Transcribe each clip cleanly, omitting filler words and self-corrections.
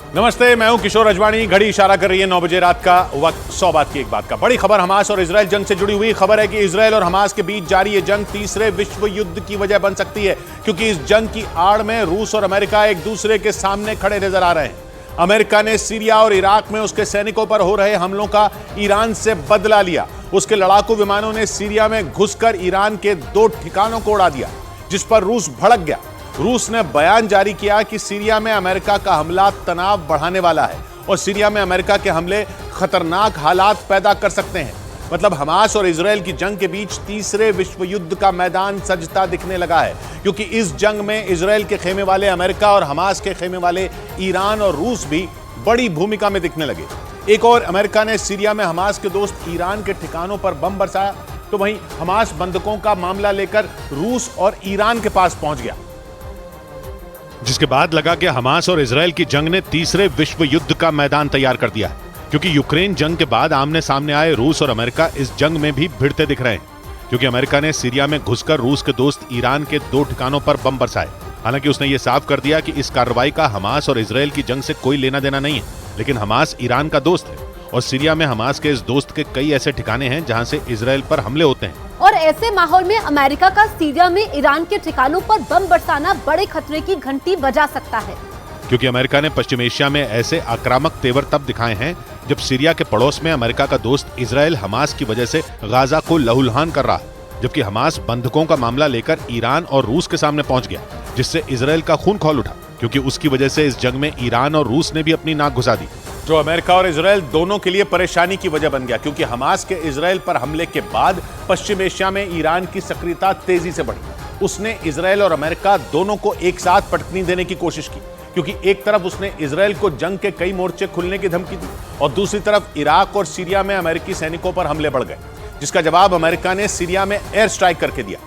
नमस्ते, मैं हूं किशोर अजवाणी। घड़ी इशारा कर रही है 9 बजे रात का वक्त। 100 बात की एक बात का। बड़ी खबर हमास और इजराइल जंग से जुड़ी हुई खबर है कि इजराइल और हमास के बीच जारी ये जंग तीसरे विश्व युद्ध की वजह बन सकती है, क्योंकि इस जंग की आड़ में रूस और अमेरिका एक दूसरे के सामने खड़े नजर आ रहे हैं। अमेरिका ने सीरिया और इराक में उसके सैनिकों पर हो रहे हमलों का ईरान से बदला लिया। उसके लड़ाकू विमानों ने सीरिया में घुसकर ईरान के 2 ठिकानों को उड़ा दिया, जिस पर रूस भड़क गया। रूस ने बयान जारी किया कि सीरिया में अमेरिका का हमला तनाव बढ़ाने वाला है और सीरिया में अमेरिका के हमले खतरनाक हालात पैदा कर सकते हैं। मतलब हमास और इजराइल की जंग के बीच तीसरे विश्व युद्ध का मैदान सजता दिखने लगा है, क्योंकि इस जंग में इजराइल के खेमे वाले अमेरिका और हमास के खेमे वाले ईरान और रूस भी बड़ी भूमिका में दिखने लगे। एक और अमेरिका ने सीरिया में हमास के दोस्त ईरान के ठिकानों पर बम बरसाया, तो वहीं हमास बंधकों का मामला लेकर रूस और ईरान के पास पहुंच गया, जिसके बाद लगा कि हमास और इजराइल की जंग ने तीसरे विश्व युद्ध का मैदान तैयार कर दिया है, क्योंकि यूक्रेन जंग के बाद आमने सामने आए रूस और अमेरिका इस जंग में भी भिड़ते दिख रहे हैं। क्योंकि अमेरिका ने सीरिया में घुसकर रूस के दोस्त ईरान के 2 ठिकानों पर बम बरसाए। हालांकि उसने ये साफ कर दिया कि इस कार्रवाई का हमास और इजराइल की जंग से कोई लेना देना नहीं है, लेकिन हमास ईरान का दोस्त है और सीरिया में हमास के इस दोस्त के कई ऐसे ठिकाने हैं जहां से इजराइल पर हमले होते हैं। और ऐसे माहौल में अमेरिका का सीरिया में ईरान के ठिकानों पर बम बरसाना बड़े खतरे की घंटी बजा सकता है, क्योंकि अमेरिका ने पश्चिम एशिया में ऐसे आक्रामक तेवर तब दिखाए हैं जब सीरिया के पड़ोस में अमेरिका का दोस्त इजराइल हमास की वजह से गाजा को लहूलुहान कर रहा है, जबकि हमास बंधकों का मामला लेकर ईरान और रूस के सामने पहुंच गया, जिससे इजराइल का खून खौल उठा, क्योंकि उसकी वजह से इस जंग में ईरान और रूस ने भी अपनी नाक घुसा दी, जो अमेरिका और इजराइल दोनों के लिए परेशानी की वजह बन गया। क्योंकि हमास के इजराइल पर हमले के बाद पश्चिम एशिया में ईरान की सक्रियता तेजी से बढ़ी। उसने इजराइल और अमेरिका दोनों को एक साथ पटकनी देने की कोशिश की, क्योंकि एक तरफ उसने इजराइल को जंग के कई मोर्चे खुलने की धमकी दी और दूसरी तरफ इराक और सीरिया में अमेरिकी सैनिकों पर हमले बढ़ गए, जिसका जवाब अमेरिका ने सीरिया में एयर स्ट्राइक करके दिया।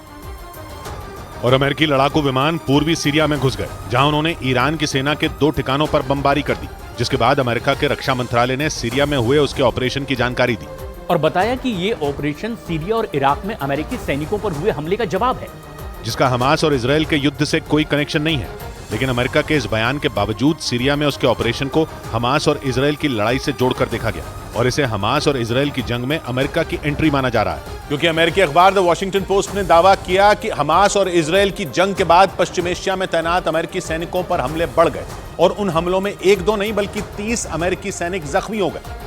और अमेरिकी लड़ाकू विमान पूर्वी सीरिया में घुस गए, जहां उन्होंने ईरान की सेना के 2 ठिकानों पर बमबारी कर दी, जिसके बाद अमेरिका के रक्षा मंत्रालय ने सीरिया में हुए उसके ऑपरेशन की जानकारी दी और बताया कि ये ऑपरेशन सीरिया और इराक में अमेरिकी सैनिकों पर हुए हमले का जवाब है, जिसका हमास और इजराइल के युद्ध से कोई कनेक्शन नहीं है। लेकिन अमेरिका के इस बयान के बावजूद सीरिया में उसके ऑपरेशन को हमास और इजराइल की लड़ाई से जोड़कर देखा गया और इसे हमास और इजराइल की जंग में अमेरिका की एंट्री माना जा रहा है। क्योंकि अमेरिकी अखबार द वॉशिंगटन पोस्ट ने दावा किया कि हमास और इजराइल की जंग के बाद पश्चिम एशिया में तैनात अमेरिकी सैनिकों पर हमले बढ़ गए और उन हमलों में 1-2 नहीं बल्कि 30 अमेरिकी सैनिक जख्मी हो गए।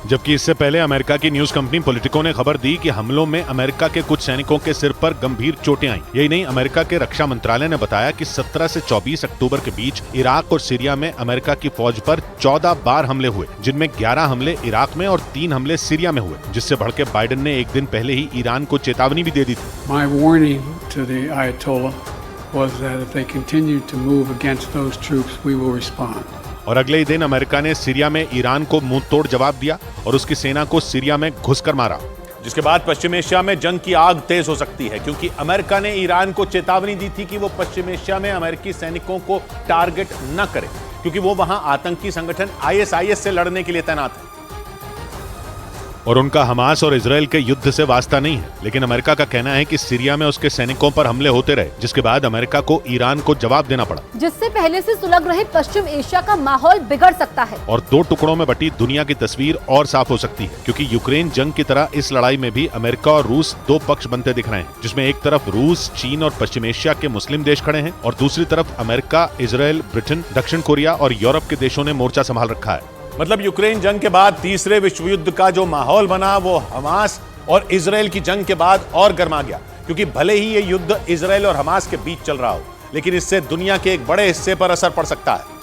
जबकि इससे पहले अमेरिका की न्यूज कंपनी पॉलिटिको ने खबर दी कि हमलों में अमेरिका के कुछ सैनिकों के सिर पर गंभीर चोटें आईं। यही नहीं, अमेरिका के रक्षा मंत्रालय ने बताया कि 17 से 24 अक्टूबर के बीच इराक और सीरिया में अमेरिका की फौज पर 14 बार हमले हुए, जिनमें 11 हमले इराक में और 3 हमले सीरिया में हुए, जिससे भड़के बाइडेन ने एक दिन पहले ही ईरान को चेतावनी भी दे दी थी। My warning to the Ayatollah was that if they continue to move against those troops, we will respond. और अगले ही दिन अमेरिका ने सीरिया में ईरान को मुंह तोड़ जवाब दिया और उसकी सेना को सीरिया में घुसकर मारा, जिसके बाद पश्चिम एशिया में जंग की आग तेज हो सकती है, क्योंकि अमेरिका ने ईरान को चेतावनी दी थी कि वो पश्चिम एशिया में अमेरिकी सैनिकों को टारगेट न करे, क्योंकि वो वहां आतंकी संगठन ISIS से लड़ने के लिए तैनात है। और उनका हमास और इजराइल के युद्ध से वास्ता नहीं है। लेकिन अमेरिका का कहना है कि सीरिया में उसके सैनिकों पर हमले होते रहे, जिसके बाद अमेरिका को ईरान को जवाब देना पड़ा, जिससे पहले से सुलग रहे पश्चिम एशिया का माहौल बिगड़ सकता है और 2 टुकड़ों में बटी दुनिया की तस्वीर और साफ हो सकती है। क्योंकि यूक्रेन जंग की तरह इस लड़ाई में भी अमेरिका और रूस 2 पक्ष बनते दिख रहे हैं, जिसमें एक तरफ रूस, चीन और पश्चिम एशिया के मुस्लिम देश खड़े हैं और दूसरी तरफ अमेरिका, इजराइल, ब्रिटेन, दक्षिण कोरिया और यूरोप के देशों ने मोर्चा संभाल रखा है। मतलब यूक्रेन जंग के बाद तीसरे विश्व युद्ध का जो माहौल बना वो हमास और इजराइल की जंग के बाद और गर्मा गया, क्योंकि भले ही ये युद्ध इजराइल और हमास के बीच चल रहा हो, लेकिन इससे दुनिया के एक बड़े हिस्से पर असर पड़ सकता है।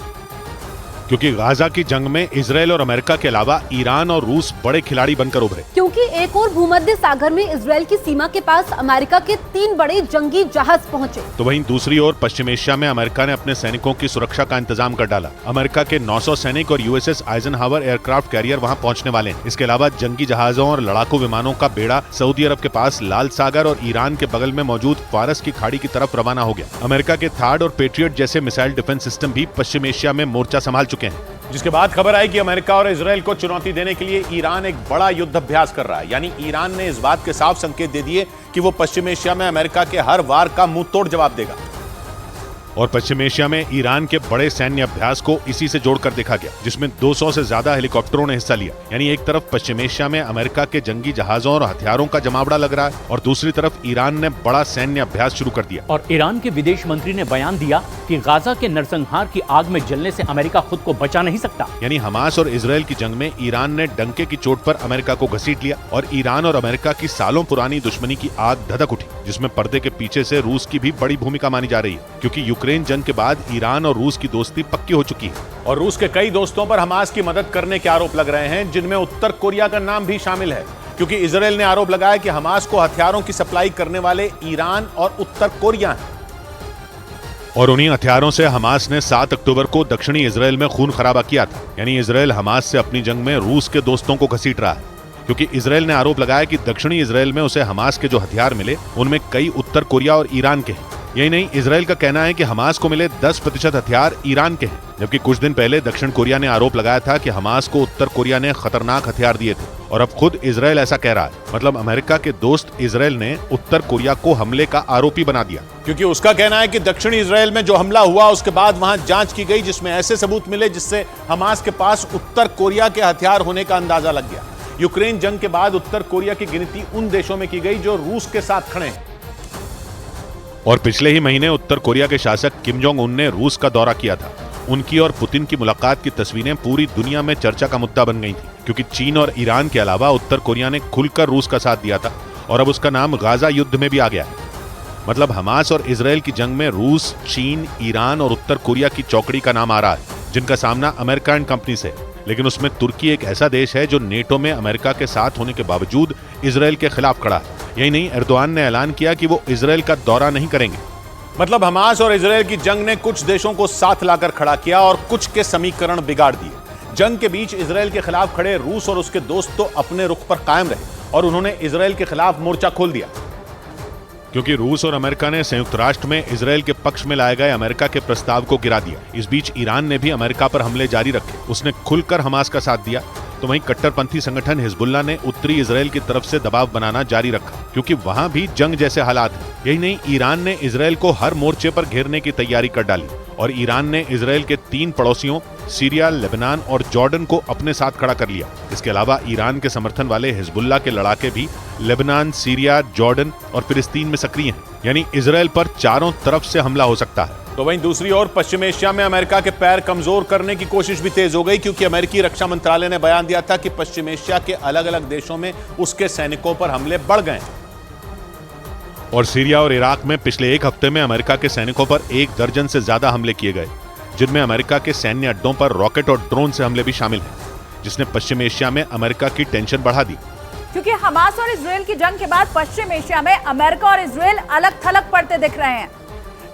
क्योंकि गाजा की जंग में इजराइल और अमेरिका के अलावा ईरान और रूस बड़े खिलाड़ी बनकर उभरे, क्योंकि एक और भूमध्य सागर में इजराइल की सीमा के पास अमेरिका के 3 बड़े जंगी जहाज पहुंचे। तो वहीं दूसरी ओर पश्चिम एशिया में अमेरिका ने अपने सैनिकों की सुरक्षा का इंतजाम कर डाला। अमेरिका के 900 सैनिक और USS आइजनहावर एयरक्राफ्ट कैरियर वहां पहुंचने वाले हैं। इसके अलावा जंगी जहाजों और लड़ाकू विमानों का बेड़ा सऊदी अरब के पास लाल सागर और ईरान के बगल में मौजूद फारस की खाड़ी की तरफ रवाना हो गया। अमेरिका के थार्ड और पेट्रियट जैसे मिसाइल डिफेंस सिस्टम भी पश्चिम एशिया में मोर्चा संभाल चुके हैं, जिसके बाद खबर आई कि अमेरिका और इजराइल को चुनौती देने के लिए ईरान एक बड़ा युद्ध अभ्यास कर रहा है। यानी ईरान ने इस बात के साफ संकेत दे दिए कि वो पश्चिम एशिया में अमेरिका के हर वार का मुंह तोड़ जवाब देगा। और पश्चिम एशिया में ईरान के बड़े सैन्य अभ्यास को इसी से जोड़कर देखा गया, जिसमें 200 से ज्यादा हेलीकॉप्टरों ने हिस्सा लिया। यानी एक तरफ पश्चिम एशिया में अमेरिका के जंगी जहाजों और हथियारों का जमावड़ा लग रहा है और दूसरी तरफ ईरान ने बड़ा सैन्य अभ्यास शुरू कर दिया। और ईरान के विदेश मंत्री ने बयान दिया कि गाजा के नरसंहार की आग में जलने से अमेरिका खुद को बचा नहीं सकता। यानी हमास और इजराइल की जंग में ईरान ने डंके की चोट पर अमेरिका को घसीट लिया और ईरान और अमेरिका की सालों पुरानी दुश्मनी की आग धधक उठी, जिसमें पर्दे के पीछे से रूस की भी बड़ी भूमिका मानी जा रही है, क्योंकि यूक्रेन जंग के बाद ईरान और रूस की दोस्ती पक्की हो चुकी है। और रूस के कई दोस्तों पर हमास की मदद करने के आरोप लग रहे हैं, जिनमें उत्तर कोरिया का नाम भी शामिल है, क्योंकि इजराइल ने आरोप लगाया कि हमास को हथियारों की सप्लाई करने वाले ईरान और उत्तर कोरिया हैं। और उन्हीं हथियारों से हमास ने 7 अक्टूबर को दक्षिणी इजराइल में खून खराबा किया था। यानी इजराइल हमास से अपनी जंग में रूस के दोस्तों को घसीट रहा है, क्योंकि इजराइल ने आरोप लगाया कि दक्षिणी इजराइल में उसे हमास के जो हथियार मिले उनमें कई उत्तर कोरिया और ईरान के हैं। यही नहीं, इजराइल का कहना है कि हमास को मिले 10% हथियार ईरान के हैं, जबकि कुछ दिन पहले दक्षिण कोरिया ने आरोप लगाया था कि हमास को उत्तर कोरिया ने खतरनाक हथियार दिए थे। और अब खुद इजराइल ऐसा कह रहा है। मतलब अमेरिका के दोस्त इजराइल ने उत्तर कोरिया को हमले का आरोपी बना दिया, क्योंकि उसका कहना है कि दक्षिणी इजराइल में जो हमला हुआ उसके बाद वहां जांच की गई, जिसमें ऐसे सबूत मिले जिससे हमास के पास उत्तर कोरिया के हथियार होने का अंदाजा लग गया। यूक्रेन जंग के बाद उत्तर कोरिया की गिनती उन देशों में की गई जो रूस के साथ खड़े हैं। और पिछले ही महीने उत्तर कोरिया के शासक किम जोंग उन ने रूस का दौरा किया था। उनकी और पुतिन की मुलाकात की तस्वीरें पूरी दुनिया में चर्चा का मुद्दा बन गई थी, क्योंकि चीन और ईरान के अलावा उत्तर कोरिया ने खुलकर रूस का साथ दिया था और अब उसका नाम गाजा युद्ध में भी आ गया है। मतलब हमास और इजराइल की जंग में रूस, चीन, ईरान और उत्तर कोरिया की चौकड़ी का नाम आ रहा है, जिनका सामना अमेरिका एंड कंपनी से। लेकिन उसमें तुर्की एक ऐसा देश है जो नेटो में अमेरिका के साथ होने के बावजूद इजराइल के खिलाफ खड़ा है। यही नहीं, एर्दोआन ने ऐलान किया कि वो इजराइल का दौरा नहीं करेंगे। मतलब हमास और इजराइल की जंग ने कुछ देशों को साथ लाकर खड़ा किया और कुछ के समीकरण बिगाड़ दिए। जंग के बीच इजराइल के खिलाफ खड़े रूस और उसके दोस्त तो अपने रुख पर कायम रहे और उन्होंने इजराइल के खिलाफ मोर्चा खोल दिया, क्योंकि रूस और अमेरिका ने संयुक्त राष्ट्र में इजराइल के पक्ष में लाए गए अमेरिका के प्रस्ताव को गिरा दिया। इस बीच ईरान ने भी अमेरिका पर हमले जारी रखे, उसने खुलकर हमास का साथ दिया। तो वहीं कट्टरपंथी संगठन हिजबुल्ला ने उत्तरी इजराइल की तरफ से दबाव बनाना जारी रखा, क्योंकि वहां भी जंग जैसे हालात हैं। यही नहीं, ईरान ने इजराइल को हर मोर्चे पर घेरने की तैयारी कर डाली और ईरान ने इजराइल के 3 पड़ोसियों सीरिया, लेबनान और जॉर्डन को अपने साथ खड़ा कर लिया। इसके अलावा ईरान के समर्थन वाले हिजबुल्ला के लड़ाके भी लेबनान, सीरिया, जॉर्डन और फिलिस्तीन में सक्रिय हैं। यानी इजराइल पर चारों तरफ से हमला हो सकता है। तो वहीं दूसरी ओर पश्चिम एशिया में अमेरिका के पैर कमजोर करने की कोशिश भी तेज हो गई, क्योंकि अमेरिकी रक्षा मंत्रालय ने बयान दिया था कि पश्चिम एशिया के अलग अलग देशों में उसके सैनिकों पर हमले बढ़ गए। और सीरिया और इराक में पिछले 1 हफ्ते में अमेरिका के सैनिकों पर 1 दर्जन से ज्यादा हमले किए गए, जिनमें अमेरिका के सैन्य अड्डों पर रॉकेट और ड्रोन से हमले भी शामिल हैं, जिसने पश्चिम एशिया में अमेरिका की टेंशन बढ़ा दी। क्योंकि हमास और इजराइल की जंग के बाद पश्चिम एशिया में अमेरिका और इजराइल अलग थलग पड़ते दिख रहे हैं,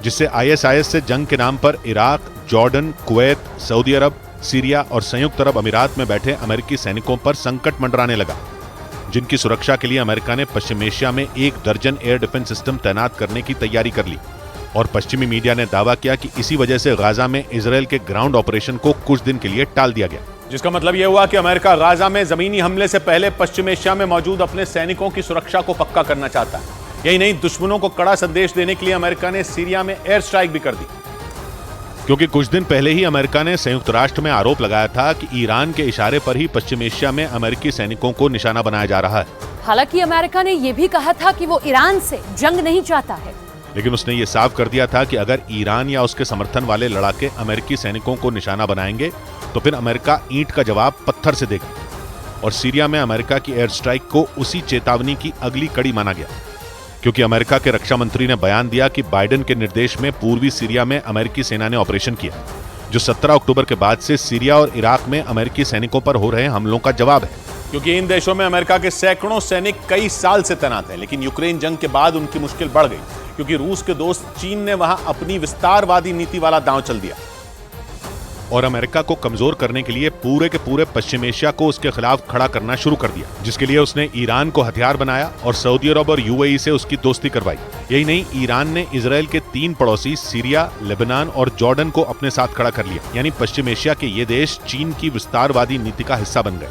जिससे ISIS से जंग के नाम पर इराक, जॉर्डन, कुवैत, सऊदी अरब, सीरिया और संयुक्त अरब अमीरात में बैठे अमेरिकी सैनिकों पर संकट मंडराने लगा, जिनकी सुरक्षा के लिए अमेरिका ने पश्चिम एशिया में 1 दर्जन एयर डिफेंस सिस्टम तैनात करने की तैयारी कर ली। और पश्चिमी मीडिया ने दावा किया कि इसी वजह से गाजा में इजराइल के ग्राउंड ऑपरेशन को कुछ दिन के लिए टाल दिया गया, जिसका मतलब यह हुआ कि अमेरिका गाजा में जमीनी हमले से पहले पश्चिम एशिया में मौजूद अपने सैनिकों की सुरक्षा को पक्का करना चाहता है। यही नहीं, दुश्मनों को कड़ा संदेश देने के लिए अमेरिका ने सीरिया में एयर स्ट्राइक भी कर दी, क्योंकि कुछ दिन पहले ही अमेरिका ने संयुक्त राष्ट्र में आरोप लगाया था कि ईरान के इशारे पर ही पश्चिम एशिया में अमेरिकी सैनिकों को निशाना बनाया जा रहा है। हालांकि अमेरिका ने यह भी कहा था कि वो ईरान से जंग नहीं चाहता है, लेकिन उसने ये साफ कर दिया था कि अगर ईरान या उसके समर्थन वाले लड़ाके अमेरिकी सैनिकों को निशाना बनाएंगे तो फिर अमेरिका ईंट का जवाब पत्थर से देगा। और सीरिया में अमेरिका की एयर स्ट्राइक को उसी चेतावनी की अगली कड़ी माना गया, क्योंकि अमेरिका के रक्षा मंत्री ने बयान दिया कि बाइडेन के निर्देश में पूर्वी सीरिया में अमेरिकी सेना ने ऑपरेशन किया, जो 17 अक्टूबर के बाद से सीरिया और इराक में अमेरिकी सैनिकों पर हो रहे हमलों का जवाब है। क्योंकि इन देशों में अमेरिका के सैकड़ों सैनिक कई साल से तैनात हैं, लेकिन यूक्रेन जंग के बाद उनकी मुश्किल बढ़ गई, क्योंकि रूस के दोस्त चीन ने वहां अपनी विस्तारवादी नीति वाला दांव चल दिया और अमेरिका को कमजोर करने के लिए पूरे के पूरे पश्चिम एशिया को उसके खिलाफ खड़ा करना शुरू कर दिया, जिसके लिए उसने ईरान को हथियार बनाया और सऊदी अरब और UAE से उसकी दोस्ती करवाई। यही नहीं, ईरान ने इजराइल के 3 पड़ोसी सीरिया, लेबनान और जॉर्डन को अपने साथ खड़ा कर लिया। यानी पश्चिम एशिया के ये देश चीन की विस्तारवादी नीति का हिस्सा बन गए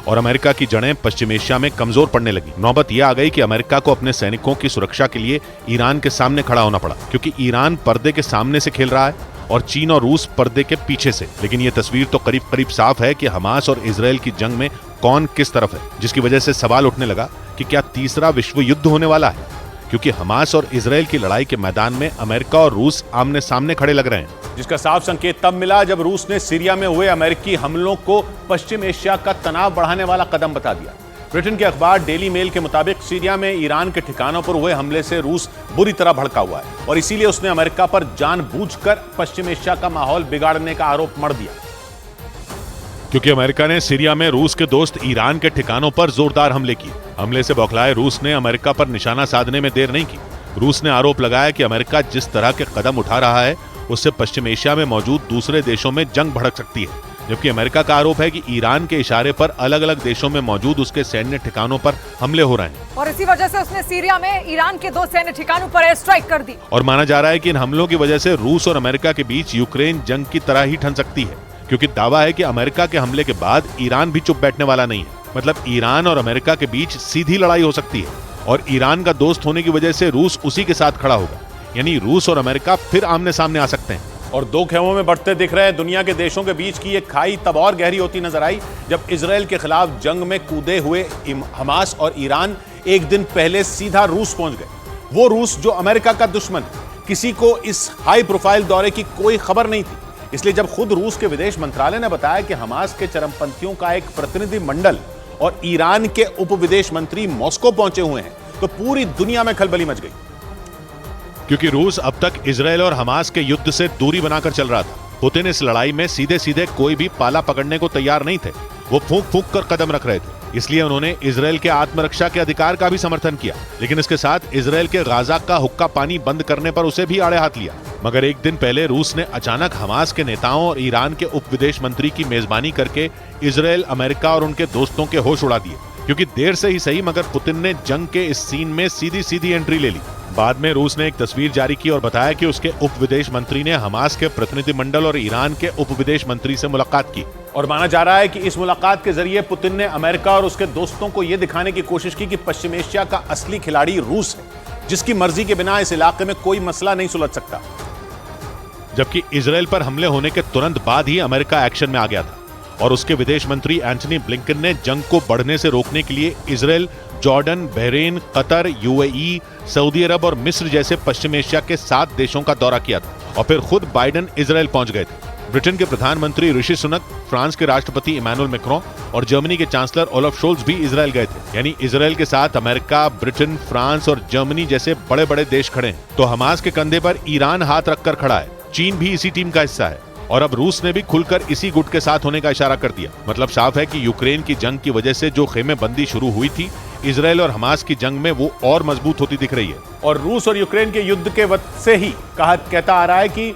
और अमेरिका की जड़ें पश्चिम एशिया में कमजोर पड़ने लगी। नौबत यह आ गई कि अमेरिका को अपने सैनिकों की सुरक्षा के लिए ईरान के सामने खड़ा होना पड़ा, क्योंकि ईरान पर्दे के सामने से खेल रहा है और चीन और रूस पर्दे के पीछे से। लेकिन ये तस्वीर तो करीब करीब साफ है कि हमास और इजराइल की जंग में कौन किस तरफ है, जिसकी वजह से सवाल उठने लगा कि क्या तीसरा विश्व युद्ध होने वाला है, क्योंकि हमास और इजराइल की लड़ाई के मैदान में अमेरिका और रूस आमने सामने खड़े लग रहे हैं। जिसका साफ संकेत तब मिला जब रूस ने सीरिया में हुए अमेरिकी हमलों को पश्चिम एशिया का तनाव बढ़ाने वाला कदम बता दिया। ब्रिटेन के अखबार डेली मेल के मुताबिक सीरिया में ईरान के ठिकानों पर हुए हमले से रूस बुरी तरह भड़का हुआ है और इसीलिए उसने अमेरिका पर जानबूझकर पश्चिम एशिया का माहौल बिगाड़ने का आरोप मढ़ दिया। क्योंकि अमेरिका ने सीरिया में रूस के दोस्त ईरान के ठिकानों पर जोरदार हमले किए। हमले से बौखलाए रूस ने अमेरिका पर निशाना साधने में देर नहीं की। रूस ने आरोप लगाया कि अमेरिका जिस तरह के कदम उठा रहा है उससे पश्चिम एशिया में मौजूद दूसरे देशों में जंग भड़क सकती है, जबकि अमेरिका का आरोप है कि ईरान के इशारे पर अलग अलग देशों में मौजूद उसके सैन्य ठिकानों पर हमले हो रहे हैं और इसी वजह से उसने सीरिया में ईरान के 2 सैन्य ठिकानों पर एयर स्ट्राइक कर दी। और माना जा रहा है कि इन हमलों की वजह से रूस और अमेरिका के बीच यूक्रेन जंग की तरह ही ठन सकती है, क्योंकि दावा है कि अमेरिका के हमले के बाद ईरान भी चुप बैठने वाला नहीं है। मतलब ईरान और अमेरिका के बीच सीधी लड़ाई हो सकती है और ईरान का दोस्त होने की वजह से रूस उसी के साथ खड़ा होगा, यानी रूस और अमेरिका फिर आमने सामने आ सकते हैं। और दो खेमों में बढ़ते दिख रहे दुनिया के देशों के बीच की ये खाई तब और गहरी होती नजर आई जब इजराइल के खिलाफ जंग में कूदे हुए हमास और ईरान एक दिन पहले सीधा रूस पहुंच गए। वो रूस जो अमेरिका का दुश्मन है। किसी को इस हाई प्रोफाइल दौरे की कोई खबर नहीं थी, इसलिए जब खुद रूस के विदेश मंत्रालय ने बताया कि हमास के चरमपंथियों का एक प्रतिनिधि मंडल और ईरान के उप विदेश मंत्री मॉस्को पहुंचे हुए हैं तो पूरी दुनिया में खलबली मच गई। क्योंकि रूस अब तक इजराइल और हमास के युद्ध से दूरी बनाकर चल रहा था। पुतिन इस लड़ाई में सीधे सीधे कोई भी पाला पकड़ने को तैयार नहीं थे, वो फूंक फूंक कर कदम रख रहे थे। इसलिए उन्होंने इजराइल के आत्मरक्षा के अधिकार का भी समर्थन किया, लेकिन इसके साथ इजराइल के गाजा का हुक्का पानी बंद करने पर उसे भी आड़े हाथ लिया। मगर एक दिन पहले रूस ने अचानक हमास के नेताओं और ईरान के उप विदेश मंत्री की मेजबानी करके इजराइल, अमेरिका और उनके दोस्तों के होश उड़ा दिए, क्योंकि देर से ही सही मगर पुतिन ने जंग के इस सीन में सीधी सीधी एंट्री ले ली। बाद में रूस ने एक तस्वीर जारी की और बताया कि उसके उप विदेश मंत्री ने हमास के प्रतिनिधिमंडल और ईरान के उप विदेश मंत्री से मुलाकात की। और माना जा रहा है कि इस मुलाकात के जरिए पुतिन ने अमेरिका और उसके दोस्तों को यह दिखाने की कोशिश की कि पश्चिम एशिया का असली खिलाड़ी रूस है, जिसकी मर्जी के बिना इस इलाके में कोई मसला नहीं सुलझ सकता। जबकि इजराइल पर हमले होने के तुरंत बाद ही अमेरिका एक्शन में आ गया था और उसके विदेश मंत्री एंटनी ब्लिंकन ने जंग को बढ़ने से रोकने के लिए Israel, Jordan, Bahrain, Qatar, UAE, Saudi Arab और मिस्र जैसे पश्चिम एशिया के 7 देशों का दौरा किया था और फिर खुद बाइडेन इजराइल पहुंच गए थे। ब्रिटेन के प्रधानमंत्री ऋषि सुनक, फ्रांस के राष्ट्रपति इमैनुअल मैक्रों और जर्मनी के चांसलर ओलाफ शोल्ज भी इजराइल गए थे। यानी इजराइल के साथ अमेरिका, ब्रिटेन, फ्रांस और जर्मनी जैसे बड़े बड़े देश खड़े हैं। तो हमास के कंधे पर ईरान हाथ रखकर खड़ा है। चीन भी इसी टीम का हिस्सा है और अब रूस ने भी खुलकर इसी गुट के साथ होने का इशारा कर दिया। मतलब साफ है कि यूक्रेन की जंग की वजह से जो खेमेबंदी शुरू हुई थी, इजराइल और हमास की जंग में वो और मजबूत होती दिख रही है। और रूस और यूक्रेन के युद्ध के वक्त से ही कहता आ रहा है कि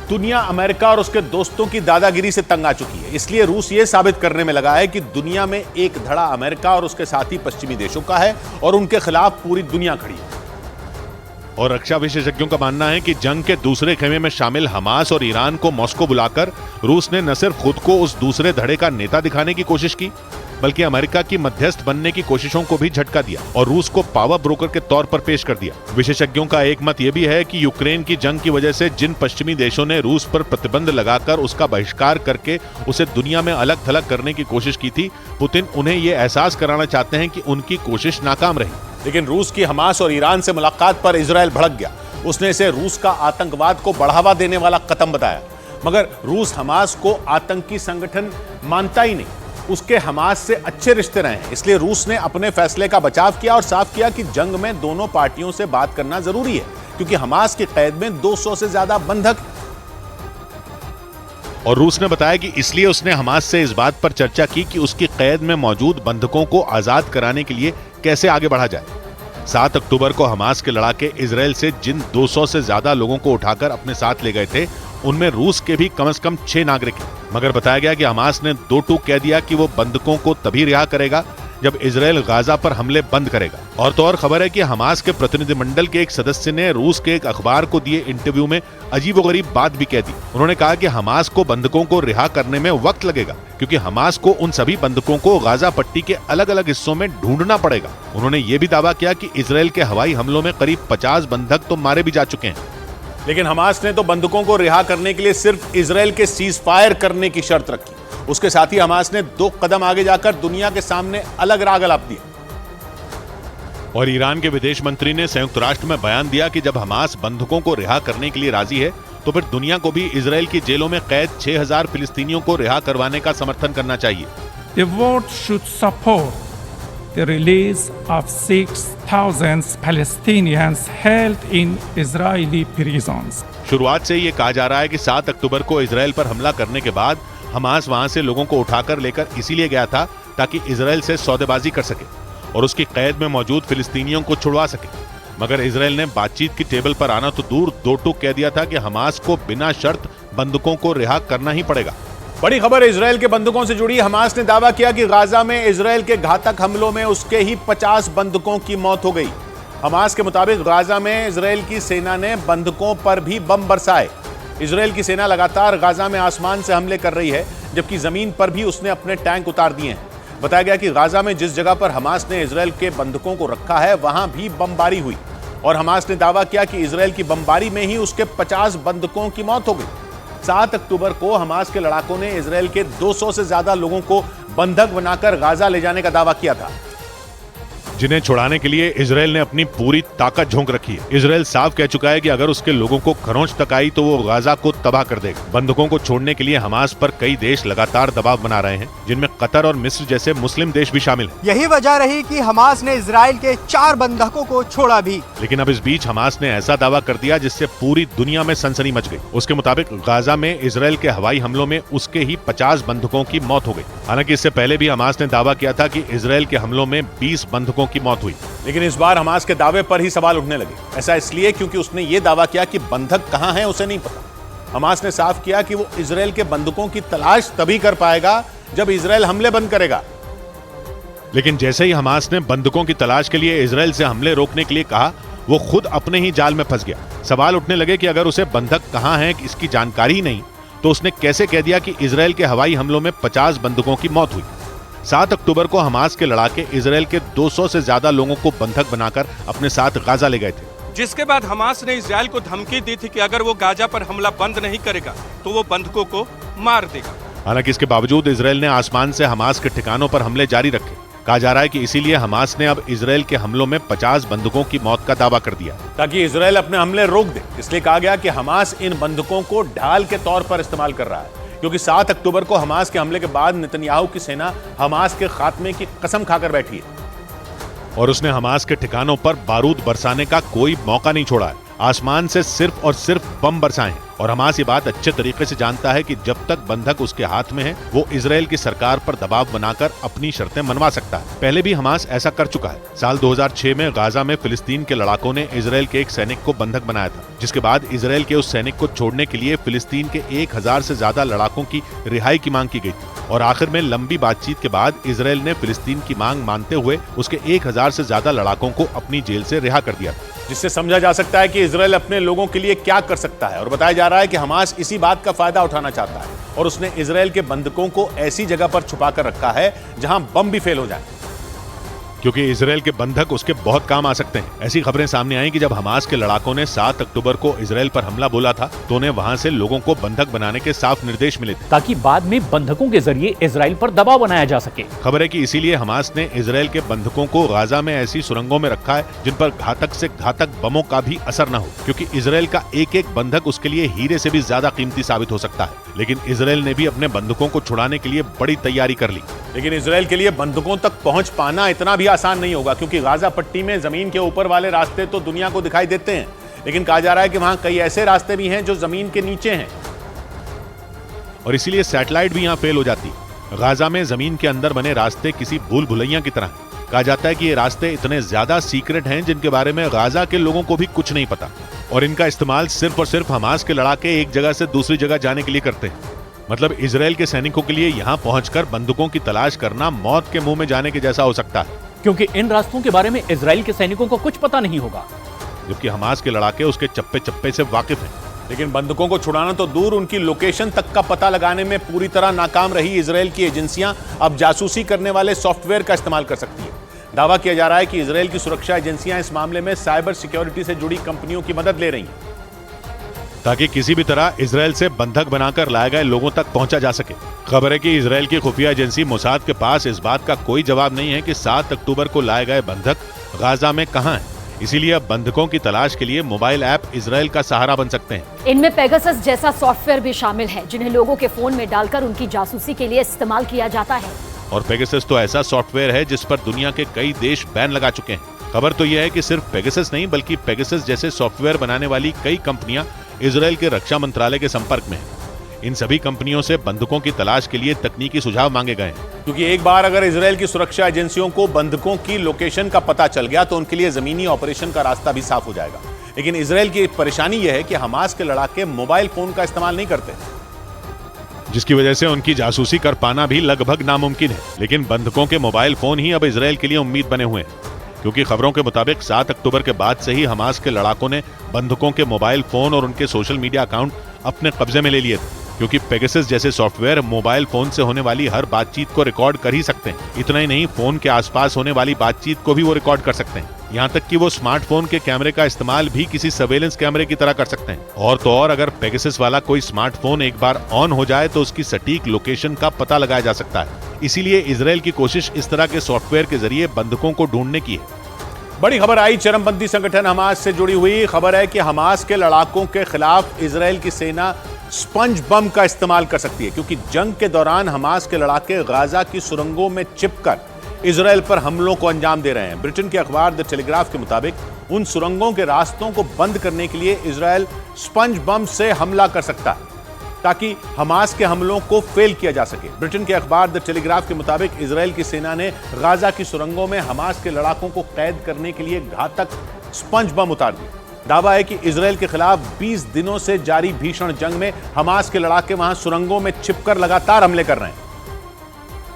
दुनिया अमेरिका और उसके दोस्तों की दादागिरी से तंग आ चुकी है। इसलिए रूस ये साबित करने में लगा है कि दुनिया में एक धड़ा अमेरिका और उसके साथी पश्चिमी देशों का है और उनके खिलाफ पूरी दुनिया खड़ी है। और रक्षा विशेषज्ञों का मानना है कि जंग के दूसरे खेमे में शामिल हमास और ईरान को मॉस्को बुलाकर रूस ने न सिर्फ खुद को उस दूसरे धड़े का नेता दिखाने की कोशिश की, बल्कि अमेरिका की मध्यस्थ बनने की कोशिशों को भी झटका दिया और रूस को पावर ब्रोकर के तौर पर पेश कर दिया। विशेषज्ञों का एक मत यह भी है कि यूक्रेन की जंग की वजह से जिन पश्चिमी देशों ने रूस पर प्रतिबंध लगाकर उसका बहिष्कार करके उसे दुनिया में अलग थलग करने की कोशिश की थी, पुतिन उन्हें यह एहसास कराना चाहते हैं कि उनकी कोशिश नाकाम रही। लेकिन रूस की हमास और ईरान से मुलाकात पर इजराइल भड़क गया। उसने इसे रूस का आतंकवाद को बढ़ावा देने वाला कदम बताया। मगर रूस हमास को आतंकी संगठन मानता ही नहीं, उसके हमास से अच्छे रिश्ते रहे हैं। इसलिए रूस ने अपने फैसले का बचाव किया और साफ किया कि जंग में दोनों पार्टियों से बात करना जरूरी है, क्योंकि हमास की कैद में 200 से ज्यादा बंधक। और रूस ने बताया कि इसलिए उसने हमास से इस बात पर चर्चा की कि उसकी कैद में मौजूद बंधकों को आजाद कराने के लिए कैसे आगे बढ़ा जाए। 7 अक्टूबर को हमास के लड़ाके इजराइल से जिन 200 से ज्यादा लोगों को उठाकर अपने साथ ले गए थे, उनमें रूस के भी कम से कम 6 नागरिक हैं। मगर बताया गया कि हमास ने 2 टूक कह दिया कि वो बंधकों को तभी रिहा करेगा जब इजराइल गाजा पर हमले बंद करेगा। और तो और खबर है कि हमास के प्रतिनिधिमंडल के एक सदस्य ने रूस के एक अखबार को दिए इंटरव्यू में अजीबोगरीब बात भी कह दी। उन्होंने कहा कि हमास को बंधकों को रिहा करने में वक्त लगेगा, क्योंकि हमास को उन सभी बंधकों को गाजा पट्टी के अलग अलग हिस्सों में ढूंढना पड़ेगा। उन्होंने ये भी दावा किया कि इजराइल के हवाई हमलों में करीब 50 बंधक तो मारे भी जा चुके हैं। लेकिन हमास ने तो बंधकों को रिहा करने के लिए सिर्फ इजराइल के सीज फायर करने की शर्त रखी। उसके साथ ही हमास ने 2 कदम आगे जाकर दुनिया के सामने अलग राग अलाप दिया। और ईरान के विदेश मंत्री ने संयुक्त राष्ट्र में बयान दिया कि जब हमास बंधकों को रिहा करने के लिए राजी है तो फिर दुनिया को भी इजराइल की जेलों में कैद 6000 फिलिस्तीनियों को रिहा करवाने का समर्थन करना चाहिए। The world should support the release of 6,000 Palestinians held in Israeli prisons. शुरुआत से ये कहा जा रहा है कि 7 अक्टूबर को इजराइल पर हमला करने के बाद हमास वहां से लोगों को उठाकर लेकर इसीलिए गया था ताकि इजराइल से सौदेबाजी कर सके और उसकी कैद में मौजूद फिलिस्तीनियों को छुड़वा सके। मगर इजराइल ने बातचीत की टेबल पर आना तो दूर, दो टूक कह दिया था कि हमास को बिना शर्त बंधकों को रिहा करना ही पड़ेगा। बड़ी खबर इजराइल के बंधकों से जुड़ी। हमास ने दावा किया कि गाजा में इजराइल के घातक हमलों में उसके ही 50 बंधकों की मौत हो गई। हमास के मुताबिक गाजा में इजराइल की सेना ने बंधकों पर भी बम बरसाए। इजराइल की सेना लगातार गाजा में आसमान से हमले कर रही है, जबकि जमीन पर भी उसने अपने टैंक उतार दिए हैं। बताया गया कि गाजा में जिस जगह पर हमास ने इजराइल के बंधकों को रखा है वहां भी बमबारी हुई और हमास ने दावा किया कि इजराइल की बमबारी में ही उसके 50 बंधकों की मौत हो गई। 7 अक्टूबर को हमास के लड़ाकों ने इजराइल के 200 से ज्यादा लोगों को बंधक बनाकर गाजा ले जाने का दावा किया था, जिन्हें छुड़ाने के लिए इजराइल ने अपनी पूरी ताकत झोंक रखी है। इजराइल साफ कह चुका है कि अगर उसके लोगों को खरोंच तक आई तो वो गाजा को तबाह कर देगा। बंधकों को छोड़ने के लिए हमास पर कई देश लगातार दबाव बना रहे हैं, जिनमें कतर और मिस्र जैसे मुस्लिम देश भी शामिल हैं। यही वजह रही कि हमास ने इजराइल के 4 बंधकों को छोड़ा भी। लेकिन अब इस बीच हमास ने ऐसा दावा कर दिया जिससे पूरी दुनिया में सनसनी मच गई। उसके मुताबिक गाजा में इजराइल के हवाई हमलों में उसके ही 50 बंधकों की मौत हो गई। हालांकि इससे पहले भी हमास ने दावा किया था कि इजराइल के हमलों में 20 बंधकों की मौत हुई। लेकिन इस बार हमास के दावे पर ही सवाल उठने लगे। ऐसा इसलिए क्योंकि उसने ये दावा किया कि बंधक कहां हैं उसे नहीं पता। हमास ने साफ किया कि वो इजराइल के बंधकों की तलाश तभी कर पाएगा जब इजराइल हमले बंद करेगा। लेकिन जैसे ही हमास ने बंधकों की तलाश के लिए इजराइल से हमले रोकने के लिए कहा, वो खुद अपने ही जाल में फंस गया। सवाल उठने लगे कि अगर उसे बंधक कहां हैं इसकी जानकारी ही नहीं तो उसने कैसे कह दिया कि इजराइल के हवाई हमलों में 50 बंधकों की मौत हुई। 7 अक्टूबर को हमास के लड़ाके इजराइल के 200 से ज्यादा लोगों को बंधक बनाकर अपने साथ गाजा ले गए थे, जिसके बाद हमास ने इजराइल को धमकी दी थी कि अगर वो गाजा पर हमला बंद नहीं करेगा तो वो बंधकों को मार देगा। हालांकि इसके बावजूद इजराइल ने आसमान से हमास के ठिकानों पर हमले जारी रखे। कहा जा रहा है कि इसीलिए हमास ने अब इजराइल के हमलों में 50 बंधकों की मौत का दावा कर दिया ताकि इजराइल अपने हमले रोक दे। इसलिए कहा गया कि हमास इन बंधकों को ढाल के तौर पर इस्तेमाल कर रहा है, क्योंकि 7 अक्टूबर को हमास के हमले के बाद नेतन्याहू की सेना हमास के खात्मे की कसम खाकर बैठी है और उसने हमास के ठिकानों पर बारूद बरसाने का कोई मौका नहीं छोड़ा है। आसमान से सिर्फ और सिर्फ बम बरसाए हैं और हमास ये बात अच्छे तरीके से जानता है कि जब तक बंधक उसके हाथ में है वो इजराइल की सरकार पर दबाव बनाकर अपनी शर्तें मनवा सकता है। पहले भी हमास ऐसा कर चुका है। साल 2006 में गाजा में फिलिस्तीन के लड़ाकों ने इजराइल के एक सैनिक को बंधक बनाया था, जिसके बाद इजराइल के उस सैनिक को छोड़ने के लिए फिलिस्तीन के 1000 से ज्यादा लड़ाकों की रिहाई की मांग की गई थी और आखिर में लंबी बातचीत के बाद इजराइल ने फिलिस्तीन की मांग मानते हुए उसके 1000 से ज्यादा लड़ाकों को अपनी जेल से रिहा कर दिया था, जिससे समझा जा सकता है कि इजराइल अपने लोगों के लिए क्या कर सकता है। और बताया जा रहा है कि हमास इसी बात का फायदा उठाना चाहता है और उसने इजराइल के बंधकों को ऐसी जगह पर छुपा कर रखा है जहां बम भी फेल हो जाए, क्योंकि इजराइल के बंधक उसके बहुत काम आ सकते हैं। ऐसी खबरें सामने आई कि जब हमास के लड़ाकों ने 7 अक्टूबर को इजराइल पर हमला बोला था तो उन्हें वहां से लोगों को बंधक बनाने के साफ निर्देश मिले थे, ताकि बाद में बंधकों के जरिए इजराइल पर दबाव बनाया जा सके। खबर है कि इसीलिए हमास ने इजराइल के बंधकों को गाजा में ऐसी सुरंगों में रखा है जिन पर घातक से घातक बमों का भी असर न हो, क्योंकि इजराइल का एक एक बंधक उसके लिए हीरे से भी ज्यादा कीमती साबित हो सकता है। लेकिन इजराइल ने भी अपने बंधकों को छुड़ाने के लिए बड़ी तैयारी कर ली। लेकिन इजराइल के लिए बंधकों तक पहुंच पाना इतना भी आसान नहीं होगा, क्योंकि गाजा पट्टी में जमीन के ऊपर वाले रास्ते तो दुनिया को दिखाई देते हैं, लेकिन कहा जा रहा है कि वहां कई ऐसे रास्ते भी हैं जो जमीन के नीचे हैं और इसीलिए सैटेलाइट भी यहाँ फेल हो जाती है। गाजा में जमीन के अंदर बने रास्ते किसी भूल भुलैया की तरह हैं। कहा जाता है कि ये रास्ते इतने ज्यादा सीक्रेट हैं जिनके बारे में गाजा के लोगों को भी कुछ नहीं पता और इनका इस्तेमाल सिर्फ और सिर्फ हमास के लड़ाके एक जगह से दूसरी जगह जाने के लिए करते हैं। मतलब इजराइल के सैनिकों के लिए यहाँ पहुंचकर बंदूकों की तलाश करना मौत के मुंह में जाने के जैसा हो सकता है, क्योंकि इन रास्तों के बारे में इजराइल के सैनिकों को कुछ पता नहीं होगा, जबकि हमास के लड़ाके उसके चप्पे चप्पे से वाकिफ हैं। लेकिन बंदूकों को छुड़ाना तो दूर, उनकी लोकेशन तक का पता लगाने में पूरी तरह नाकाम रही इजराइल की एजेंसियां अब जासूसी करने वाले सॉफ्टवेयर का इस्तेमाल कर सकती है। दावा किया जा रहा है कि इजराइल की सुरक्षा एजेंसियां इस मामले में साइबर सिक्योरिटी से जुड़ी कंपनियों की मदद ले रही हैं, ताकि किसी भी तरह इजराइल से बंधक बनाकर लाए गए लोगों तक पहुंचा जा सके। खबर है कि इजराइल की खुफिया एजेंसी मोसाद के पास इस बात का कोई जवाब नहीं है कि 7 अक्टूबर को लाए गए बंधक गाजा में कहां हैं। इसीलिए अब बंधकों की तलाश के लिए मोबाइल ऐप इजराइल का सहारा बन सकते हैं। इनमें पेगासस जैसा सॉफ्टवेयर भी शामिल है, जिन्हें लोगों के फोन में डालकर उनकी जासूसी के लिए इस्तेमाल किया जाता है। और पेगासस तो ऐसा सॉफ्टवेयर है जिस पर दुनिया के कई देश बैन लगा चुके हैं। खबर तो यह है कि सिर्फ पेगासस नहीं, बल्कि पेगासस जैसे सॉफ्टवेयर बनाने वाली कई कंपनियां इजराइल के रक्षा मंत्रालय के संपर्क में हैं। इन सभी कंपनियों से बंधकों की तलाश के लिए तकनीकी सुझाव मांगे गए हैं, क्योंकि एक बार अगर इजराइल की सुरक्षा एजेंसियों को बंधकों की लोकेशन का पता चल गया तो उनके लिए जमीनी ऑपरेशन का रास्ता भी साफ हो जाएगा। लेकिन इजराइल की परेशानी यह है कि हमास के लड़ाके मोबाइल फोन का इस्तेमाल नहीं करते, जिसकी वजह से उनकी जासूसी कर पाना भी लगभग नामुमकिन है। लेकिन बंधकों के मोबाइल फोन ही अब इजराइल के लिए उम्मीद बने हुए हैं, क्योंकि खबरों के मुताबिक 7 अक्टूबर के बाद से ही हमास के लड़ाकों ने बंधकों के मोबाइल फोन और उनके सोशल मीडिया अकाउंट अपने कब्जे में ले लिए थे, क्योंकि पेगासस जैसे सॉफ्टवेयर मोबाइल फोन से होने वाली हर बातचीत को रिकॉर्ड कर ही सकते हैं। इतना ही नहीं, फोन के आसपास होने वाली बातचीत को भी वो रिकॉर्ड कर सकते हैं। यहाँ तक कि वो स्मार्टफोन के कैमरे का इस्तेमाल भी किसी सर्वेलेंस कैमरे की तरह कर सकते हैं। और तो और, अगर पेगासस वाला कोई स्मार्टफोन एक बार ऑन हो जाए तो उसकी सटीक लोकेशन का पता लगाया जा सकता है। इसीलिए इजराइल की कोशिश इस तरह के सॉफ्टवेयर के जरिए बंधकों को ढूंढने की है। बड़ी खबर आई चरमपंथी संगठन हमास से जुड़ी हुई। खबर है कि हमास के लड़ाकों के खिलाफ इजराइल की सेना स्पंज बम का इस्तेमाल कर सकती है, क्योंकि जंग के दौरान हमास के लड़ाके गाजा की सुरंगों में छिपकर इजराइल पर हमलों को अंजाम दे रहे हैं। ब्रिटेन के अखबार द टेलीग्राफ के मुताबिक उन सुरंगों के रास्तों को बंद करने के लिए इजराइल स्पंज बम से हमला कर सकता है, ताकि हमास के हमलों को फेल किया जा सके। ब्रिटेन के अखबार द टेलीग्राफ के मुताबिक इजराइल की सेना ने गाजा की सुरंगों में हमास के लड़ाकों को कैद करने के लिए घातक स्पंज बम उतार दिए। दावा है कि इजराइल के खिलाफ 20 दिनों से जारी भीषण जंग में हमास के लड़ाके वहां सुरंगों में छिपकर लगातार हमले कर रहे हैं,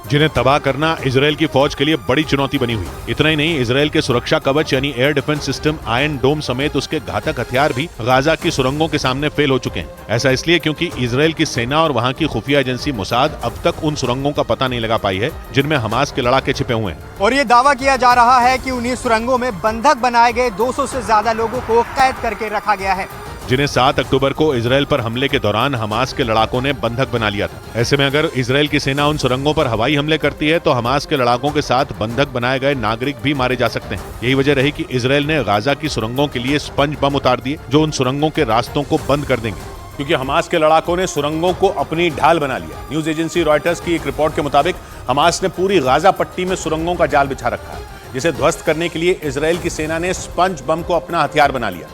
जिन्हें तबाह करना इजराइल की फौज के लिए बड़ी चुनौती बनी हुई। इतना ही नहीं, इजराइल के सुरक्षा कवच यानी एयर डिफेंस सिस्टम आयरन डोम समेत उसके घातक हथियार भी गाजा की सुरंगों के सामने फेल हो चुके हैं। ऐसा इसलिए क्योंकि इजराइल की सेना और वहां की खुफिया एजेंसी मोसाद अब तक उन सुरंगों का पता नहीं लगा पाई है जिनमें हमास के लड़ाके छिपे हुए हैं। और ये दावा किया जा रहा है कि उन्हीं सुरंगों में बंधक बनाए गए 200 से ज्यादा लोगों को कैद करके रखा गया है, जिन्हें 7 अक्टूबर को इजराइल पर हमले के दौरान हमास के लड़ाकों ने बंधक बना लिया था। ऐसे में अगर इजराइल की सेना उन सुरंगों पर हवाई हमले करती है तो हमास के लड़ाकों के साथ बंधक बनाए गए नागरिक भी मारे जा सकते हैं। यही वजह रही कि इजराइल ने गाजा की सुरंगों के लिए स्पंज बम उतार दिए, जो उन सुरंगों के रास्तों को बंद कर देंगे, क्योंकि हमास के लड़ाकों ने सुरंगों को अपनी ढाल बना लिया। न्यूज एजेंसी रॉयटर्स की एक रिपोर्ट के मुताबिक हमास ने पूरी गाजा पट्टी में सुरंगों का जाल बिछा रखा है, जिसे ध्वस्त करने के लिए इजराइल की सेना ने स्पंज बम को अपना हथियार बना लिया,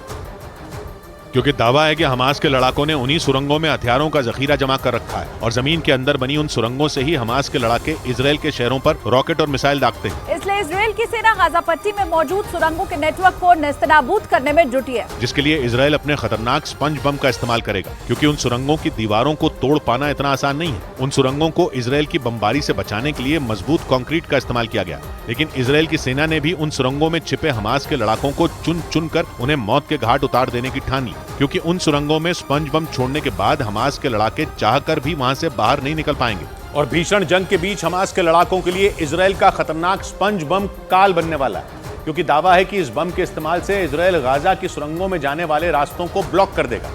क्योंकि दावा है कि हमास के लड़ाकों ने उन्हीं सुरंगों में हथियारों का जखीरा जमा कर रखा है और जमीन के अंदर बनी उन सुरंगों से ही हमास के लड़ाके इजराइल के शहरों पर रॉकेट और मिसाइल दागते हैं। इसलिए इजराइल की सेना गाजा पट्टी में मौजूद सुरंगों के नेटवर्क को नेस्तनाबूद करने में जुटी है, जिसके लिए इजराइल अपने खतरनाक स्पंज बम का इस्तेमाल करेगा, क्योंकि उन सुरंगों की दीवारों को तोड़ पाना इतना आसान नहीं है। उन सुरंगों को इजराइल की बमबारी से बचाने के लिए मजबूत कंक्रीट का इस्तेमाल किया गया, लेकिन इजराइल की सेना ने भी उन सुरंगों में छिपे हमास के लड़ाकों को चुन चुन कर उन्हें मौत के घाट उतार देने की ठान ली, क्योंकि उन सुरंगों में स्पंज बम छोड़ने के बाद हमास के लड़ाके चाहकर भी वहां से बाहर नहीं निकल पाएंगे। और भीषण जंग के बीच हमास के लड़ाकों के लिए इजराइल का खतरनाक स्पंज बम काल बनने वाला है, क्योंकि दावा है कि इस बम के इस्तेमाल से इजराइल गाजा की सुरंगों में जाने वाले रास्तों को ब्लॉक कर देगा,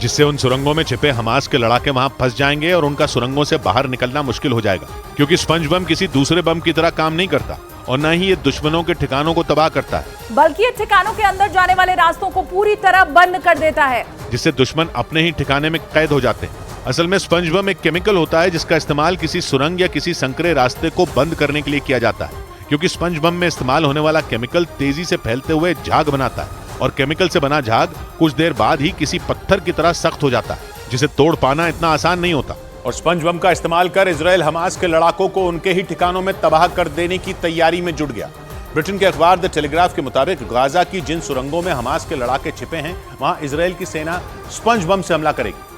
जिससे उन सुरंगों में छिपे हमास के लड़ाके वहां फंस जाएंगे और उनका सुरंगों से बाहर निकलना मुश्किल हो जाएगा, क्योंकि स्पंज बम किसी दूसरे बम की तरह काम नहीं करता और न ही ये दुश्मनों के ठिकानों को तबाह करता है, बल्कि ये ठिकानों के अंदर जाने वाले रास्तों को पूरी तरह बंद कर देता है, जिससे दुश्मन अपने ही ठिकाने में कैद हो जाते हैं। असल में स्पंज बम एक केमिकल होता है जिसका इस्तेमाल किसी सुरंग या किसी संकरे रास्ते को बंद करने के लिए किया जाता है, क्योंकि स्पंज बम में इस्तेमाल होने वाला केमिकल तेजी से फैलते हुए झाग बनाता है और केमिकल से बना झाग कुछ देर बाद ही किसी पत्थर की तरह सख्त हो जाता है, जिसे तोड़ पाना इतना आसान नहीं होता। और स्पंज बम का इस्तेमाल कर इजराइल हमास के लड़ाकों को उनके ही ठिकानों में तबाह कर देने की तैयारी में जुट गया। ब्रिटेन के अखबार द टेलीग्राफ के मुताबिक गाजा की जिन सुरंगों में हमास के लड़ाके छिपे हैं वहां इजराइल की सेना स्पंज बम से हमला करेगी।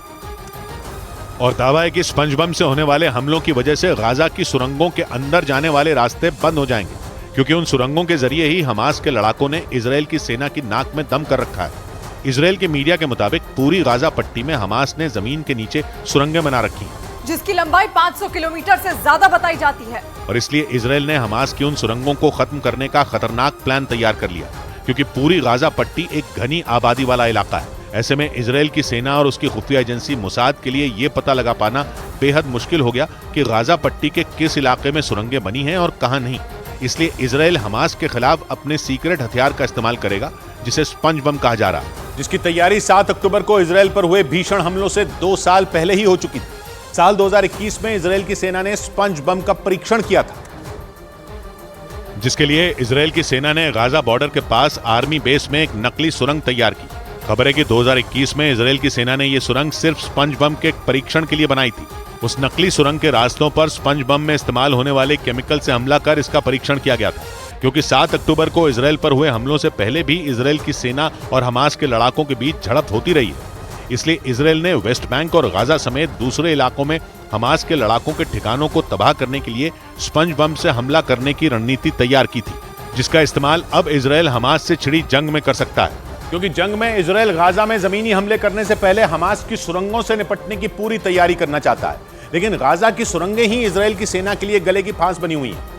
और दावा है कि स्पंज बम से होने वाले हमलों की वजह से गाजा की सुरंगों के अंदर जाने वाले रास्ते बंद हो जाएंगे, क्योंकि उन सुरंगों के जरिए ही हमास के लड़ाकों ने इजराइल की सेना की नाक में दम कर रखा है। इजराइल के मीडिया के मुताबिक पूरी गाजा पट्टी में हमास ने जमीन के नीचे सुरंगें बना रखी हैं, जिसकी लंबाई 500 किलोमीटर से ज्यादा बताई जाती है। और इसलिए इजराइल ने हमास की उन सुरंगों को खत्म करने का खतरनाक प्लान तैयार कर लिया, क्योंकि पूरी गाजा पट्टी एक घनी आबादी वाला इलाका है। ऐसे में इजराइल की सेना और उसकी खुफिया एजेंसी मोसाद के लिए ये पता लगा पाना बेहद मुश्किल हो गया कि गाजा पट्टी के किस इलाके में सुरंगें बनी हैं और कहां नहीं। इसलिए इजराइल हमास के खिलाफ अपने सीक्रेट हथियार का इस्तेमाल करेगा, जिसे स्पंज बम कहा जा रहा है, जिसकी तैयारी 7 अक्टूबर को इजराइल पर हुए भीषण हमलों से 2 साल पहले ही हो चुकी थी। साल 2021 में इजराइल की सेना ने स्पंज बम का परीक्षण किया था, जिसके लिए इजराइल की सेना ने गाजा बॉर्डर के पास आर्मी बेस में एक नकली सुरंग तैयार की। खबर है कि 2021 में इजराइल की सेना ने यह सुरंग सिर्फ स्पंज बम के परीक्षण के लिए बनाई थी। उस नकली सुरंग के रास्तों पर स्पंज बम में इस्तेमाल होने वाले केमिकल से हमला कर इसका परीक्षण किया गया था, क्योंकि 7 अक्टूबर को इजराइल पर हुए हमलों से पहले भी इजराइल की सेना और हमास के लड़ाकों के बीच झड़प होती रही है। इसलिए इजराइल ने वेस्ट बैंक और गाजा समेत दूसरे इलाकों में हमास के लड़ाकों के ठिकानों को तबाह करने के लिए स्पंज बम से हमला करने की रणनीति तैयार की थी, जिसका इस्तेमाल अब इजराइल हमास से छिड़ी जंग में कर सकता है। क्योंकि जंग में इजराइल गाजा में जमीनी हमले करने से पहले हमास की सुरंगों से निपटने की पूरी तैयारी करना चाहता है, लेकिन गाजा की सुरंगें ही इजराइल की सेना के लिए गले की फांस बनी हुई हैं।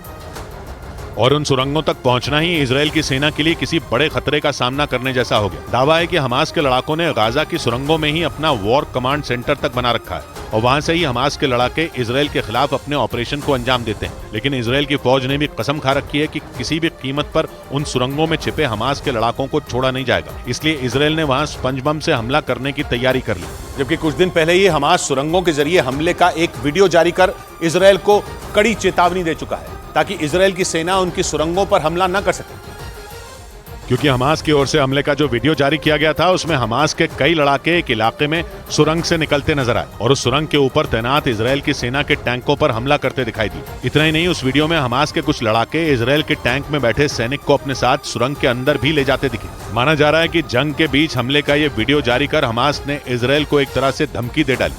और उन सुरंगों तक पहुंचना ही इजराइल की सेना के लिए किसी बड़े खतरे का सामना करने जैसा हो गया। दावा है कि हमास के लड़ाकों ने गाजा की सुरंगों में ही अपना वॉर कमांड सेंटर तक बना रखा है, और वहां से ही हमास के लड़ाके इजराइल के खिलाफ अपने ऑपरेशन को अंजाम देते हैं। लेकिन इजराइल की फौज ने भी कसम खा रखी है कि किसी भी कीमत पर उन सुरंगों में छिपे हमास के लड़ाकों को छोड़ा नहीं जाएगा। इसलिए इजराइल ने वहां स्पंज बम से हमला करने की तैयारी कर ली, जबकि कुछ दिन पहले ही हमास सुरंगों के जरिए हमले का एक वीडियो जारी कर इजराइल को कड़ी चेतावनी दे चुका है, ताकि इजराइल की सेना उनकी सुरंगों पर हमला न कर सके। क्योंकि हमास की ओर से हमले का जो वीडियो जारी किया गया था, उसमें हमास के कई लड़ाके एक इलाके में सुरंग से निकलते नजर आए और उस सुरंग के ऊपर तैनात इजराइल की सेना के टैंकों पर हमला करते दिखाई दिए। इतना ही नहीं, उस वीडियो में हमास के कुछ लड़ाके इजराइल के टैंक में बैठे सैनिक को अपने साथ सुरंग के अंदर भी ले जाते दिखे। माना जा रहा है कि जंग के बीच हमले का ये वीडियो जारी कर हमास ने इजराइल को एक तरह से धमकी दे डाली।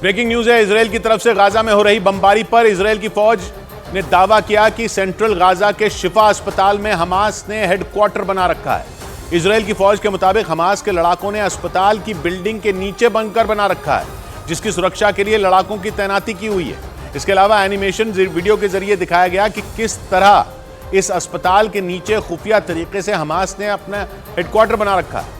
ब्रेकिंग न्यूज है, इजराइल की तरफ से गाजा में हो रही बमबारी पर इजराइल की फौज ने दावा किया कि सेंट्रल गाजा के शिफा अस्पताल में हमास ने हेडक्वार्टर बना रखा है। इजराइल की फौज के मुताबिक हमास के लड़ाकों ने अस्पताल की बिल्डिंग के नीचे बंकर बना रखा है, जिसकी सुरक्षा के लिए लड़ाकों की तैनाती की हुई है। इसके अलावा एनिमेशन वीडियो के जरिए दिखाया गया कि किस तरह इस अस्पताल के नीचे खुफिया तरीके से हमास ने अपना हेडक्वार्टर बना रखा है।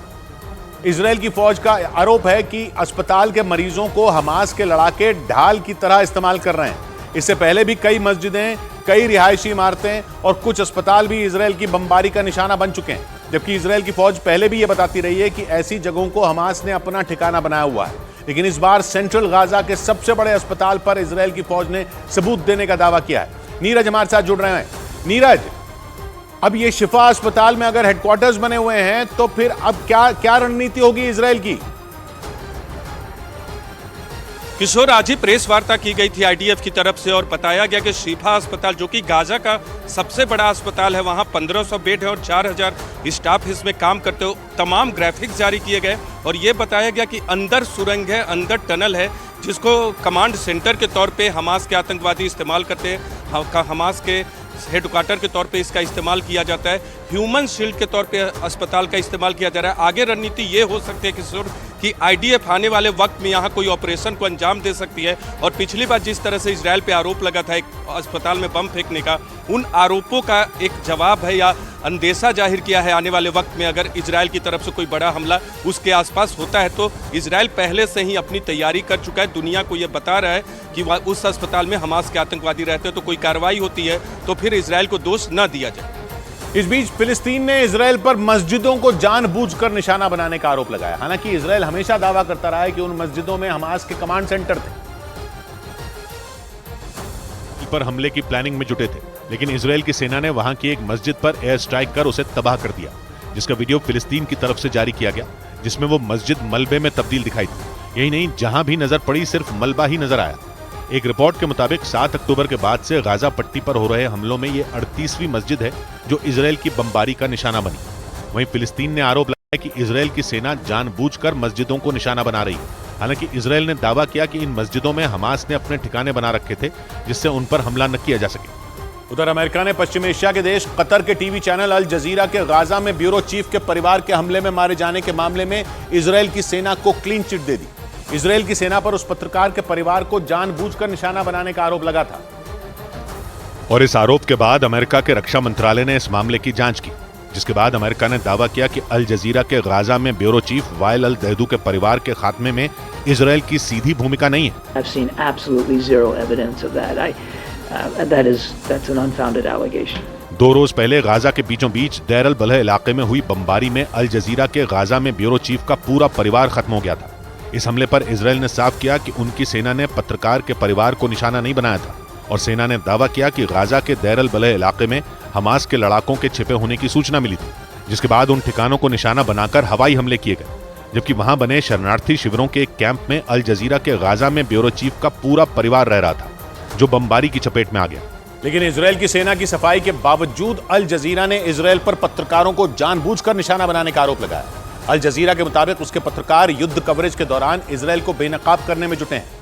इजराइल की फौज का आरोप है कि अस्पताल के मरीजों को हमास के लड़ाके ढाल की तरह इस्तेमाल कर रहे हैं। इससे पहले भी कई मस्जिदें, कई रिहायशी इमारतें और कुछ अस्पताल भी इजराइल की बमबारी का निशाना बन चुके हैं, जबकि इजराइल की फौज पहले भी यह बताती रही है कि ऐसी जगहों को हमास ने अपना ठिकाना बनाया हुआ है। लेकिन इस बार सेंट्रल गाजा के सबसे बड़े अस्पताल पर इजराइल की फौज ने सबूत देने का दावा किया है। नीरज हमारे साथ जुड़ रहे हैं। नीरज, अब ये शिफा अस्पताल में अगर हेडक्वार्टर्स बने हुए हैं तो फिर अब क्या रणनीति होगी इजराइल की? किशोर, आज ही प्रेस वार्ता की गई थी आईडीएफ की तरफ से और बताया गया कि शिफा अस्पताल, जो कि गाजा का सबसे बड़ा अस्पताल है, वहां 1500 बेड है और 4000 स्टाफ इसमें काम करते हो। तमाम ग्राफिक्स जारी किए गए और ये बताया गया कि अंदर सुरंग है, अंदर टनल है, जिसको कमांड सेंटर के तौर पे हमास के आतंकवादी इस्तेमाल करते हैं। हमास के हेडक्वार्टर के तौर पे इसका इस्तेमाल किया जाता है। ह्यूमन शील्ड के तौर पे अस्पताल का इस्तेमाल किया जा रहा है। आगे रणनीति ये हो सकती है किशोर कि आईडीएफ आने वाले वक्त में यहाँ कोई ऑपरेशन को अंजाम दे सकती है। और पिछली बार जिस तरह से इजराइल पे आरोप लगा था एक अस्पताल में बम फेंकने का, उन आरोपों का एक जवाब है या अंदेशा जाहिर किया है आने वाले वक्त में अगर इजराइल की तरफ से कोई बड़ा हमला उसके आसपास होता है तो इजराइल पहले से ही अपनी तैयारी कर चुका है। दुनिया को ये बता रहा है कि उस अस्पताल में हमास के आतंकवादी रहते हैं, तो कोई कार्रवाई होती है तो फिर इजराइल को दोष न दिया जाए। इस बीच फिलिस्तीन ने इजराइल पर मस्जिदों को जानबूझकर निशाना बनाने का आरोप लगाया। हालांकि इजराइल हमेशा दावा करता रहा है कि उन मस्जिदों में हमास के कमांड सेंटर थे, पर हमले की प्लानिंग में जुटे थे, लेकिन इजराइल की सेना ने वहां की एक मस्जिद पर एयर स्ट्राइक कर उसे तबाह कर दिया, जिसका वीडियो फिलिस्तीन की तरफ से जारी किया गया, जिसमें वो मस्जिद मलबे में तब्दील दिखाई दी। यही नहीं, जहां भी नजर पड़ी सिर्फ मलबा ही नजर आया। एक रिपोर्ट के मुताबिक 7 अक्टूबर के बाद से गाजा पट्टी पर हो रहे हमलों में ये 38वीं मस्जिद है जो इजराइल की बमबारी का निशाना बनी। वहीं फिलिस्तीन ने आरोप लगाया कि इजराइल की सेना जानबूझकर मस्जिदों को निशाना बना रही है। हालांकि इजराइल ने दावा किया कि इन मस्जिदों में हमास ने अपने ठिकाने बना रखे थे जिससे उन पर हमला न किया जा सके। उधर अमेरिका ने पश्चिम एशिया के देश कतर के टीवी चैनल अल जजीरा के गाजा में ब्यूरो चीफ के परिवार के हमले में मारे जाने के मामले में इजराइल की सेना को क्लीन चिट दे दी। इजराइल की सेना पर उस पत्रकार के परिवार को जानबूझकर निशाना बनाने का आरोप लगा था और इस आरोप के बाद अमेरिका के रक्षा मंत्रालय ने इस मामले की जांच की, जिसके बाद अमेरिका ने दावा किया कि अल जजीरा के गाजा में ब्यूरो चीफ वाइल अल दहदू के परिवार के खात्मे में इजराइल की सीधी भूमिका नहीं है। I've seen absolutely zero evidence of that. That's an unfounded allegation. 2 रोज पहले गाजा के बीचों बीच दैर अल बलह इलाके में हुई बमबारी में अल जजीरा के गाजा में ब्यूरो चीफ का पूरा परिवार खत्म हो गया था। इस हमले पर इजराइल ने साफ किया कि उनकी सेना ने पत्रकार के परिवार को निशाना नहीं बनाया था और सेना ने दावा किया कि गाजा के दैर अल बलह इलाके में हमास के लड़ाकों के छिपे होने की सूचना मिली थी, जिसके बाद उन ठिकानों को निशाना बनाकर हवाई हमले किए गए, जबकि वहां बने शरणार्थी शिविरों के एक कैंप में अल जजीरा के गाजा में ब्यूरो चीफ का पूरा परिवार रह रहा था, जो बमबारी की चपेट में आ गया। लेकिन इजराइल की सेना की सफाई के बावजूद अल जजीरा ने इजराइल पर पत्रकारों को जानबूझकर निशाना बनाने का आरोप लगाया। अल जजीरा के मुताबिक उसके पत्रकार युद्ध कवरेज के दौरान इजराइल को बेनकाब करने में जुटे हैं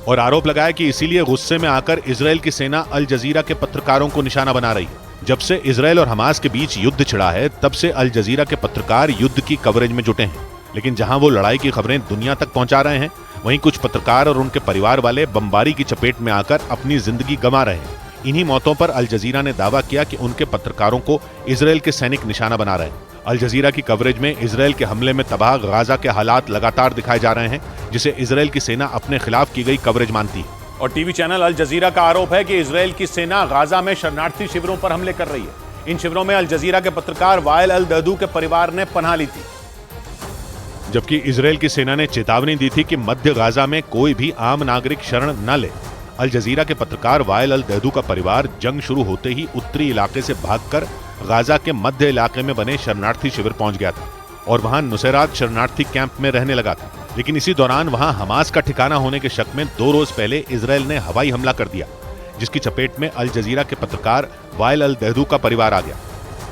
और आरोप लगाया कि इसीलिए गुस्से में आकर इजराइल की सेना अल जजीरा के पत्रकारों को निशाना बना रही है। जब से इजराइल और हमास के बीच युद्ध छिड़ा है तब से अल जजीरा के पत्रकार युद्ध की कवरेज में जुटे हैं, लेकिन जहां वो लड़ाई की खबरें दुनिया तक पहुंचा रहे हैं, वहीं कुछ पत्रकार और उनके परिवार वाले बमबारी की चपेट में आकर अपनी जिंदगी गंवा रहे हैं। इन्हीं मौतों पर अल जजीरा ने दावा किया कि उनके पत्रकारों को इजराइल के सैनिक निशाना बना रहे हैं। अल जजीरा की कवरेज में इजराइल के हमले में तबाह गाजा के हालात लगातार दिखाए जा रहे हैं, जिसे इजराइल की सेना अपने खिलाफ की गई कवरेज मानती है। और टीवी चैनल अल जजीरा का आरोप है कि इजराइल की सेना गाजा में शरणार्थी शिविरों पर हमले कर रही है। इन शिविरों में अल जजीरा के पत्रकार वाइल अल दहदू के परिवार ने पनाह ली थी, जबकि इजराइल की सेना ने चेतावनी दी थी कि मध्य गाजा में कोई भी आम नागरिक शरण न ले। अल जजीरा के पत्रकार वाइल अल दहदू का परिवार जंग शुरू होते ही उत्तरी इलाके से भागकर गाजा के मध्य इलाके में बने शरणार्थी शिविर पहुंच गया था और वहां नुसैरात शरणार्थी कैंप में रहने लगा था। लेकिन इसी दौरान वहां हमास का ठिकाना होने के शक में 2 रोज पहले इजराइल ने हवाई हमला कर दिया, जिसकी चपेट में अल जजीरा के पत्रकार वाइल अल दहदू का परिवार आ गया,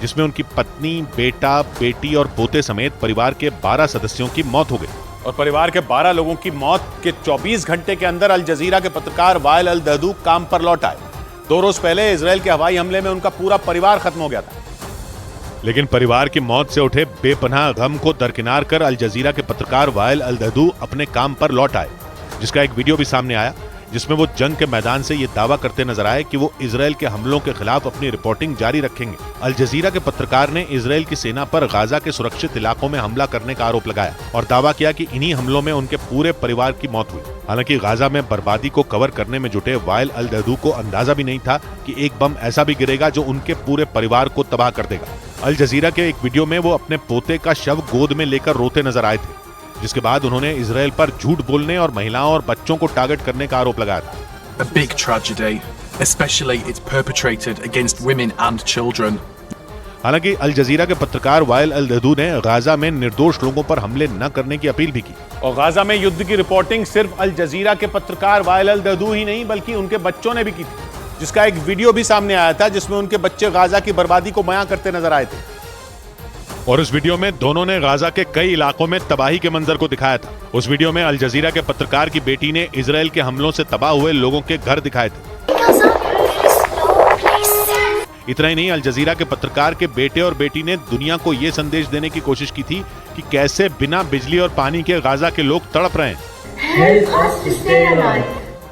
जिसमें उनकी पत्नी, बेटा, बेटी और पोते समेत परिवार के 12 सदस्यों की मौत हो गई। और परिवार के 12 लोगों की मौत के 24 घंटे के अंदर अल जजीरा के पत्रकार वाइल अल दहदू काम पर लौट आए। 2 रोज पहले इजराइल के हवाई हमले में उनका पूरा परिवार खत्म हो गया था। लेकिन परिवार की मौत से उठे बेपनाह गम को दरकिनार कर अल जजीरा के पत्रकार वाइल अल दहदू अपने काम पर लौट आए, जिसका एक वीडियो भी सामने आया, जिसमें वो जंग के मैदान से ये दावा करते नजर आए कि वो इजराइल के हमलों के खिलाफ अपनी रिपोर्टिंग जारी रखेंगे। अल जजीरा के पत्रकार ने इजराइल की सेना पर गाजा के सुरक्षित इलाकों में हमला करने का आरोप लगाया और दावा किया कि इन्हीं हमलों में उनके पूरे परिवार की मौत हुई। हालांकि गाजा में बर्बादी को कवर करने में जुटे वाइल अल दहदू को अंदाजा भी नहीं था कि एक बम ऐसा भी गिरेगा जो उनके पूरे परिवार को तबाह कर देगा। अल जजीरा के एक वीडियो में वो अपने पोते का शव गोद में लेकर रोते नजर आए थे, जिसके बाद उन्होंने इजराइल पर झूठ बोलने और महिलाओं और बच्चों को टारगेट करने का आरोप लगाया था। A big tragedy, especially it's perpetrated against women and children. हालांकि अल जजीरा के पत्रकार वाइल अल दहदू ने गाजा में निर्दोष लोगों पर हमले न करने की अपील भी की। और गाजा में युद्ध की रिपोर्टिंग सिर्फ अल जजीरा के पत्रकार वाइल अल दहदू ही नहीं बल्कि उनके बच्चों ने भी की थी, जिसका एक वीडियो भी सामने आया था, जिसमें उनके बच्चे गाजा की बर्बादी को बयां करते नजर आए थे। और उस वीडियो में दोनों ने गाजा के कई इलाकों में तबाही के मंजर को दिखाया था। उस वीडियो में अल जजीरा के पत्रकार की बेटी ने इजराइल के हमलों से तबाह हुए लोगों के घर दिखाए थे। इतना ही नहीं, अल जजीरा के पत्रकार के बेटे और बेटी ने दुनिया को यह संदेश देने की कोशिश की थी कि कैसे बिना बिजली और पानी के गाजा के लोग तड़प रहे हैं।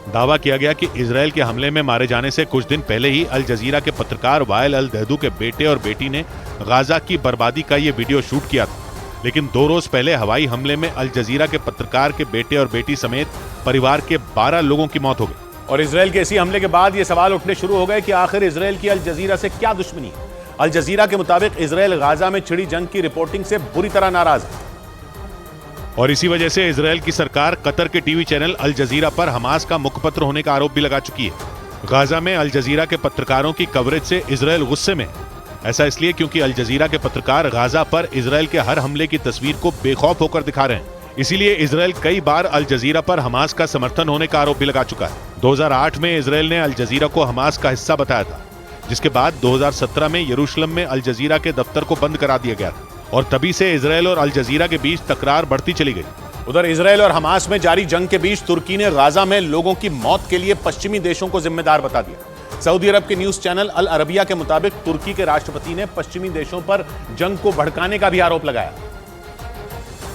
दावा किया गया कि इजराइल के हमले में मारे जाने से कुछ दिन पहले ही अल जजीरा के पत्रकार वाइल अल दहदू के बेटे और बेटी ने गाजा की बर्बादी का ये वीडियो शूट किया था। लेकिन 2 रोज पहले हवाई हमले में अल जजीरा के पत्रकार के बेटे और बेटी समेत परिवार के 12 लोगों की मौत हो गई। और इजराइल के इसी हमले के बाद ये सवाल उठने शुरू हो गए कि आखिर इजराइल की अल जजीरा से क्या दुश्मनी है। अल जजीरा के मुताबिक इजराइल गाजा में छिड़ी जंग की रिपोर्टिंग से बुरी तरह नाराज है और इसी वजह से इजराइल की सरकार कतर के टीवी चैनल अल जजीरा पर हमास का मुखपत्र होने का आरोप भी लगा चुकी है। गाजा में अल जजीरा के पत्रकारों की कवरेज से इजराइल गुस्से में है। ऐसा इसलिए क्योंकि अल जजीरा के पत्रकार गाजा पर इजराइल के हर हमले की तस्वीर को बेखौफ होकर दिखा रहे हैं। इसीलिए इजराइल कई बार अल जजीरा पर हमास का समर्थन होने का आरोप भी लगा चुका है। 2008 में इजराइल ने अल जजीरा को हमास का हिस्सा बताया था, जिसके बाद 2017 में यरूशलेम में अल जजीरा के दफ्तर को बंद करा दिया गया था और तभी से इजराइल और अल जजीरा के बीच तकरार बढ़ती चली गई। उधर इजरायल और हमास में जारी जंग के बीच तुर्की ने गाजा में लोगों की मौत के लिए पश्चिमी देशों को जिम्मेदार बता दिया। सऊदी अरब के न्यूज चैनल अल अरबिया के मुताबिक तुर्की के राष्ट्रपति ने पश्चिमी देशों पर जंग को भड़काने का भी आरोप लगाया,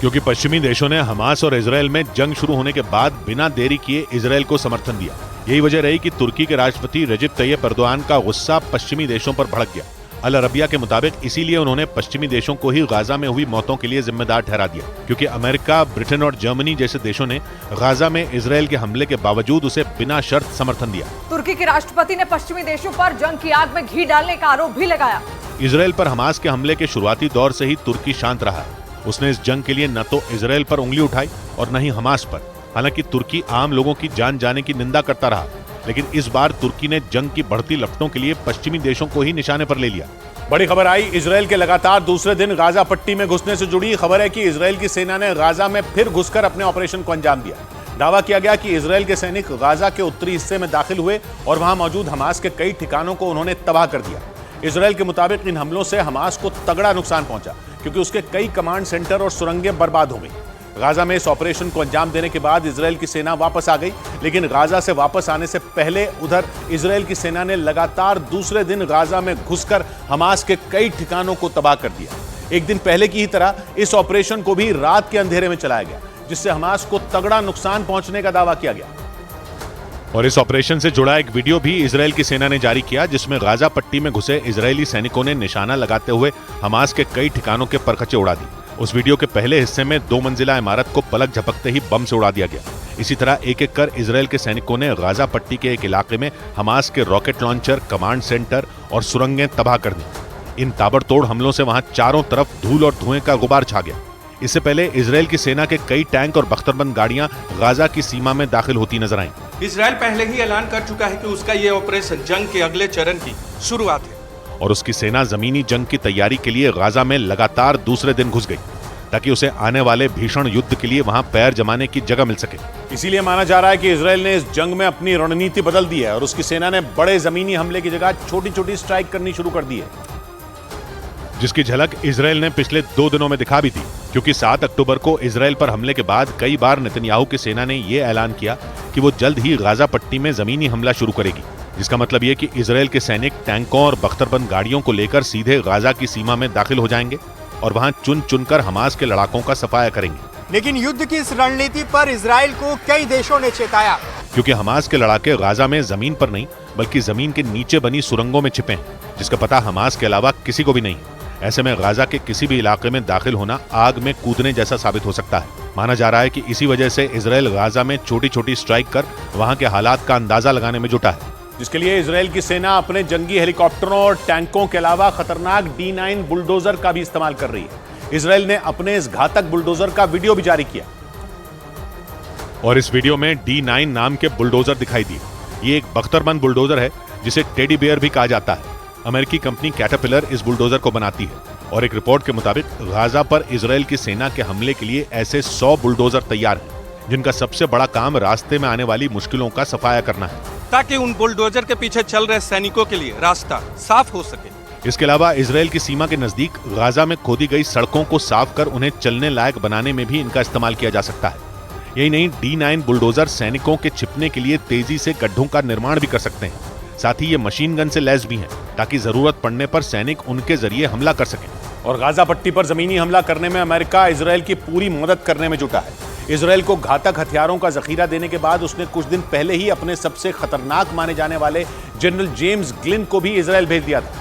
क्योंकि पश्चिमी देशों ने हमास और इजरायल में जंग शुरू होने के बाद बिना देरी किए इजरायल को समर्थन दिया। यही वजह रही कि तुर्की के राष्ट्रपति रजब तैयब एर्दोआन का गुस्सा पश्चिमी देशों पर भड़क गया। अल अरबिया के मुताबिक इसीलिए उन्होंने पश्चिमी देशों को ही गाजा में हुई मौतों के लिए जिम्मेदार ठहरा दिया, क्योंकि अमेरिका, ब्रिटेन और जर्मनी जैसे देशों ने गाजा में इजरायल के हमले के बावजूद उसे बिना शर्त समर्थन दिया। तुर्की के राष्ट्रपति ने पश्चिमी देशों पर जंग की आग में घी डालने का आरोप भी लगाया। इजरायल पर हमास के हमले के शुरुआती दौर से ही तुर्की शांत रहा है। उसने इस जंग के लिए न तो इजरायल पर उंगली उठाई और न ही हमास पर। हालांकि तुर्की आम लोगों की जान जाने की निंदा करता रहा, लेकिन इस बार तुर्की ने जंग की बढ़ती लपटों के लिए पश्चिमी देशों को ही निशाने पर ले लिया। बड़ी खबर आई इजरायल के लगातार दूसरे दिन गाजा पट्टी में घुसने से जुड़ी खबर है कि इजरायल की सेना ने गाजा में फिर घुसकर अपने ऑपरेशन को अंजाम दिया। दावा किया गया कि इजरायल के सैनिक गाजा के उत्तरी हिस्से में दाखिल हुए और वहां मौजूद हमास के कई ठिकानों को उन्होंने तबाह कर दिया। इजरायल के मुताबिक इन हमलों से हमास को तगड़ा नुकसान पहुंचा, क्योंकि उसके कई कमांड सेंटर और सुरंगें बर्बाद हो गई। गाजा में इस ऑपरेशन को अंजाम देने के बाद इजरायल की सेना वापस आ गई, लेकिन गाजा से वापस आने से पहले उधर इजरायल की सेना ने लगातार दूसरे दिन गाजा में घुसकर हमास के कई ठिकानों को तबाह कर दिया। एक दिन पहले की ही तरह इस ऑपरेशन को भी रात के अंधेरे में चलाया गया, जिससे हमास को तगड़ा नुकसान पहुंचने का दावा किया गया। और इस ऑपरेशन से जुड़ा एक वीडियो भी इजरायल की सेना ने जारी किया, जिसमें गाजा पट्टी में घुसे इजरायली सैनिकों ने निशाना लगाते हुए हमास के कई ठिकानों के परखचे उड़ा दी। उस वीडियो के पहले हिस्से में 2 मंजिला इमारत को पलक झपकते ही बम से उड़ा दिया गया। इसी तरह एक एक कर इजरायल के सैनिकों ने गाजा पट्टी के एक इलाके में हमास के रॉकेट लॉन्चर, कमांड सेंटर और सुरंगें तबाह कर दी। इन ताबड़तोड़ हमलों से वहां चारों तरफ धूल और धुएं का गुबार छा गया। इससे पहले इजरायल की सेना के कई टैंक और बख्तरबंद गाड़ियां गाजा की सीमा में दाखिल होती नजर आईं। इजरायल पहले ही ऐलान कर चुका है कि उसका ये ऑपरेशन जंग के अगले चरण की शुरुआत है और उसकी सेना जमीनी जंग की तैयारी के लिए गाजा में लगातार दूसरे दिन घुस गई, ताकि उसे आने वाले भीषण युद्ध के लिए वहां पैर जमाने की जगह मिल सके। इसीलिए माना जा रहा है कि इजरायल ने इस जंग में अपनी रणनीति बदल दी है और उसकी सेना ने बड़े जमीनी हमले की जगह छोटी छोटी स्ट्राइक करनी शुरू कर दी है, जिसकी झलक इजरायल ने पिछले 2 दिनों में दिखा भी दी। क्योंकि 7 अक्टूबर को इजरायल पर हमले के बाद कई बार नेतन्याहू की सेना ने यह ऐलान किया कि वो जल्द ही गाजा पट्टी में जमीनी हमला शुरू करेगी, जिसका मतलब यह कि इजरायल के सैनिक टैंकों और बख्तरबंद गाड़ियों को लेकर सीधे गाजा की सीमा में दाखिल हो जाएंगे और वहां चुन चुनकर हमास के लड़ाकों का सफाया करेंगे। लेकिन युद्ध की इस रणनीति पर इजरायल को कई देशों ने चेताया, क्योंकि हमास के लड़ाके गाजा में जमीन पर नहीं बल्कि जमीन के नीचे बनी सुरंगों में छिपे हैं, जिसका पता हमास के अलावा किसी को भी नहीं। ऐसे में गाजा के किसी भी इलाके में दाखिल होना आग में कूदने जैसा साबित हो सकता है। माना जा रहा है कि इसी वजह से इजरायल गाजा में छोटी छोटी स्ट्राइक कर वहां के हालात का अंदाजा लगाने में जुटा है, जिसके लिए इजरायल की सेना अपने जंगी हेलीकॉप्टरों और टैंकों के अलावा खतरनाक D9 बुलडोजर का भी इस्तेमाल कर रही है। इजरायल ने अपने इस घातक बुलडोजर का वीडियो भी जारी किया और इस वीडियो में D9 नाम के बुलडोजर दिखाई दिए। ये एक बख्तरबंद बुलडोजर है, जिसे टेडी बेयर भी कहा जाता है। अमेरिकी कंपनी कैटरपिलर इस बुलडोजर को बनाती है और एक रिपोर्ट के मुताबिक गाजा पर इजरायल की सेना के हमले के लिए ऐसे 100 बुलडोजर तैयार हैं, जिनका सबसे बड़ा काम रास्ते में आने वाली मुश्किलों का सफाया करना है, ताकि उन बुलडोजर के पीछे चल रहे सैनिकों के लिए रास्ता साफ हो सके। इसके अलावा इजरायल की सीमा के नजदीक गाजा में खोदी गई सड़कों को साफ कर उन्हें चलने लायक बनाने में भी इनका इस्तेमाल किया जा सकता है। यही नहीं, D9 बुलडोजर सैनिकों के छिपने के लिए तेजी से गड्ढों का निर्माण भी कर सकते हैं। साथ ही ये मशीन गन से लैस भी हैं, ताकि जरूरत पड़ने पर सैनिक उनके जरिए हमला कर सकें। और गाजा पट्टी पर जमीनी हमला करने में अमेरिका इजरायल की पूरी मदद करने में जुटा है। इजरायल को घातक हथियारों का जखीरा देने के बाद उसने कुछ दिन पहले ही अपने सबसे खतरनाक माने जाने वाले जनरल जेम्स ग्लिन को भी इजरायल भेज दिया था,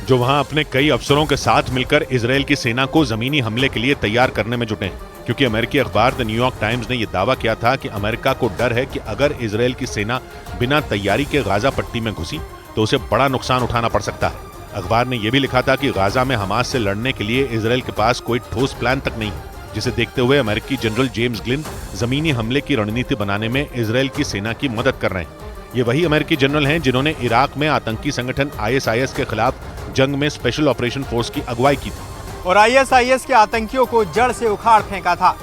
जो वहां अपने कई अफसरों के साथ मिलकर इजरायल की सेना को जमीनी हमले के लिए तैयार करने में जुटे हैं। क्योंकि अमेरिकी अखबार द न्यूयॉर्क टाइम्स ने यह दावा किया था कि अमेरिका को डर है कि अगर इजरायल की सेना बिना तैयारी के गाजा पट्टी में घुसी तो उसे बड़ा नुकसान उठाना पड़ सकता है। अखबार ने यह भी लिखा था कि गाजा में हमास से लड़ने के लिए इजरायल के पास कोई ठोस प्लान तक नहीं है, जिसे देखते हुए अमेरिकी जनरल जेम्स ग्लिन जमीनी हमले की रणनीति बनाने में इजरायल की सेना की मदद कर रहे हैं। ये वही अमेरिकी जनरल हैं जिन्होंने इराक में आतंकी संगठन ISIS के खिलाफ जंग में स्पेशल ऑपरेशन फोर्स की अगुवाई की थी और ISIS के आतंकियों को जड़ से उखाड़ फेंका था।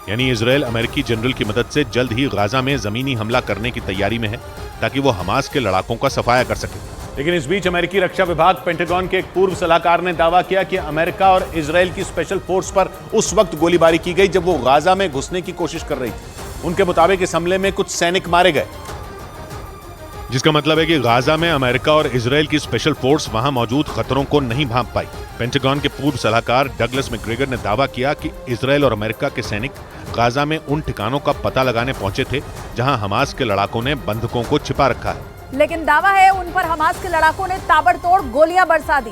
यानी इजरायल अमेरिकी जनरल की मदद से जल्द ही गाजा में जमीनी हमला करने की तैयारी में है, ताकि वो हमास के लड़ाकों का सफाया कर सके। लेकिन इस बीच अमेरिकी रक्षा विभाग पेंटागन के एक पूर्व सलाहकार ने दावा किया कि अमेरिका और इजरायल की स्पेशल फोर्स पर उस वक्त गोलीबारी की गई जब वो गाजा में घुसने की कोशिश कर रही थी। उनके मुताबिक इस हमले में कुछ सैनिक मारे गए, जिसका मतलब है कि गाजा में अमेरिका और इजरायल की स्पेशल फोर्स वहां मौजूद खतरों को नहीं भांप पाई। पेंटागन के पूर्व सलाहकार डगलस मैकग्रेगर ने दावा किया कि इजरायल और अमेरिका के सैनिक गाजा में उन ठिकानों का पता लगाने पहुंचे थे जहां हमास के लड़ाकों ने बंधकों को छिपा रखा है, लेकिन दावा है उन पर हमास के लड़ाकों ने ताबड़तोड़ गोलियां बरसा दी,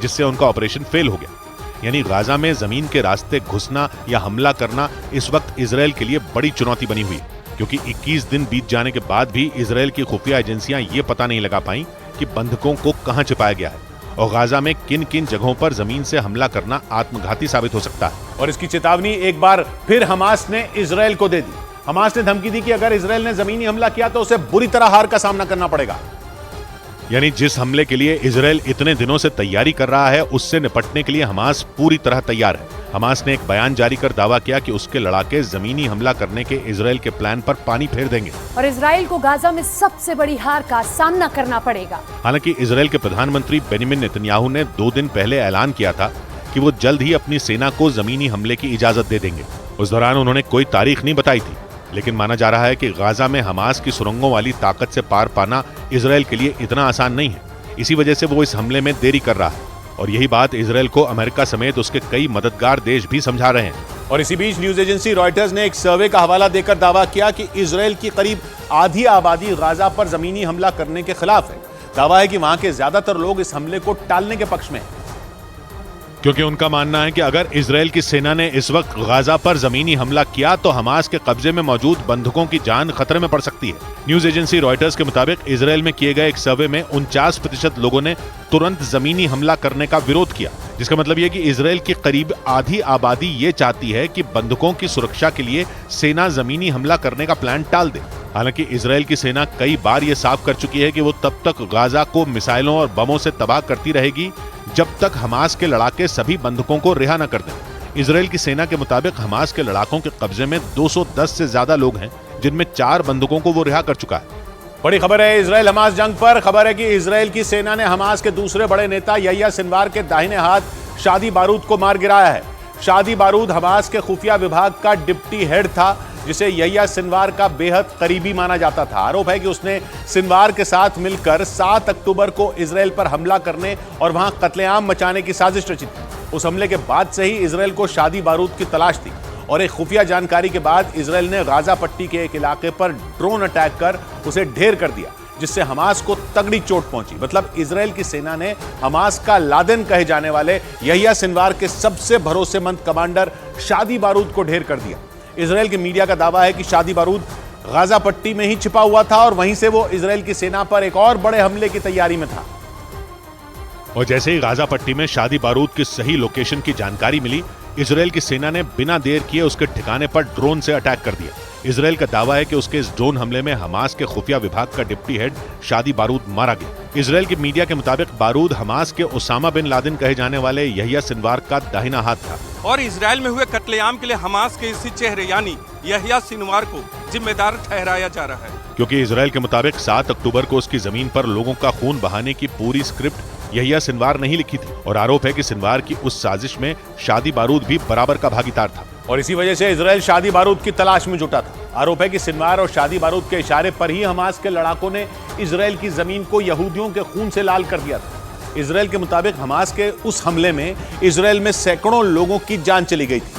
जिससे उनका ऑपरेशन फेल हो गया। यानी गाजा में जमीन के रास्ते घुसना या हमला करना इस वक्त इजरायल के लिए बड़ी चुनौती बनी हुई है, क्योंकि 21 दिन बीत जाने के बाद भी इजरायल की खुफिया एजेंसियां ये पता नहीं लगा पाई कि बंधकों को कहां छिपाया गया है और गाजा में किन किन जगहों पर जमीन से हमला करना आत्मघाती साबित हो सकता है। और इसकी चेतावनी एक बार फिर हमास ने इजरायल को दे दी। हमास ने धमकी दी कि अगर इजरायल ने जमीनी हमला किया तो उसे बुरी तरह हार का सामना करना पड़ेगा। यानी जिस हमले के लिए इजरायल इतने दिनों से तैयारी कर रहा है, उससे निपटने के लिए हमास पूरी तरह तैयार है। हमास ने एक बयान जारी कर दावा किया कि उसके लड़ाके जमीनी हमला करने के इजरायल के प्लान पर पानी फेर देंगे और इजरायल को गाजा में सबसे बड़ी हार का सामना करना पड़ेगा। हालांकि इजरायल के प्रधानमंत्री बेंजामिन नेतन्याहू ने 2 दिन पहले ऐलान किया था कि वो जल्द ही अपनी सेना को जमीनी हमले की इजाजत दे देंगे। उस दौरान उन्होंने कोई तारीख नहीं बताई थी, लेकिन माना जा रहा है कि गाजा में हमास की सुरंगों वाली ताकत से पार पाना इजरायल के लिए इतना आसान नहीं है। इसी वजह से वो इस हमले में देरी कर रहा है और यही बात इजरायल को अमेरिका समेत उसके कई मददगार देश भी समझा रहे हैं। और इसी बीच न्यूज एजेंसी रॉयटर्स ने एक सर्वे का हवाला देकर दावा किया कि इजरायल की करीब आधी आबादी गाजा पर जमीनी हमला करने के खिलाफ है। दावा है कि वहां के ज्यादातर लोग इस हमले को टालने के पक्ष में हैं, क्योंकि उनका मानना है कि अगर इजरायल की सेना ने इस वक्त गाजा पर जमीनी हमला किया तो हमास के कब्जे में मौजूद बंधकों की जान खतरे में पड़ सकती है। न्यूज एजेंसी रॉयटर्स के मुताबिक इजरायल में किए गए एक सर्वे में 49% लोगों ने तुरंत जमीनी हमला करने का विरोध किया, जिसका मतलब यह कि इजरायल की करीब आधी आबादी ये चाहती है कि बंधकों की सुरक्षा के लिए सेना जमीनी हमला करने का प्लान टाल दे। हालांकि इजरायल की सेना कई बार ये साफ कर चुकी है कि वो तब तक गाजा को मिसाइलों और बमों से तबाह करती रहेगी जब तक हमास के लड़ाके सभी बंधकों को रिहा न कर दें। इजरायल की सेना के मुताबिक हमास के लड़ाकों के कब्जे में 210 से ज्यादा लोग हैं, जिनमें 4 बंधकों को वो रिहा कर चुका है। बड़ी खबर है इजरायल हमास जंग पर। खबर है कि इजरायल की सेना ने हमास के दूसरे बड़े नेता यहिया सिनवार के दाहिने हाथ शादी बारूद को मार गिराया है। शादी बारूद हमास के खुफिया विभाग का डिप्टी हेड था, जिसे यहिया सिनवार का बेहद करीबी माना जाता था। आरोप है कि उसने सिनवार के साथ मिलकर 7 अक्टूबर को इजरायल पर हमला करने और वहां कत्लेआम मचाने की साजिश रची थी। उस हमले के बाद से ही इजरायल को शादी बारूद की तलाश थी और एक खुफिया जानकारी के बाद इजरायल ने गाजा पट्टी के एक इलाके पर ड्रोन अटैक कर उसे ढेर कर दिया, जिससे हमास को तगड़ी चोट पहुंची। मतलब इजरायल की सेना ने हमास का लादेन कहे जाने वाले यहिया सिनवार के सबसे भरोसेमंद कमांडर शादी बारूद को ढेर कर दिया। इजरायल के मीडिया का दावा है कि शादी बारूद गाजा पट्टी में ही छिपा हुआ था और वहीं से वो इजरायल की सेना पर एक और बड़े हमले की तैयारी में था। और जैसे ही गाजा पट्टी में शादी बारूद की सही लोकेशन की जानकारी मिली, इजरायल की सेना ने बिना देर किए उसके ठिकाने पर ड्रोन से अटैक कर दिया। इजरायल का दावा है कि उसके इस ड्रोन हमले में हमास के खुफिया विभाग का डिप्टी हेड शादी बारूद मारा गया। इजरायल की मीडिया के मुताबिक बारूद हमास के उसामा बिन लादेन कहे जाने वाले यहिया सिनवार का दाहिना हाथ था और इजरायल में हुए कत्लेआम के लिए हमास के इसी चेहरे यानी यहिया सिनवार को जिम्मेदार ठहराया जा रहा है, क्योंकि इजरायल के मुताबिक 7 अक्टूबर को उसकी जमीन पर लोगों का खून बहाने की पूरी स्क्रिप्ट यहिया सिनवार नहीं लिखी थी और आरोप है कि सिनवार की उस साजिश में शादी बारूद भी बराबर का भागीदार था और इसी वजह से इजरायल शादी बारूद की तलाश में जुटा था। आरोप है कि सिनवार और शादी बारूद के इशारे पर ही हमास के लड़ाकों ने इजरायल की जमीन को यहूदियों के खून से लाल कर दिया था। इजरायल के मुताबिक हमास के उस हमले में इजरायल में सैकड़ों लोगों की जान चली गई थी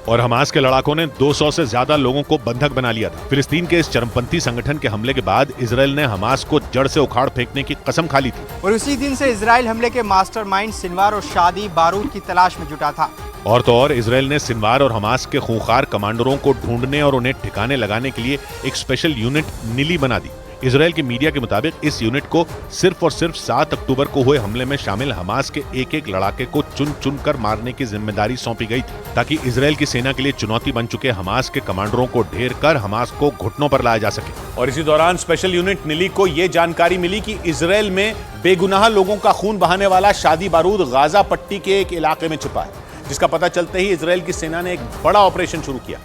और हमास के लड़ाकों ने 200 से ज्यादा लोगों को बंधक बना लिया था। फिलिस्तीन के इस चरमपंथी संगठन के हमले के बाद इजरायल ने हमास को जड़ से उखाड़ फेंकने की कसम खा ली थी और उसी दिन से इजरायल हमले के मास्टरमाइंड सिनवार और शादी बारूद की तलाश में जुटा था। और तो और इजरायल ने सिनवार और हमास के खूंखार कमांडरों को ढूंढने और उन्हें ठिकाने लगाने के लिए एक स्पेशल यूनिट निली बना दी। इजरायल की मीडिया के मुताबिक इस यूनिट को सिर्फ और सिर्फ 7 अक्टूबर को हुए हमले में शामिल हमास के एक-एक लड़ाके को चुन चुन कर मारने की जिम्मेदारी सौंपी गई थी, ताकि इजरायल की सेना के लिए चुनौती बन चुके हमास के कमांडरों को ढेर कर हमास को घुटनों पर लाया जा सके। और इसी दौरान स्पेशल यूनिट निली को यह जानकारी मिली कि इजरायल में बेगुनाह लोगों का खून बहाने वाला शादी बारूद गाजा पट्टी के एक इलाके में छिपा है, जिसका पता चलते ही इजरायल की सेना ने एक बड़ा ऑपरेशन शुरू किया।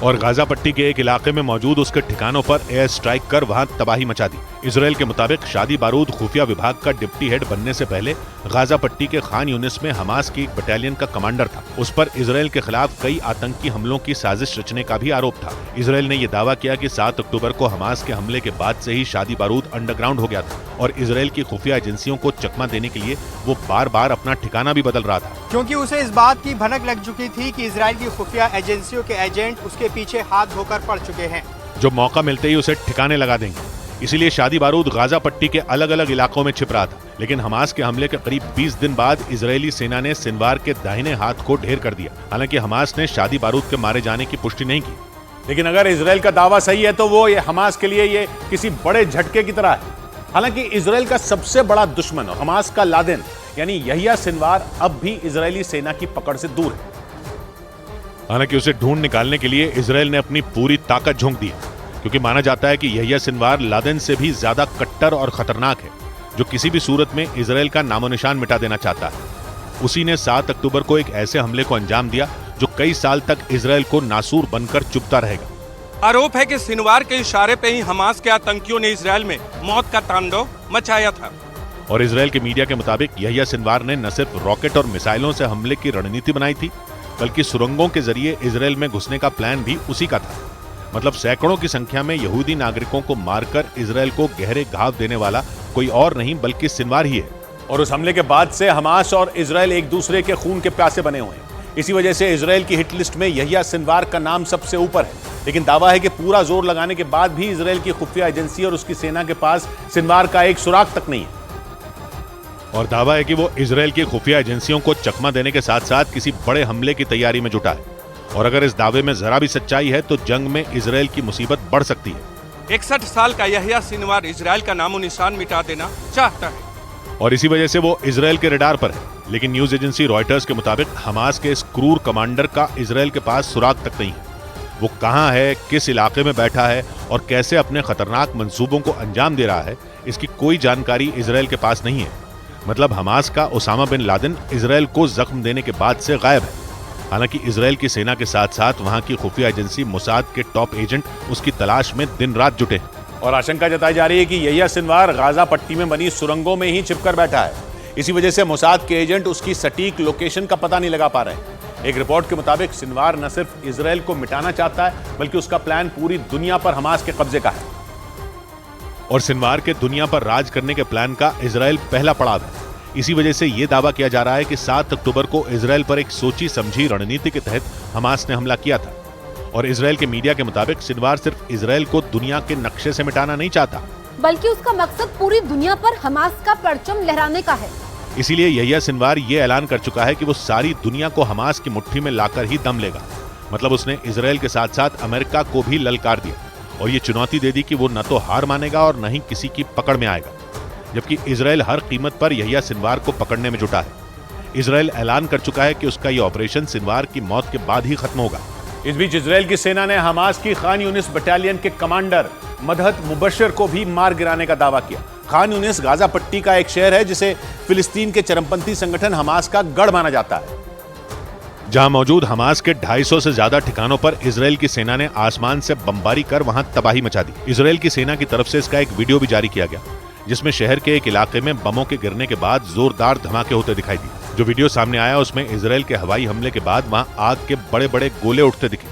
और गाजा पट्टी के एक इलाके में मौजूद उसके ठिकानों पर एयर स्ट्राइक कर वहां तबाही मचा दी। इजराइल के मुताबिक शादी बारूद खुफिया विभाग का डिप्टी हेड बनने से पहले गाजा पट्टी के खान यूनिस में हमास की एक बटालियन का कमांडर था। उस पर इजराइल के खिलाफ कई आतंकी हमलों की साजिश रचने का भी आरोप था। इजराइल ने यह दावा किया कि 7 अक्टूबर को हमास के हमले के बाद से ही शादी बारूद अंडरग्राउंड हो गया था और इजराइल की खुफिया एजेंसियों को चकमा देने के लिए वो बार बार अपना ठिकाना भी बदल रहा था, क्योंकि उसे इस बात की भनक लग चुकी थी कि इजराइल की खुफिया एजेंसियों के एजेंट उसके पीछे हाथ धोकर पड़ चुके हैं, जो मौका मिलते ही उसे ठिकाने लगा देंगे। इसीलिए शादी बारूद गाजा पट्टी के अलग अलग इलाकों में छिप रहा था। लेकिन हमास के हमले के करीब 20 दिन बाद इजरायली सेना ने सिनवार के दाहिने हाथ को ढेर कर दिया। हालांकि हमास ने शादी बारूद के मारे जाने की पुष्टि नहीं की। लेकिन अगर इजराइल का दावा सही है तो वो ये हमास के लिए ये किसी बड़े झटके की तरह है। हालांकि इजराइल का सबसे बड़ा दुश्मन और हमास का लादेन यानी यहिया सिनवार अब भी इजरायली सेना की पकड़ से दूर है। हालांकि उसे ढूंढ निकालने के लिए इजराइल ने अपनी पूरी ताकत झोंक दी, क्योंकि माना जाता है कि यहिया सिनवार लादेन से भी ज्यादा कट्टर और खतरनाक है, जो किसी भी सूरत में इजराइल का नामो निशान मिटा देना चाहता है। उसी ने 7 अक्टूबर को एक ऐसे हमले को अंजाम दिया जो कई साल तक इजराइल को नासूर बनकर चुभता रहेगा। आरोप है कि सिनवार के इशारे पे ही हमास के आतंकियों ने इजराइल में मौत का तांडव मचाया था। और इजराइल के मीडिया के मुताबिक यहिया सिनवार ने न सिर्फ रॉकेट और मिसाइलों से हमले की रणनीति बनाई थी, बल्कि सुरंगों के जरिए इजराइल में घुसने का प्लान भी उसी का था। मतलब सैकड़ों की संख्या में यहूदी नागरिकों को मारकर इजराइल को गहरे घाव देने वाला कोई और नहीं बल्कि सिनवार ही है। और उस हमले के बाद से हमास और इजराइल एक दूसरे के खून के प्यासे बने हुए हैं। इसी वजह से इजराइल की हिट लिस्ट में यहिया सिनवार का नाम सबसे ऊपर है। लेकिन दावा है कि पूरा जोर लगाने के बाद भी इजराइल की खुफिया एजेंसी और उसकी सेना के पास सिनवार का एक सुराग तक नहीं है। और दावा है कि वो इजराइल की खुफिया एजेंसियों को चकमा देने के साथ साथ किसी बड़े हमले की तैयारी में जुटा है। और अगर इस दावे में जरा भी सच्चाई है तो जंग में इजराइल की मुसीबत बढ़ सकती है। 61 साल का यहिया सिनवार इजराइल का नामो निशान मिटा देना चाहता है और इसी वजह से वो इजराइल के रडार पर है। लेकिन न्यूज एजेंसी रॉयटर्स के मुताबिक हमास के इस क्रूर कमांडर का इजराइल के पास सुराग तक नहीं है। वो कहां है, किस इलाके में बैठा है और कैसे अपने खतरनाक मंसूबों को अंजाम दे रहा है, इसकी कोई जानकारी इजराइल के पास नहीं है। मतलब हमास का ओसामा बिन लादेन इजराइल को जख्म देने के बाद से गायब है। हालांकि इजराइल की सेना के साथ साथ वहां की खुफिया एजेंसी मोसाद के टॉप एजेंट उसकी तलाश में दिन रात जुटे हैं। और आशंका जताई जा रही है कि यहिया सिनवार गाजा पट्टी में बनी सुरंगों में ही छिपकर बैठा है। इसी वजह से मोसाद के एजेंट उसकी सटीक लोकेशन का पता नहीं लगा पा रहे हैं। एक रिपोर्ट के मुताबिक सिनवार न सिर्फ इजराइल को मिटाना चाहता है बल्कि उसका प्लान पूरी दुनिया पर हमास के कब्जे का है। और सिनवार के दुनिया पर राज करने के प्लान का इजराइल पहला पड़ाव है। इसी वजह से यह दावा किया जा रहा है कि 7 अक्टूबर को इजराइल पर एक सोची समझी रणनीति के तहत हमास ने हमला किया था। और इजराइल के मीडिया के मुताबिक सिनवार सिर्फ इजराइल को दुनिया के नक्शे से मिटाना नहीं चाहता, बल्कि उसका मकसद पूरी दुनिया पर हमास का परचम लहराने का है। इसीलिए यहिया सिनवार ये ऐलान कर चुका है कि वो सारी दुनिया को हमास की मुट्ठी में लाकर ही दम लेगा। मतलब उसने इजराइल के साथ साथ अमेरिका को भी ललकार दिया और ये चुनौती दे दी कि वो न तो हार मानेगा और न ही किसी की पकड़ में आएगा। जबकि इजराइल हर कीमत पर यहिया सिनवार को पकड़ने में जुटा है। इजराइल ऐलान कर चुका है कि उसका ये ऑपरेशन सिनवार की मौत के बाद ही खत्म होगा। इस बीच इजराइल की सेना ने हमास की खान यूनिस बटालियन के कमांडर मदहत मुबशर को भी मार गिराने का दावा किया। खान यूनिस गाजा पट्टी का एक शहर है जिसे फिलिस्तीन के चरमपंथी संगठन हमास का गढ़ माना जाता है। जहां मौजूद हमास के 250 से ज्यादा ठिकानों पर इजराइल की सेना ने आसमान से बमबारी कर वहां तबाही मचा दी। इजराइल की सेना की तरफ से इसका एक वीडियो भी जारी किया गया जिसमें शहर के एक इलाके में बमों के गिरने के बाद जोरदार धमाके होते दिखाई दिए। जो वीडियो सामने आया उसमें इजराइल के हवाई हमले के बाद वहां आग के बड़े बड़े गोले उठते दिखे।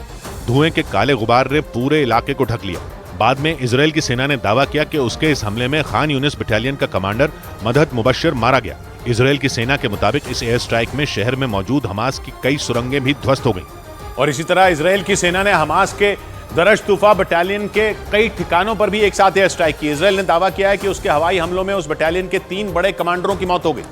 धुएं के काले गुबार ने पूरे इलाके को ढक लिया। बाद में इजराइल की सेना ने दावा किया कि उसके इस हमले में खान यूनिस बटालियन का कमांडर मदहत मुबशर मारा गया। इजराइल की सेना के मुताबिक इस एयर स्ट्राइक में शहर में मौजूद हमास की कई सुरंगें भी ध्वस्त हो गईं। और इसी तरह इजराइल की सेना ने हमास के दरज तूफा बटालियन के कई ठिकानों पर भी एक साथ एयर स्ट्राइक की। इजराइल ने दावा किया है कि उसके हवाई हमलों में उस बटालियन के 3 बड़े कमांडरों की मौत हो गई,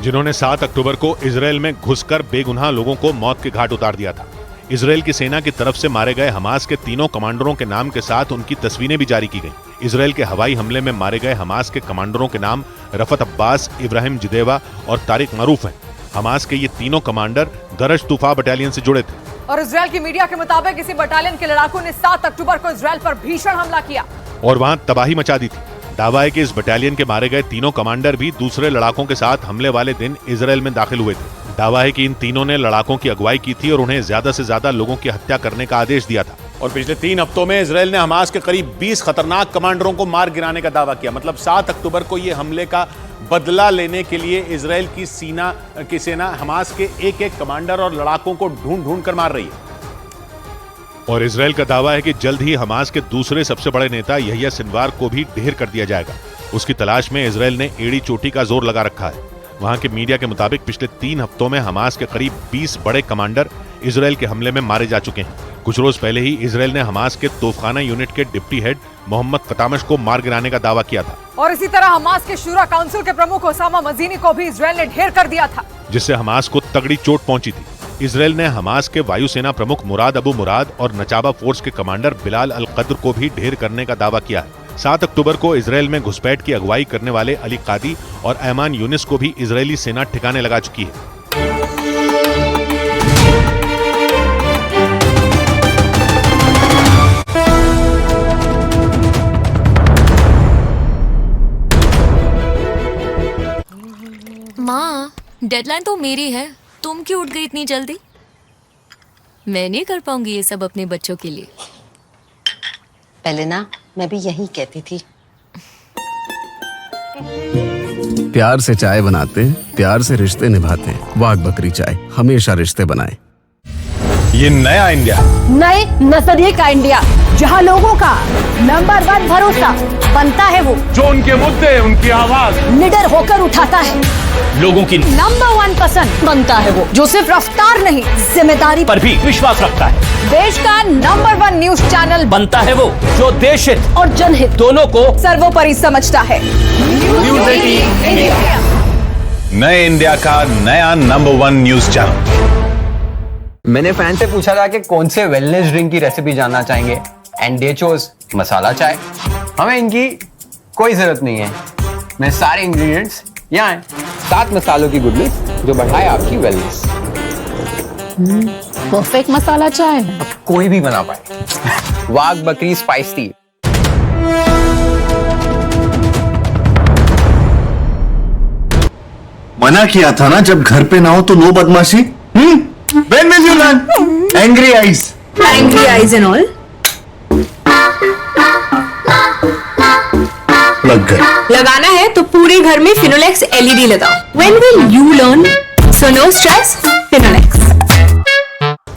जिन्होंने 7 अक्टूबर को इजराइल में घुसकर बेगुनाह लोगों को मौत के घाट उतार दिया था। इजराइल की सेना की तरफ से मारे गए हमास के 3 कमांडरों के नाम के साथ उनकी तस्वीरें भी जारी की गईं। इजराइल के हवाई हमले में मारे गए हमास के कमांडरों के नाम रफत अब्बास, इब्राहिम जिदेवा और तारिक मारूफ हैं। हमास के ये 3 कमांडर दरज तूफा बटालियन से जुड़े थे। और इजराइल की मीडिया के मुताबिक इसी बटालियन के लड़ाकों ने 7 अक्टूबर को इजराइल पर भीषण हमला किया और वहां तबाही मचा दी थी। दावा है कि इस बटालियन के मारे गए 3 कमांडर भी दूसरे लड़ाकों के साथ हमले वाले दिन इजराइल में दाखिल हुए थे। दावा है कि इन तीनों ने लड़ाकों की अगुवाई की थी और उन्हें ज्यादा से ज्यादा लोगों की हत्या करने का आदेश दिया था। और पिछले 3 हफ्तों में इजराइल ने हमास के करीब 20 खतरनाक कमांडरों को मार गिराने का दावा किया। मतलब 7 अक्टूबर को यह हमले का बदला लेने के लिए इजराइल की सेना हमास के एक-एक कमांडर और लड़ाकों को ढूंढ कर मार रही है। और इजराइल का दावा है कि जल्द ही हमास के दूसरे सबसे बड़े नेता यहिया सिनवार को भी ढेर कर दिया जाएगा। उसकी तलाश में इजराइल ने एड़ी चोटी का जोर लगा रखा है। वहां के मीडिया के मुताबिक पिछले 3 हफ्तों में हमास के करीब 20 बड़े कमांडर इजराइल के हमले में मारे जा चुके हैं। कुछ रोज पहले ही इजराइल ने हमास के तोफखाना यूनिट के डिप्टी हेड मोहम्मद कतामश को मार गिराने का दावा किया था। और इसी तरह हमास के शूरा काउंसिल के प्रमुख ओसामा मजीनी को भी इजराइल ने ढेर कर दिया था, जिससे हमास को तगड़ी चोट पहुंची थी। इजराइल ने हमास के वायुसेना प्रमुख मुराद अबू मुराद और नचाबा फोर्स के कमांडर बिलाल अल कद्र को भी ढेर करने का दावा किया है। 7 अक्टूबर को इजराइल में घुसपैठ की अगुवाई करने वाले अली कादी और ऐमान यूनिस को भी इजरायली सेना ठिकाने लगा चुकी है। माँ, डेडलाइन तो मेरी है, तुम क्यों उठ गई इतनी जल्दी? मैं नहीं कर पाऊंगी ये सब अपने बच्चों के लिए। पहले ना मैं भी यही कहती थी। प्यार से चाय बनाते, प्यार से रिश्ते निभाते। वाघ बकरी चाय हमेशा रिश्ते बनाए। ये नया इंडिया, नए नजरिए का इंडिया, जहां लोगों का नंबर 1 भरोसा बनता है वो जो उनके मुद्दे, उनकी आवाज निडर होकर उठाता है। लोगों की नंबर 1 पसंद बनता है वो जो सिर्फ रफ्तार नहीं जिम्मेदारी पर भी विश्वास रखता है। देश का नंबर 1 न्यूज चैनल बनता है वो जो देश हित और जनहित दोनों को सर्वोपरि समझता है। न्यूज़ 18 इंडिया, नए इंडिया का नया नंबर 1 न्यूज चैनल। मैंने फैन से पूछा था कि कौन से वेलनेस ड्रिंक की रेसिपी जानना चाहेंगे, एंड दे चोज मसाला चाय। हमें इनकी कोई जरूरत नहीं है, मैं सारे इंग्रेडिएंट्स यहाँ हैं। 7 मसालों की गुडनेस जो बढ़ाए आपकी वेलनेस। परफेक्ट मसाला चाय अब कोई भी बना पाए। वाघ बकरी स्पाइस टी। मना किया था ना, जब घर पे ना हो तो नो बदमाशी। When will you learn? Angry eyes. Angry eyes and all. लग गए। लगाना है तो पूरे घर में फिनोलेक्स LED लगाओ। When will you learn? So no stress, Finolex.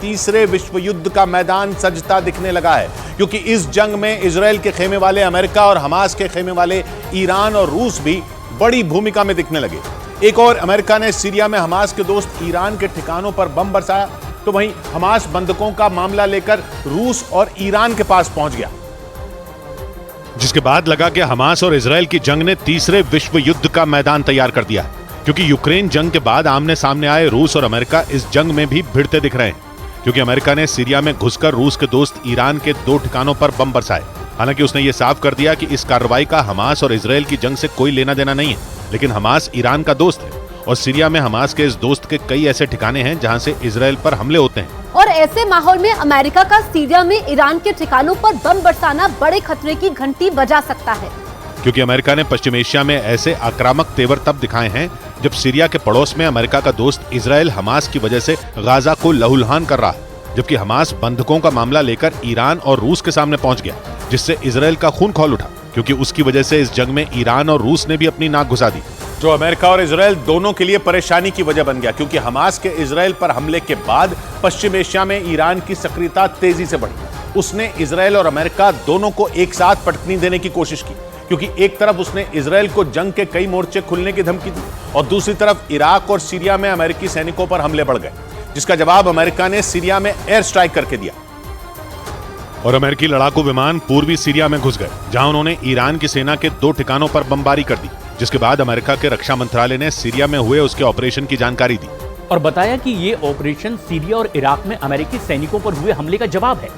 तीसरे विश्व युद्ध का मैदान सजता दिखने लगा है, क्योंकि इस जंग में इजराइल के खेमे वाले अमेरिका और हमास के खेमे वाले ईरान और रूस भी बड़ी भूमिका में दिखने लगे। एक और अमेरिका ने सीरिया में हमास के दोस्त ईरान के ठिकानों पर बम बरसाया, तो वहीं हमास बंधकों का मामला लेकर रूस और ईरान के पास पहुंच गया, जिसके बाद लगा कि हमास और इजराइल की जंग ने तीसरे विश्व युद्ध का मैदान तैयार कर दिया है, क्योंकि यूक्रेन जंग के बाद आमने सामने आए रूस और अमेरिका इस जंग में भी भिड़ते दिख रहे हैं। क्योंकि अमेरिका ने सीरिया में घुसकर रूस के दोस्त ईरान के 2 ठिकानों पर बम बरसाए। हालांकि उसने ये साफ कर दिया कि इस कार्रवाई का हमास और इजराइल की जंग से कोई लेना देना नहीं है, लेकिन हमास ईरान का दोस्त है और सीरिया में हमास के इस दोस्त के कई ऐसे ठिकाने हैं जहां से इजराइल पर हमले होते हैं। और ऐसे माहौल में अमेरिका का सीरिया में ईरान के ठिकानों पर बम बरसाना बड़े खतरे की घंटी बजा सकता है, क्योंकि अमेरिका ने पश्चिम एशिया में ऐसे आक्रामक तेवर तब दिखाए हैं जब सीरिया के पड़ोस में अमेरिका का दोस्त इजराइल हमास की वजह से गाजा को लहूलुहान कर रहा है, जबकि हमास बंधकों का मामला लेकर ईरान और रूस के सामने पहुंच गया, जिससे इजराइल का खून खौल उठा, क्योंकि उसकी वजह से इस जंग में ईरान और रूस ने भी अपनी नाक घुसा दी, जो अमेरिका और इजराइल दोनों के लिए परेशानी की वजह बन गया। क्योंकि हमास के इजराइल पर हमले के बाद पश्चिम एशिया में ईरान की सक्रियता तेजी से बढ़ी। उसने इजराइल और अमेरिका दोनों को एक साथ पटकनी देने की कोशिश की, क्योंकि एक तरफ उसने इजराइल को जंग के कई मोर्चे खुलने की धमकी दी और दूसरी तरफ इराक और सीरिया में अमेरिकी सैनिकों पर हमले बढ़ गए, जिसका जवाब अमेरिका ने सीरिया में एयर स्ट्राइक करके दिया। और अमेरिकी लड़ाकू विमान पूर्वी सीरिया में घुस गए, जहां उन्होंने ईरान की सेना के 2 ठिकानों पर बमबारी कर दी, जिसके बाद अमेरिका के रक्षा मंत्रालय ने सीरिया में हुए उसके ऑपरेशन की जानकारी दी और बताया कि ये ऑपरेशन सीरिया और इराक में अमेरिकी सैनिकों पर हुए हमले का जवाब है,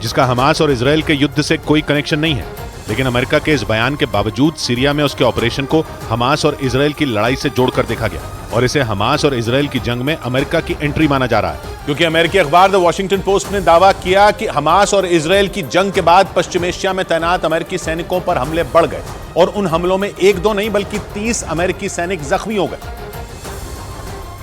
जिसका हमास और इजराइल के युद्ध से कोई कनेक्शन नहीं है। लेकिन अमेरिका के इस बयान के बावजूद सीरिया में उसके ऑपरेशन को हमास और इजराइल की लड़ाई से जोड़कर देखा गया और इसे हमास और इजराइल की जंग में अमेरिका की एंट्री माना जा रहा है। क्योंकि अमेरिकी अखबार द वॉशिंगटन पोस्ट ने दावा किया कि हमास और इजराइल की जंग के बाद पश्चिम एशिया में तैनात अमेरिकी सैनिकों पर हमले बढ़ गए और उन हमलों में 1-2 नहीं बल्कि 30 अमेरिकी सैनिक जख्मी हो गए।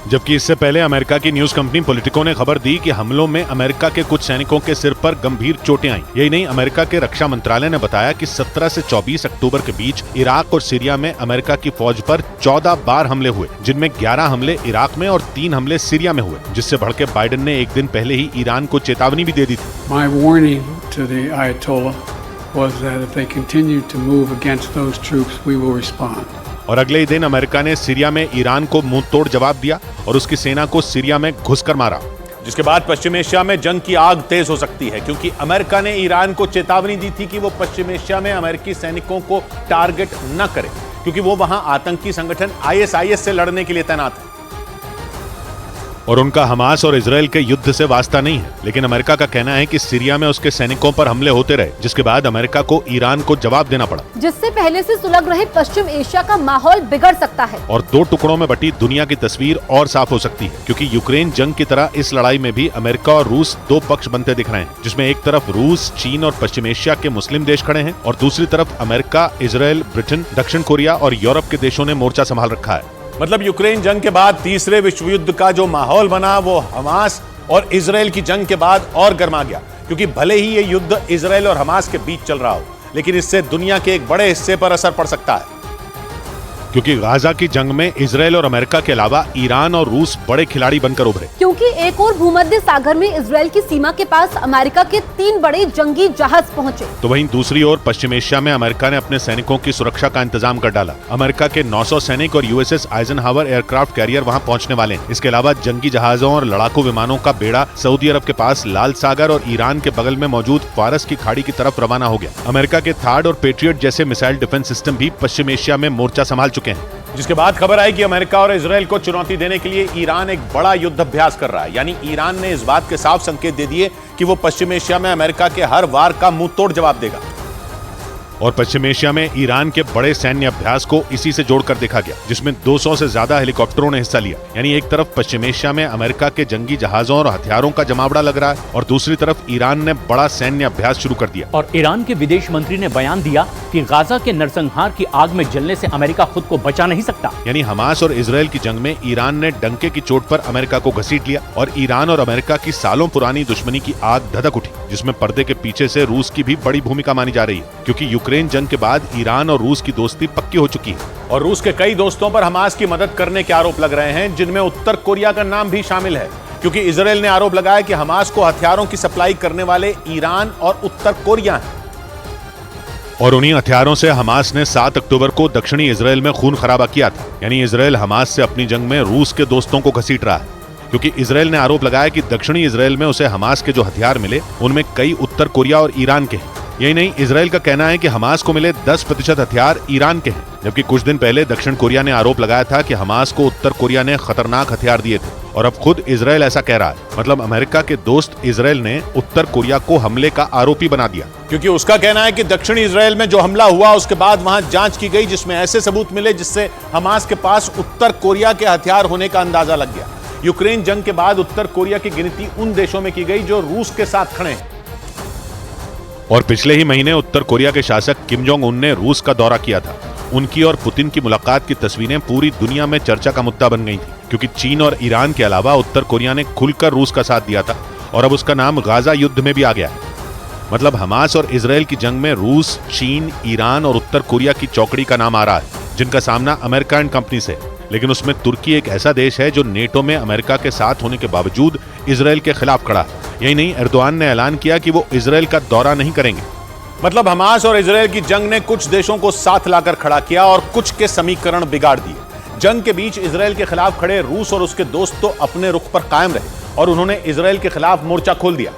जबकि इससे पहले अमेरिका की न्यूज कंपनी पॉलिटिको ने खबर दी कि हमलों में अमेरिका के कुछ सैनिकों के सिर पर गंभीर चोटें आईं। यही नहीं, अमेरिका के रक्षा मंत्रालय ने बताया कि 17 से 24 अक्टूबर के बीच इराक और सीरिया में अमेरिका की फौज पर 14 बार हमले हुए, जिनमें 11 हमले इराक में और 3 हमले सीरिया में हुए, जिससे भड़के बाइडेन ने एक दिन पहले ही ईरान को चेतावनी भी दे दी थी। My warning to the Ayatollah was that if they continue to move against those troops, we will respond. और अगले ही दिन अमेरिका ने सीरिया में ईरान को मुंह तोड़ जवाब दिया और उसकी सेना को सीरिया में घुसकर मारा, जिसके बाद पश्चिम एशिया में जंग की आग तेज हो सकती है, क्योंकि अमेरिका ने ईरान को चेतावनी दी थी कि वो पश्चिम एशिया में अमेरिकी सैनिकों को टारगेट न करे, क्योंकि वो वहां आतंकी संगठन ISIS से लड़ने के लिए तैनात है। और उनका हमास और इजराइल के युद्ध से वास्ता नहीं है, लेकिन अमेरिका का कहना है कि सीरिया में उसके सैनिकों पर हमले होते रहे, जिसके बाद अमेरिका को ईरान को जवाब देना पड़ा, जिससे पहले से सुलग रहे पश्चिम एशिया का माहौल बिगड़ सकता है और 2 टुकड़ों में बटी दुनिया की तस्वीर और साफ हो सकती है, क्योंकि यूक्रेन जंग की तरह इस लड़ाई में भी अमेरिका और रूस 2 पक्ष बनते दिख रहे हैं, जिसमें एक तरफ रूस, चीन और पश्चिम एशिया के मुस्लिम देश खड़े हैं और दूसरी तरफ अमेरिका, इजराइल, ब्रिटेन, दक्षिण कोरिया और यूरोप के देशों ने मोर्चा संभाल रखा है। मतलब यूक्रेन जंग के बाद तीसरे विश्व युद्ध का जो माहौल बना वो हमास और इजराइल की जंग के बाद और गर्मा गया, क्योंकि भले ही ये युद्ध इजराइल और हमास के बीच चल रहा हो, लेकिन इससे दुनिया के एक बड़े हिस्से पर असर पड़ सकता है, क्योंकि गाजा की जंग में इजराइल और अमेरिका के अलावा ईरान और रूस बड़े खिलाड़ी बनकर उभरे, क्योंकि एक और भूमध्य सागर में इजराइल की सीमा के पास अमेरिका के 3 बड़े जंगी जहाज पहुंचे। तो वहीं दूसरी ओर पश्चिम एशिया में अमेरिका ने अपने सैनिकों की सुरक्षा का इंतजाम कर डाला। अमेरिका के 900 सैनिक और USS आइजनहावर एयरक्राफ्ट कैरियर वहां पहुंचने वाले हैं। इसके अलावा जंगी जहाजों और लड़ाकू विमानों का बेड़ा सऊदी अरब के पास लाल सागर और ईरान के बगल में मौजूद फारस की खाड़ी की तरफ रवाना हो गया। अमेरिका के थार्ड और पेट्रियट जैसे मिसाइल डिफेंस सिस्टम भी पश्चिम एशिया में मोर्चा संभाल चुके हैं, जिसके बाद खबर आई कि अमेरिका और इजराइल को चुनौती देने के लिए ईरान एक बड़ा युद्ध अभ्यास कर रहा है। यानी ईरान ने इस बात के साफ संकेत दे दिए कि वो पश्चिम एशिया में अमेरिका के हर वार का मुंह तोड़ जवाब देगा। और पश्चिम एशिया में ईरान के बड़े सैन्य अभ्यास को इसी से जोड़कर देखा गया, जिसमें 200 से ज्यादा हेलीकॉप्टरों ने हिस्सा लिया। यानी एक तरफ पश्चिम एशिया में अमेरिका के जंगी जहाजों और हथियारों का जमावड़ा लग रहा है और दूसरी तरफ ईरान ने बड़ा सैन्य अभ्यास शुरू कर दिया। और ईरान के विदेश मंत्री ने बयान दिया कि गाजा के नरसंहार की आग में जलने से अमेरिका खुद को बचा नहीं सकता। यानी हमास और इजराइल की जंग में ईरान ने डंके की चोट पर अमेरिका को घसीट लिया और ईरान और अमेरिका की सालों पुरानी दुश्मनी की आग धधक उठी, जिसमें पर्दे के पीछे से रूस की भी बड़ी भूमिका मानी जा रही है, क्योंकि यूक्रेन जंग के बाद ईरान और रूस की दोस्ती पक्की हो चुकी है और रूस के कई दोस्तों पर हमास की मदद करने के आरोप लग रहे हैं, जिनमें उत्तर कोरिया का नाम भी शामिल है, क्योंकि इजराइल ने आरोप लगाया कि हमास को हथियारों की सप्लाई करने वाले ईरान और उत्तर कोरिया हैं। और उन्हीं हथियारों से हमास ने 7 अक्टूबर को दक्षिणी इजराइल में खून खराबा किया था। यानी इजराइल हमास से अपनी जंग में रूस के दोस्तों को घसीट रहा है, क्योंकि इजराइल ने आरोप लगाया कि दक्षिणी इजराइल में उसे हमास के जो हथियार मिले उनमें कई उत्तर कोरिया और ईरान के हैं। यही नहीं, इजराइल का कहना है कि हमास को मिले 10% हथियार ईरान के हैं, जबकि कुछ दिन पहले दक्षिण कोरिया ने आरोप लगाया था कि हमास को उत्तर कोरिया ने खतरनाक हथियार दिए थे और अब खुद इजराइल ऐसा कह रहा है। मतलब अमेरिका के दोस्त इजराइल ने उत्तर कोरिया को हमले का आरोपी बना दिया, क्योंकि उसका कहना है कि दक्षिणी इजराइल में जो हमला हुआ उसके बाद वहां जांच की गई, जिसमें ऐसे सबूत मिले जिससे हमास के पास उत्तर कोरिया के हथियार होने का अंदाजा लग गया। यूक्रेन जंग के बाद उत्तर कोरिया की गिनती उन देशों में की गई जो रूस के साथ खड़े हैं। और पिछले ही महीने उत्तर कोरिया के शासक किम जोंग उन ने रूस का दौरा किया था। उनकी और पुतिन की मुलाकात की तस्वीरें पूरी दुनिया में चर्चा का मुद्दा बन गई थी, क्योंकि चीन और ईरान के अलावा उत्तर कोरिया ने खुलकर रूस का साथ दिया था और अब उसका नाम गाजा युद्ध में भी आ गया है। मतलब हमास और इजराइल की जंग में रूस, चीन, ईरान और उत्तर कोरिया की चौकड़ी का नाम आ रहा है, जिनका सामना अमेरिका एंड कंपनी से। लेकिन उसमें तुर्की एक ऐसा देश है जो नेटो में अमेरिका के साथ होने के बावजूद इजराइल के खिलाफ खड़ा है। यही नहीं, एर्दोआन ने ऐलान किया कि वो इजराइल का दौरा नहीं करेंगे। मतलब हमास और इजराइल की जंग ने कुछ देशों को साथ लाकर खड़ा किया और कुछ के समीकरण बिगाड़ दिए। जंग के बीच इजराइल के खिलाफ खड़े रूस और उसके दोस्त तो अपने रुख पर कायम रहे और उन्होंने इजराइल के खिलाफ मोर्चा खोल दिया,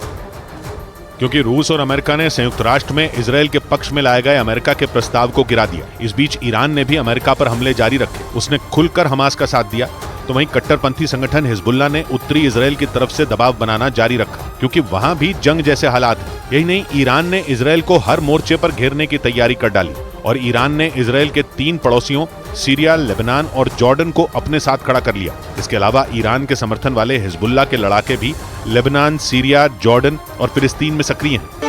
क्योंकि रूस और अमेरिका ने संयुक्त राष्ट्र में इजराइल के पक्ष में लाए गए अमेरिका के प्रस्ताव को गिरा दिया। इस बीच ईरान ने भी अमेरिका पर हमले जारी रखे, उसने खुलकर हमास का साथ दिया। तो वहीं कट्टरपंथी संगठन हिजबुल्लाह ने उत्तरी इजराइल की तरफ से दबाव बनाना जारी रखा, क्योंकि वहां भी जंग जैसे हालात हैं। यही नहीं, ईरान ने इजराइल को हर मोर्चे पर घेरने की तैयारी कर डाली और ईरान ने इजराइल के 3 पड़ोसियों सीरिया, लेबनान और जॉर्डन को अपने साथ खड़ा कर लिया। इसके अलावा ईरान के समर्थन वाले हिजबुल्लाह के लड़ाके भी लेबनान, सीरिया, जॉर्डन और फिलिस्तीन में सक्रिय हैं।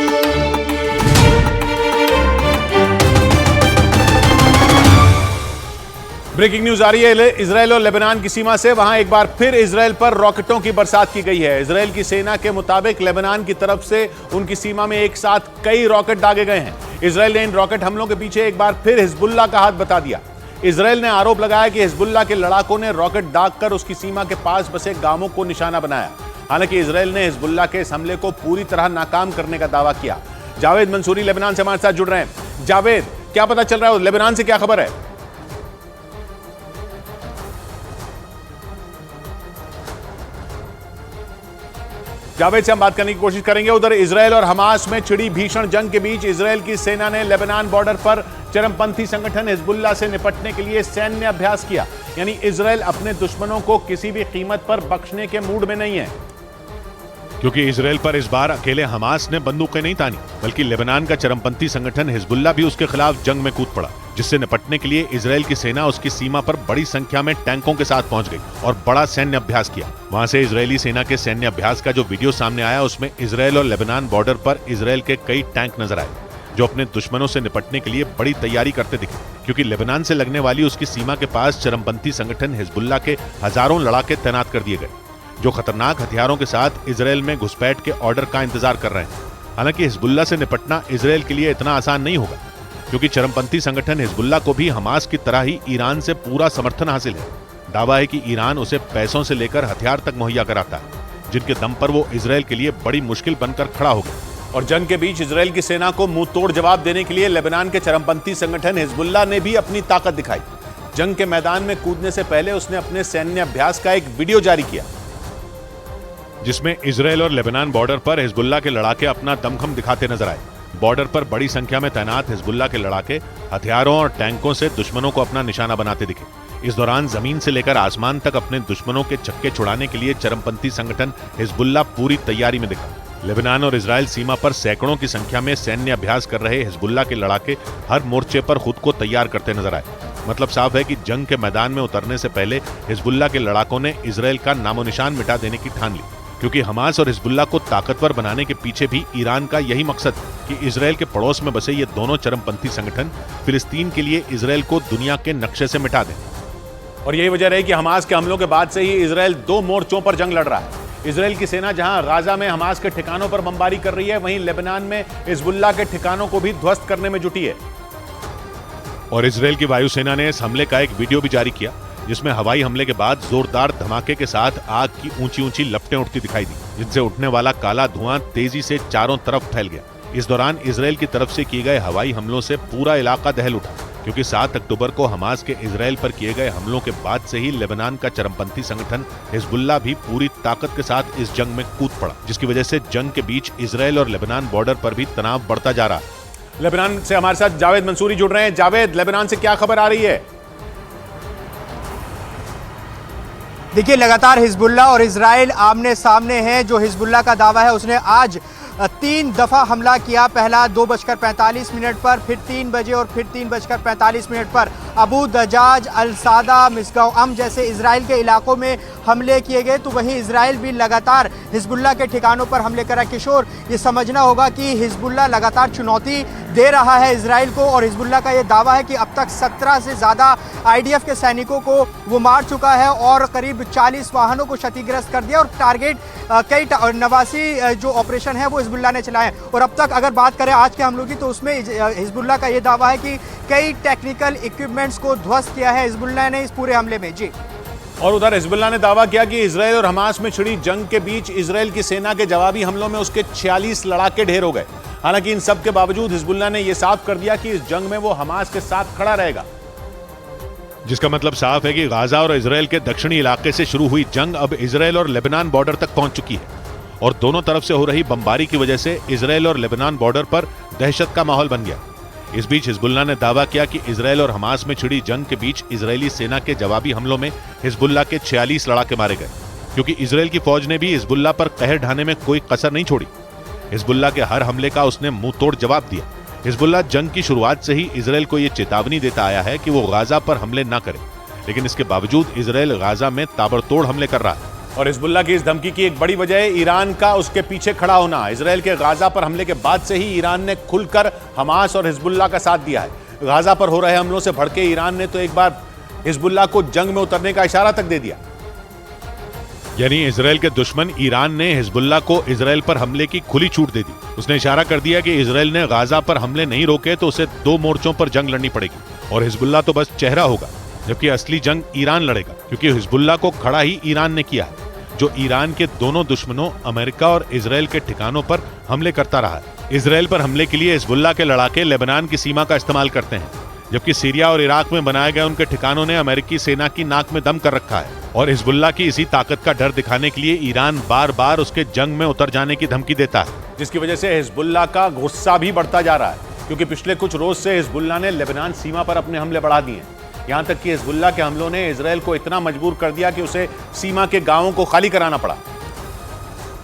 ब्रेकिंग न्यूज आ रही है इजराइल और लेबनान की सीमा से। वहां एक बार फिर इजराइल पर रॉकेटों की बरसात की गई है। इजराइल की सेना के मुताबिक लेबनान की तरफ से उनकी सीमा में एक साथ कई रॉकेट दागे गए हैं। इजराइल ने इन रॉकेट हमलों के पीछे एक बार फिर हिजबुल्लाह का हाथ बता दिया। इजराइल ने आरोप लगाया कि हिजबुल्लाह के लड़ाकों ने रॉकेट दागकर उसकी सीमा के पास बसे गांवों को निशाना बनाया। हालांकि इजराइल ने हिजबुल्लाह के इस हमले को पूरी तरह नाकाम करने का दावा किया। जावेद मंसूरी लेबनान से हमारे साथ जुड़ रहे हैं। जावेद, क्या पता चल रहा है लेबनान से, क्या खबर है? जावेद से हम बात करने की कोशिश करेंगे। उधर इजराइल और हमास में छिड़ी भीषण जंग के बीच इजराइल की सेना ने लेबनान बॉर्डर पर चरमपंथी संगठन हिजबुल्लाह से निपटने के लिए सैन्य अभ्यास किया। यानी इजराइल अपने दुश्मनों को किसी भी कीमत पर बख्शने के मूड में नहीं है, क्योंकि इजराइल पर इस बार अकेले हमास ने बंदूकें नहीं तानी, बल्कि लेबनान का चरमपंथी संगठन हिजबुल्लाह भी उसके खिलाफ जंग में कूद पड़ा, जिससे निपटने के लिए इजराइल की सेना उसकी सीमा पर बड़ी संख्या में टैंकों के साथ पहुंच गई और बड़ा सैन्य अभ्यास किया। वहां से इजरायली सेना के सैन्य अभ्यास का जो वीडियो सामने आया, उसमें इजराइल और लेबनान बॉर्डर पर इजराइल के कई टैंक नजर आए, जो अपने दुश्मनों से निपटने के लिए बड़ी तैयारी करते दिखे, क्योंकि लेबनान से लगने वाली उसकी सीमा के पास चरमपंथी संगठन हिजबुल्लाह के हजारों लड़ाके तैनात कर दिए गए, जो खतरनाक हथियारों के साथ इजराइल में घुसपैठ के ऑर्डर का इंतजार कर रहे हैं। हालांकि हिजबुल्लाह से निपटना इजराइल के लिए इतना आसान नहीं होगा, क्योंकि चरमपंथी संगठन हिजबुल्लाह को भी हमास की तरह ही ईरान से पूरा समर्थन हासिल है। दावा है कि ईरान उसे पैसों से लेकर हथियार तक मुहैया कराता है, जिनके दम पर वो इजराइल के लिए बड़ी मुश्किल बनकर खड़ा हो गया। और जंग के बीच इजराइल की सेना को मुंह तोड़ जवाब देने के लिए लेबनान के चरमपंथी संगठन हिजबुल्लाह ने भी अपनी ताकत दिखाई। जंग के मैदान में कूदने से पहले उसने अपने सैन्य अभ्यास का एक वीडियो जारी किया, जिसमें इजराइल और लेबनान बॉर्डर पर हिजबुल्लाह के लड़ाके अपना दमखम दिखाते नजर आए। बॉर्डर पर बड़ी संख्या में तैनात हिजबुल्लाह के लड़ाके हथियारों और टैंकों से दुश्मनों को अपना निशाना बनाते दिखे। इस दौरान जमीन से लेकर आसमान तक अपने दुश्मनों के चक्के छुड़ाने के लिए चरमपंथी संगठन हिजबुल्लाह पूरी तैयारी में दिखा। लेबनान और इजराइल सीमा पर सैकड़ों की संख्या में सैन्य अभ्यास कर रहे हिजबुल्लाह के लड़ाके हर मोर्चे पर खुद को तैयार करते नजर आए। मतलब साफ है कि जंग के मैदान में उतरने से पहले हिजबुल्लाह के लड़ाकों ने इजराइल का नामो निशान मिटा देने की ठान ली, क्योंकि हमास और हिजबुल्लाह को ताकतवर बनाने के पीछे भी ईरान का यही मकसद है कि इजराइल के पड़ोस में बसे ये दोनों चरमपंथी संगठन फिलिस्तीन के लिए इजराइल को दुनिया के नक्शे से मिटा दें। और यही वजह रही कि हमास के हमलों के बाद से ही इजराइल दो मोर्चों पर जंग लड़ रहा है। इजराइल की सेना जहां गाजा में हमास के ठिकानों पर बमबारी कर रही है, वहीं लेबनान में हिजबुल्लाह के ठिकानों को भी ध्वस्त करने में जुटी है। और इजराइल की वायुसेना ने इस हमले का एक वीडियो भी जारी किया, जिसमें हवाई हमले के बाद जोरदार धमाके के साथ आग की ऊंची ऊंची लपटें उठती दिखाई दी, जिनसे उठने वाला काला धुआं तेजी से चारों तरफ फैल गया। इस दौरान इजराइल की तरफ से किए गए हवाई हमलों से पूरा इलाका दहल उठा, क्योंकि 7 अक्टूबर को हमास के इजराइल पर किए गए हमलों के बाद से ही लेबनान का चरमपंथी संगठन हिजबुल्लाह भी पूरी ताकत के साथ इस जंग में कूद पड़ा, जिसकी वजह से जंग के बीच इजराइल और लेबनान बॉर्डर पर भी तनाव बढ़ता जा रहा है। लेबनान से हमारे साथ जावेद मंसूरी जुड़ रहे हैं। जावेद, लेबनान से क्या खबर आ रही है? देखिए, लगातार हिजबुल्लाह और इजराइल आमने सामने हैं। जो हिजबुल्लाह का दावा है, उसने आज 3 दफा हमला किया। पहला 2:45 पर, फिर 3 बजे और फिर 3:45 पर अबू दजाज, अल सादा, मिसगांव अम जैसे इजराइल के इलाकों में हमले किए गए। तो वहीं इजराइल भी लगातार हिजबुल्लाह के ठिकानों पर हमले कर रहा है। किशोर, ये समझना होगा कि हिजबुल्लाह लगातार चुनौती दे रहा है इजराइल को, और हिजबुल्लाह का ये दावा है कि अब तक 17 से ज़्यादा IDF के सैनिकों को वो मार चुका है और करीब 40 वाहनों को क्षतिग्रस्त कर दिया। और टारगेट कई 89 जो ऑपरेशन है वो हिजबुल्लाह ने चलाए। और अब तक अगर बात करें आज के हमलों की, तो उसमें हिजबुल्लाह का ये दावा है कि कई टेक्निकल इक्विपमेंट्स को ध्वस्त किया है हिजबुल्लाह ने इस पूरे हमले में। जी। और उधर हिजबुल्लाह ने दावा किया कि इजराइल और हमास में छिड़ी जंग के बीच इजराइल की सेना के जवाबी हमलों में उसके 46 लड़ाके ढेर हो गए। हालांकि इन सब के बावजूद हिजबुल्लाह ने यह साफ कर दिया कि इस जंग में वो हमास के साथ खड़ा रहेगा, जिसका मतलब साफ है कि गाजा और इजराइल के दक्षिणी इलाके से शुरू हुई जंग अब इजराइल और लेबनान बॉर्डर तक पहुंच चुकी है। और दोनों तरफ से हो रही बमबारी की वजह से इजराइल और लेबनान बॉर्डर पर दहशत का माहौल बन गया। इस बीच हिजबुल्लाह ने दावा किया कि इजराइल और हमास में छिड़ी जंग के बीच इजरायली सेना के जवाबी हमलों में हिजबुल्लाह के 46 लड़ाके मारे गए, क्योंकि इजराइल की फौज ने भी हिजबुल्लाह पर कहर ढाने में कोई कसर नहीं छोड़ी। हिजबुल्लाह के हर हमले का उसने मुंह तोड़ जवाब दिया। हिजबुल्लाह जंग की शुरुआत से ही इजराइल को यह चेतावनी देता आया है कि वो गाजा पर हमले न करे, लेकिन इसके बावजूद इजराइल गाजा में ताबड़तोड़ हमले कर रहा है। और हिजबुल्लाह की इस धमकी की एक बड़ी वजह है ईरान का उसके पीछे खड़ा होना। इजराइल के गाजा पर हमले के बाद से ही ईरान ने खुलकर हमास और हिजबुल्लाह का साथ दिया है। गाजा पर हो रहे हमलों से भड़के ईरान ने तो एक बार हिजबुल्लाह को जंग में उतरने का इशारा तक दे दिया। यानी इजराइल के दुश्मन ईरान ने हिजबुल्लाह को इजराइल पर हमले की खुली छूट दे दी। उसने इशारा कर दिया कि इजराइल ने गाजा पर हमले नहीं रोके तो उसे 2 मोर्चों पर जंग लड़नी पड़ेगी और हिजबुल्लाह तो बस चेहरा होगा, जबकि असली जंग ईरान लड़ेगा, क्योंकि हिजबुल्लाह को खड़ा ही ईरान ने किया है, जो ईरान के दोनों दुश्मनों अमेरिका और इजराइल के ठिकानों पर हमले करता रहा है। इजराइल पर हमले के लिए हिजबुल्लाह के लड़ाके लेबनान की सीमा का इस्तेमाल करते हैं, जबकि सीरिया और इराक में बनाए गए उनके ठिकानों ने अमेरिकी सेना की नाक में दम कर रखा है। और हिजबुल्लाह की इसी ताकत का डर दिखाने के लिए ईरान बार बार उसके जंग में उतर जाने की धमकी देता है, जिसकी वजह से हिजबुल्लाह का गुस्सा भी बढ़ता जा रहा है, क्योंकि पिछले कुछ रोज से हिजबुल्लाह ने लेबनान सीमा पर अपने हमले बढ़ा दिए हैं। यहां तक कि हिजबुल्लाह के हमलों ने इजराइल को इतना मजबूर कर दिया कि उसे सीमा के गांवों को खाली कराना पड़ा,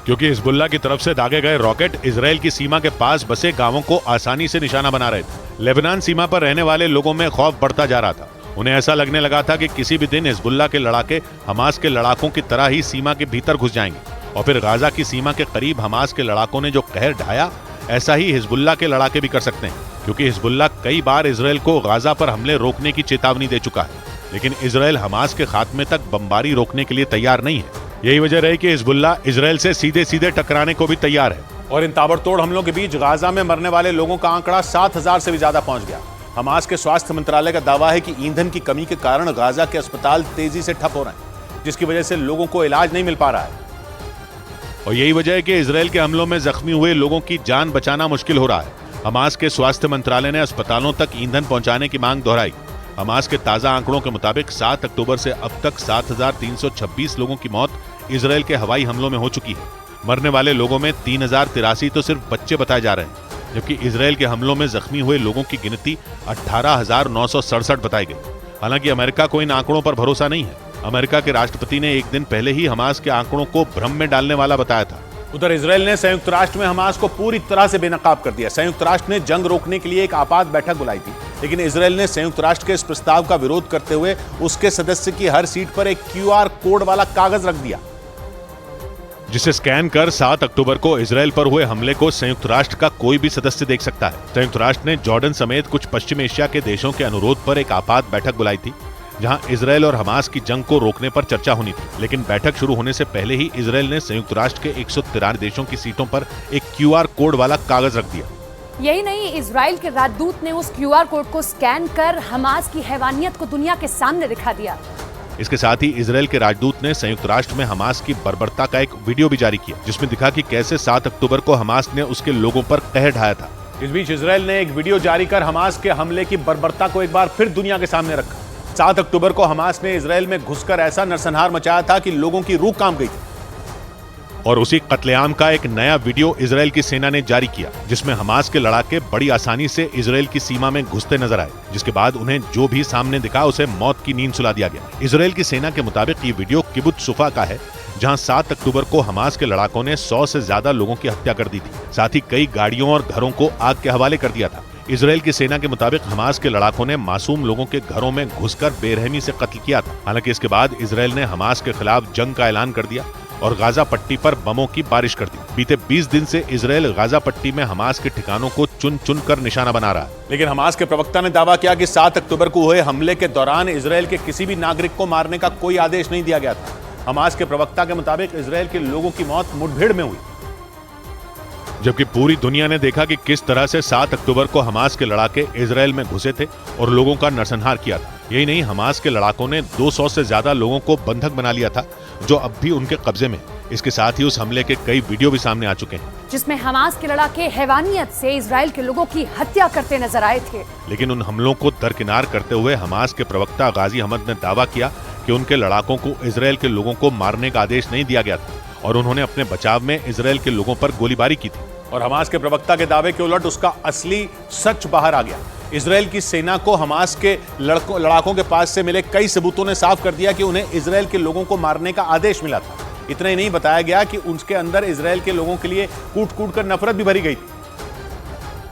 क्योंकि हिजबुल्लाह की तरफ से दागे गए रॉकेट इजराइल की सीमा के पास बसे गांवों को आसानी से निशाना बना रहे थे। लेबनान सीमा पर रहने वाले लोगों में खौफ बढ़ता जा रहा था। उन्हें ऐसा लगने लगा था कि किसी भी दिन हिजबुल्लाह के लड़ाके हमास के लड़ाकों की तरह ही सीमा के भीतर घुस जाएंगे और फिर गाजा की सीमा के करीब हमास के लड़ाकों ने जो कहर ढाया, ऐसा ही हिजबुल्लाह के लड़ाके भी कर सकते हैं, क्योंकि हिजबुल्लाह कई बार इजराइल को गाजा पर हमले रोकने की चेतावनी दे चुका है, लेकिन इजराइल हमास के खात्मे तक बमबारी रोकने के लिए तैयार नहीं है। यही वजह रही कि हिजबुल्लाह इजराइल से सीधे सीधे टकराने को भी तैयार है। और इन ताबड़तोड़ हमलों के बीच गाजा में मरने वाले लोगों का आंकड़ा 7,000 से भी ज्यादा पहुंच गया। हमास के स्वास्थ्य मंत्रालय का दावा है कि ईंधन की कमी के कारण गाजा के अस्पताल तेजी से ठप हो रहे हैं, जिसकी वजह से लोगों को इलाज नहीं मिल पा रहा है। और यही वजह है कि इजराइल के हमलों में जख्मी हुए लोगों की जान बचाना मुश्किल हो रहा है। हमास के स्वास्थ्य मंत्रालय ने अस्पतालों तक ईंधन पहुंचाने की मांग दोहराई। हमास के ताजा आंकड़ों के मुताबिक 7 अक्टूबर से अब तक 7,326 लोगों की मौत इजराइल के हवाई हमलों में हो चुकी है। मरने वाले लोगों में 3,083 तो सिर्फ बच्चे बताए जा रहे हैं, जबकि इजराइल के हमलों में जख्मी हुए लोगों की गिनती 18,967 बताई गई। हालांकि अमेरिका को इन आंकड़ों पर भरोसा नहीं है। अमेरिका के राष्ट्रपति ने एक दिन पहले ही हमास के आंकड़ों को भ्रम में डालने वाला बताया था। उधर इजराइल ने संयुक्त राष्ट्र में हमास को पूरी तरह से बेनकाब कर दिया। संयुक्त राष्ट्र ने जंग रोकने के लिए एक आपात बैठक बुलाई थी, लेकिन इजराइल ने संयुक्त राष्ट्र के इस प्रस्ताव का विरोध करते हुए उसके सदस्य की हर सीट पर एक QR कोड वाला कागज रख दिया, जिसे स्कैन कर 7 अक्टूबर को इजराइल पर हुए हमले को संयुक्त राष्ट्र का कोई भी सदस्य देख सकता है। संयुक्त राष्ट्र ने जॉर्डन समेत कुछ पश्चिम एशिया के देशों के अनुरोध पर एक आपात बैठक बुलाई थी, जहां इजराइल और हमास की जंग को रोकने पर चर्चा होनी थी। लेकिन बैठक शुरू होने से पहले ही इजराइल ने संयुक्त राष्ट्र के 193 देशों की सीटों पर एक QR कोड वाला कागज रख दिया। यही नहीं, इजराइल के राजदूत ने उस QR कोड को स्कैन कर हमास की हैवानियत को दुनिया के सामने दिखा दिया। इसके साथ ही इजराइल के राजदूत ने संयुक्त राष्ट्र में हमास की बर्बरता का एक वीडियो भी जारी किया, जिसमें दिखा कि कैसे 7 अक्टूबर को हमास ने उसके लोगों पर कहर ढाया था। इस बीच इजराइल ने एक वीडियो जारी कर हमास के हमले की बर्बरता को एक बार फिर दुनिया के सामने रखा। 7 अक्टूबर को हमास ने इजराइल में घुसकर ऐसा नरसंहार मचाया था कि लोगों की रूह कांप गई थी। और उसी कत्लेआम का एक नया वीडियो इजराइल की सेना ने जारी किया, जिसमें हमास के लड़ाके बड़ी आसानी से इजराइल की सीमा में घुसते नजर आए, जिसके बाद उन्हें जो भी सामने दिखा उसे मौत की नींद सुला दिया गया। इजराइल की सेना के मुताबिक ये वीडियो किबुत्ज सुफा का है, जहां 7 अक्टूबर को हमास के लड़ाकों ने 100 से ज्यादा लोगों की हत्या कर दी थी। साथ ही कई गाड़ियों और घरों को आग के हवाले कर दिया था। इजराइल की सेना के मुताबिक हमास के लड़ाकों ने मासूम लोगों के घरों में घुसकर बेरहमी से कत्ल किया था। हालांकि इसके बाद इजराइल ने हमास के खिलाफ जंग का ऐलान कर दिया और गाजा पट्टी पर बमों की बारिश कर दी। बीते 20 दिन से इजराइल गाजा पट्टी में हमास के ठिकानों को चुन चुन कर निशाना बना रहा है। लेकिन हमास के प्रवक्ता ने दावा किया कि 7 अक्टूबर को हुए हमले के दौरान इजराइल के किसी भी नागरिक को मारने का कोई आदेश नहीं दिया गया था। हमास के प्रवक्ता के मुताबिक इजराइल के लोगों की मौत मुठभेड़ में हुई, जबकि पूरी दुनिया ने देखा कि किस तरह से 7 अक्टूबर को हमास के लड़ाके इजराइल में घुसे थे और लोगों का नरसंहार किया था। यही नहीं, हमास के लड़ाकों ने 200 से ज्यादा लोगों को बंधक बना लिया था, जो अब भी उनके कब्जे में। इसके साथ ही उस हमले के कई वीडियो भी सामने आ चुके हैं, जिसमें हमास के लड़ाके हैवानियत से इजराइल के लोगों की हत्या करते नजर आए थे। लेकिन उन हमलों को दरकिनार करते हुए हमास के प्रवक्ता गाजी अहमद ने दावा किया कि उनके लड़ाकों को इजराइल के लोगों को मारने का आदेश नहीं दिया गया था और उन्होंने अपने बचाव में इजराइल के लोगों पर गोलीबारी की थी। और हमास के प्रवक्ता के दावे के उलट उसका असली सच बाहर आ गया। इजराइल की सेना को हमास के लड़ाकों के पास से मिले कई सबूतों ने साफ कर दिया कि उन्हें इजराइल के लोगों को मारने का आदेश मिला था। इतना ही नहीं, बताया गया कि उसके अंदर इजराइल के लोगों के लिए कूट कूट कर नफरत भी भरी गई थी,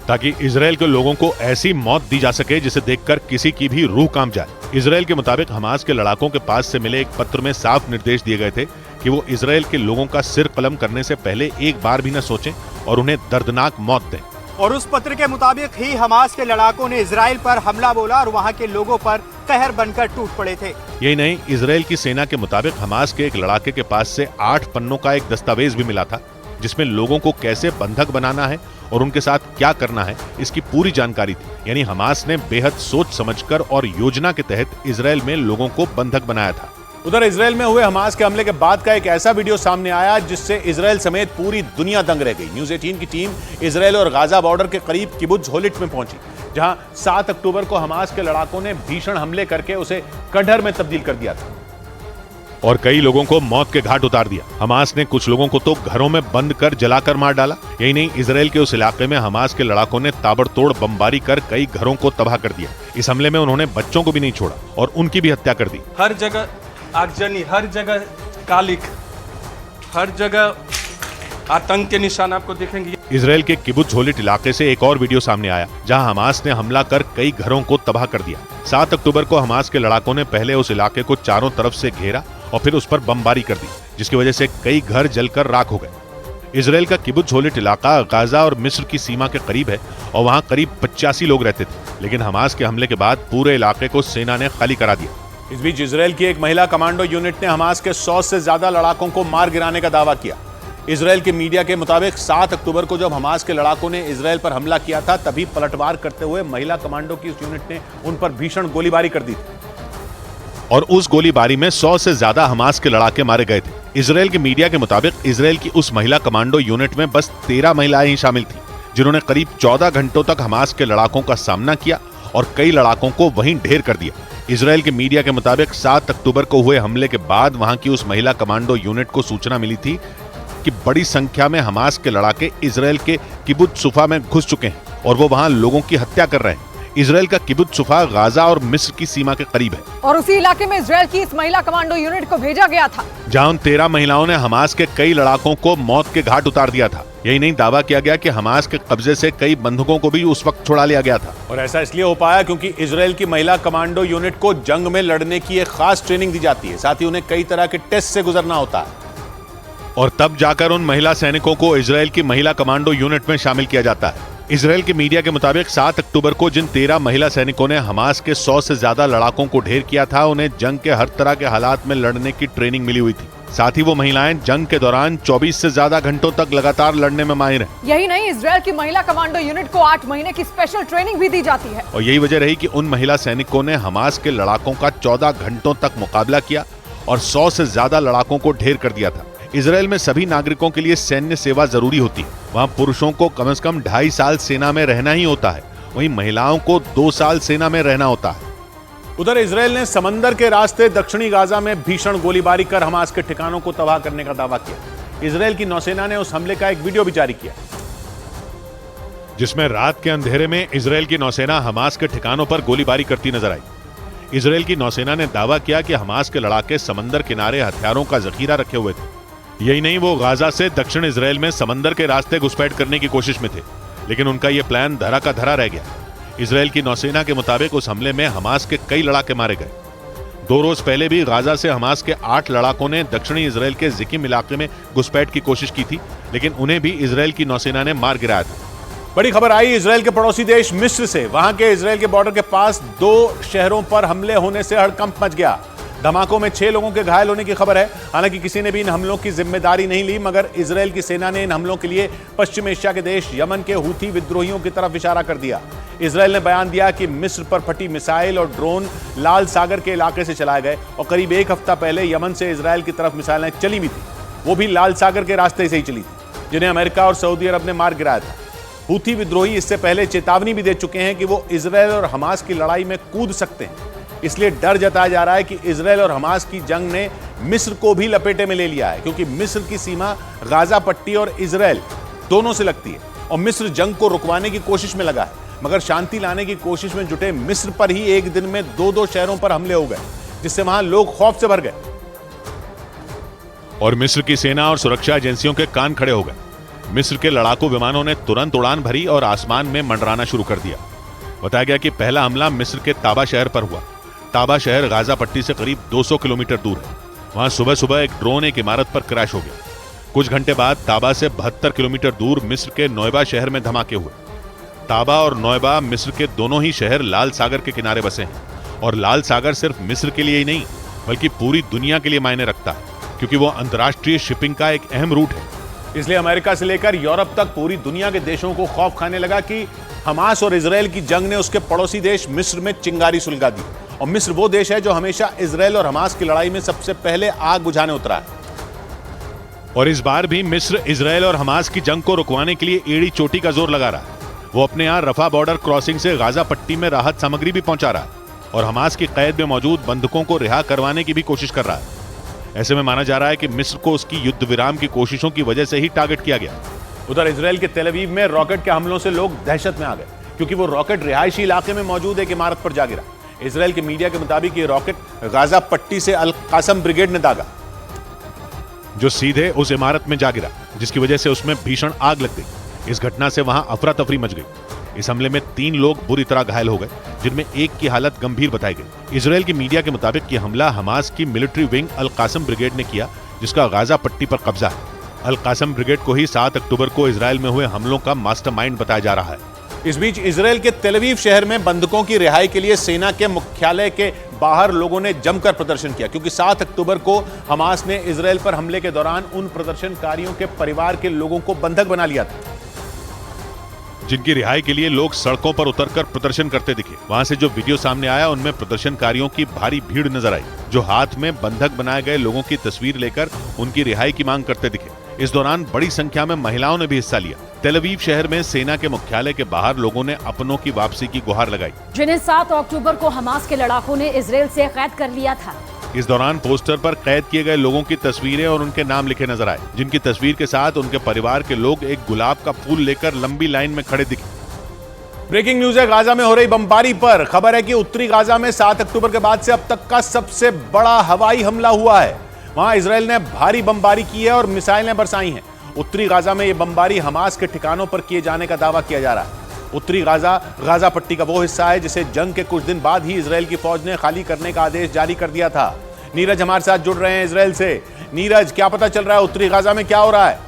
ताकि इजराइल के लोगों को ऐसी मौत दी जा सके जिसे देखकर किसी की भी रूह कांप जाए। इजराइल के मुताबिक हमास के लड़ाकों के पास से मिले एक पत्र में साफ निर्देश दिए गए थे कि वो इजराइल के लोगों का सिर कलम करने से पहले एक बार भी न सोचें और उन्हें दर्दनाक मौत दें। और उस पत्र के मुताबिक ही हमास के लड़ाकों ने इजराइल पर हमला बोला और वहां के लोगों पर कहर बनकर टूट पड़े थे। यही नहीं, इजराइल की सेना के मुताबिक हमास के एक लड़ाके के पास से 8 पन्नों का एक दस्तावेज भी मिला था, जिसमें लोगों को कैसे बंधक बनाना है और उनके साथ क्या करना है इसकी पूरी जानकारी थी। यानी हमास ने बेहद सोच समझकर और योजना के तहत इजराइल में लोगों को बंधक बनाया था। उधर इजराइल में हुए हमास के हमले के बाद का एक ऐसा वीडियो सामने आया जिससे इजराइल समेत पूरी दुनिया दंग रह गई। न्यूज़ 18 की टीम इजराइल और गाजा बॉर्डर के करीब किबुत्ज होलिट में पहुंची, जहां 7 अक्टूबर को हमास के लड़ाकों ने भीषण हमले करके उसे कटघर में तब्दील कर दिया था और कई लोगों को मौत के घाट उतार दिया। हमास ने कुछ लोगों को तो घरों में बंद कर जलाकर मार डाला। यही नहीं, इजराइल के उस इलाके में हमास के लड़ाकों ने ताबड़तोड़ बमबारी कर कई घरों को तबाह कर दिया। इस हमले में उन्होंने बच्चों को भी नहीं छोड़ा और उनकी भी हत्या कर दी। हर जगह आगजनी, हर जगह कालिक, हर जगह आतंक के निशान आपको दिखेंगे। इजराइल के किबुत्ज होलिट इलाके से एक और वीडियो सामने आया जहां हमास ने हमला कर कई घरों को तबाह कर दिया। 7 अक्टूबर को हमास के लड़ाकों ने पहले उस इलाके को चारों तरफ से घेरा और फिर उस पर बमबारी कर दी, जिसकी वजह से कई घर जलकर राख हो गए। इजराइल का किबुत्ज होलिट इलाका गाजा और मिस्र की सीमा के करीब है और वहां करीब 85 लोग रहते थे, लेकिन हमास के हमले के बाद पूरे इलाके को सेना ने खाली करा दिया। इस बीच इजराइल की एक महिला कमांडो यूनिट ने हमास के 100 से ज्यादा लड़ाकों को मार गिराने का दावा किया। इजराइल के मीडिया के मुताबिक 7 अक्टूबर को जब हमास के लड़ाकों ने इजराइल पर हमला किया था, तभी पलटवार करते हुए महिला कमांडो की इस यूनिट ने उन पर भीषण गोलीबारी कर दी थी और उस गोलीबारी में 100 से ज्यादा हमास के लड़ाके मारे गए थे। इजराइल के मीडिया के मुताबिक इजराइल की उस महिला कमांडो यूनिट में बस 13 महिलाएं ही शामिल थी, जिन्होंने करीब 14 घंटों तक हमास के लड़ाकों का सामना किया और कई लड़ाकों को वहीं ढेर कर दिया। इजराइल के मीडिया के मुताबिक 7 अक्टूबर को हुए हमले के बाद वहां की उस महिला कमांडो यूनिट को सूचना मिली थी कि बड़ी संख्या में हमास के लड़ाके इजराइल के किबुत्ज सुफा में घुस चुके हैं और वो वहां लोगों की हत्या कर रहे हैं। इजराइल का किबुत्ज सुफा गाजा और मिस्र की सीमा के करीब है और उसी इलाके में इजराइल की इस महिला कमांडो यूनिट को भेजा गया था, जहां उन 13 महिलाओं ने हमास के कई लड़ाकों को मौत के घाट उतार दिया था। यही नहीं, दावा किया गया कि हमास के कब्जे से कई बंधकों को भी उस वक्त छुड़ा लिया गया था। और ऐसा इसलिए हो पाया क्योंकि इजराइल की महिला कमांडो यूनिट को जंग में लड़ने की एक खास ट्रेनिंग दी जाती है, साथ ही उन्हें कई तरह के टेस्ट से गुजरना होता है और तब जाकर उन महिला सैनिकों को इजराइल की महिला कमांडो यूनिट में शामिल किया जाता है। इजराइल के मीडिया के मुताबिक 7 अक्टूबर को जिन 13 महिला सैनिकों ने हमास के 100 से ज्यादा लड़ाकों को ढेर किया था, उन्हें जंग के हर तरह के हालात में लड़ने की ट्रेनिंग मिली हुई थी। साथ ही वो महिलाएं जंग के दौरान 24 से ज्यादा घंटों तक लगातार लड़ने में माहिर हैं। यही नहीं, इजराइल की महिला कमांडो यूनिट को 8 महीने की स्पेशल ट्रेनिंग भी दी जाती है और यही वजह रही कि उन महिला सैनिकों ने हमास के लड़ाकों का 14 घंटों तक मुकाबला किया और 100 से ज्यादा लड़ाकों को ढेर कर दिया था। इजराइल में सभी नागरिकों के लिए सैन्य सेवा जरूरी होती है। वहाँ पुरुषों को कम से कम 2.5 साल सेना में रहना ही होता है, वहीं महिलाओं को 2 साल सेना में रहना होता है। उधर इजराइल ने समंदर के रास्ते दक्षिणी गाजा में भीषण गोलीबारी कर हमास के ठिकानों को तबाह करने का दावा किया। इजराइल की नौसेना ने उस हमले का एक वीडियो भी जारी किया, जिसमें रात के अंधेरे में इजराइल की नौसेना हमास के ठिकानों पर गोलीबारी करती नजर आई। इजराइल की नौसेना ने दावा किया कि हमास के लड़ाके समंदर किनारे हथियारों का जखीरा रखे हुए थे। यही नहीं, वो गाजा से दक्षिण इजराइल में समंदर के रास्ते घुसपैठ करने की कोशिश में थे, लेकिन उनका यह प्लान धरा का धरा रह गया। इजराइल की नौसेना के मुताबिक उस हमले में हमास के कई लड़ाके मारे गए। 2 रोज पहले भी गाजा से हमास के 8 लड़ाकों ने दक्षिणी इजराइल के जिकिम इलाके में घुसपैठ की कोशिश की थी, लेकिन उन्हें भी इजराइल की नौसेना ने मार गिराया था। बड़ी खबर आई इजराइल के पड़ोसी देश मिस्र से। वहां के इजराइल के बॉर्डर के पास 2 शहरों पर हमले होने से हड़कंप मच गया। धमाकों में 6 लोगों के घायल होने की खबर है। हालांकि किसी ने भी इन हमलों की जिम्मेदारी नहीं ली, मगर इजराइल की सेना ने इन हमलों के लिए पश्चिम एशिया के देश यमन के हूथी विद्रोहियों की तरफ इशारा कर दिया। इजराइल ने बयान दिया कि मिस्र पर फटी मिसाइल और ड्रोन लाल सागर के इलाके से चलाए गए और करीब 1 हफ्ता पहले यमन से इजराइल की तरफ मिसाइलें चली भी थी, वो भी लाल सागर के रास्ते से ही चली थी, जिन्हें अमेरिका और सऊदी अरब ने मार गिराया था। हूथी विद्रोही इससे पहले चेतावनी भी दे चुके हैं कि वो इजराइल और हमास की लड़ाई में कूद सकते हैं। इसलिए डर जताया जा रहा है कि इजराइल और हमास की जंग ने मिस्र को भी लपेटे में ले लिया है, क्योंकि मिस्र की सीमा गाजा पट्टी और इजराइल दोनों से लगती है और मिस्र जंग को रुकवाने की कोशिश में लगा है, मगर शांति लाने की कोशिश में जुटे मिस्र पर ही एक दिन में 2 शहरों पर हमले हो गए, जिससे वहां लोग खौफ से भर गए और मिस्र की सेना और सुरक्षा एजेंसियों के कान खड़े हो गए। मिस्र के लड़ाकू विमानों ने तुरंत उड़ान भरी और आसमान में मंडराना शुरू कर दिया। बताया गया कि पहला हमला मिस्र के ताबा शहर पर हुआ। ताबा शहर गाजा पट्टी से करीब 200 किलोमीटर दूर है। वहां सुबह सुबह एक ड्रोन एक इमारत पर क्रैश हो गया। कुछ घंटे बाद ताबा से 72 किलोमीटर दूर मिस्र के नोएबा शहर में धमाके हुए। ताबा और नोएबा मिस्र के दोनों ही शहर लाल सागर के किनारे बसे हैं और लाल सागर सिर्फ मिस्र के लिए ही नहीं बल्कि पूरी दुनिया के लिए मायने रखता है, क्योंकि वो अंतर्राष्ट्रीय शिपिंग का एक अहम रूट है। इसलिए अमेरिका से लेकर यूरोप तक पूरी दुनिया के देशों को खौफ खाने लगा कि हमास और इजराइल की जंग ने उसके पड़ोसी देश मिस्र में चिंगारी सुलगा दी। और मिस्र वो देश है जो हमेशा इजराइल और हमास की लड़ाई में सबसे पहले आग बुझाने उतरा है। और इस बार भी मिस्र इजराइल और हमास की जंग को रुकवाने के लिए एड़ी चोटी का जोर लगा रहा है। वो अपने यहां रफा बॉर्डर क्रॉसिंग से गाजा पट्टी में राहत सामग्री भी पहुंचा रहा है और हमास की कैद में मौजूद बंधकों को रिहा करवाने की भी कोशिश कर रहा है। ऐसे में माना जा रहा है कि मिस्र को उसकी युद्ध विराम की कोशिशों की वजह से ही टारगेट किया गया। उधर इजराइल के तेल अवीव में रॉकेट के हमलों से लोग दहशत में आ गए, क्योंकि वो रॉकेट रिहायशी इलाके में मौजूद एक इमारत पर जा गिरा। इजराइल के मीडिया के मुताबिक ये रॉकेट गाजा पट्टी से अल कासम ब्रिगेड ने दागा, जो सीधे उस इमारत में जा गिरा, जिसकी वजह से उसमें भीषण आग लग गई। इस घटना से वहां अफरा तफरी मच गई। इस हमले में 3 लोग बुरी तरह घायल हो गए, जिनमें एक की हालत गंभीर बताई गई। इजराइल की मीडिया के मुताबिक यह हमला हमास की मिलिट्री विंग अल कासम ब्रिगेड ने किया, जिसका गाजा पट्टी पर कब्जा है। अल कासम ब्रिगेड को ही 7 अक्टूबर को इजराइल में हुए हमलों का मास्टरमाइंड बताया जा रहा है। इस बीच इजराइल के तेल अवीव शहर में बंधकों की रिहाई के लिए सेना के मुख्यालय के बाहर लोगों ने जमकर प्रदर्शन किया, क्योंकि 7 अक्टूबर को हमास ने इजराइल पर हमले के दौरान उन प्रदर्शनकारियों के परिवार के लोगों को बंधक बना लिया था, जिनकी रिहाई के लिए लोग सड़कों पर उतरकर प्रदर्शन करते दिखे। वहां से जो वीडियो सामने आया उनमें प्रदर्शनकारियों की भारी भीड़ नजर आई, जो हाथ में बंधक बनाए गए लोगों की तस्वीर लेकर उनकी रिहाई की मांग करते दिखे। इस दौरान बड़ी संख्या में महिलाओं ने भी हिस्सा लिया। तेल अवीव शहर में सेना के मुख्यालय के बाहर लोगों ने अपनों की वापसी की गुहार लगाई, जिन्हें 7 अक्टूबर को हमास के लड़ाकों ने इजराइल से कैद कर लिया था। इस दौरान पोस्टर पर कैद किए गए लोगों की तस्वीरें और उनके नाम लिखे नजर आए, जिनकी तस्वीर के साथ उनके परिवार के लोग एक गुलाब का फूल लेकर लंबी लाइन में खड़े दिखे। ब्रेकिंग न्यूज है गाजा में हो रही बमबारी पर। खबर है कि उत्तरी गाजा में 7 अक्टूबर के बाद से अब तक का सबसे बड़ा हवाई हमला हुआ है। वहां इजराइल ने भारी बमबारी की है और मिसाइलें बरसाई हैं। उत्तरी गाजा में यह बमबारी हमास के ठिकानों पर किए जाने का दावा किया जा रहा है। उत्तरी गाजा पट्टी का वो हिस्सा है जिसे जंग के कुछ दिन बाद ही इजराइल की फौज ने खाली करने का आदेश जारी कर दिया था। नीरज हमारे साथ जुड़ रहे हैं इजराइल से। नीरज, क्या पता चल रहा है उत्तरी गाजा में क्या हो रहा है?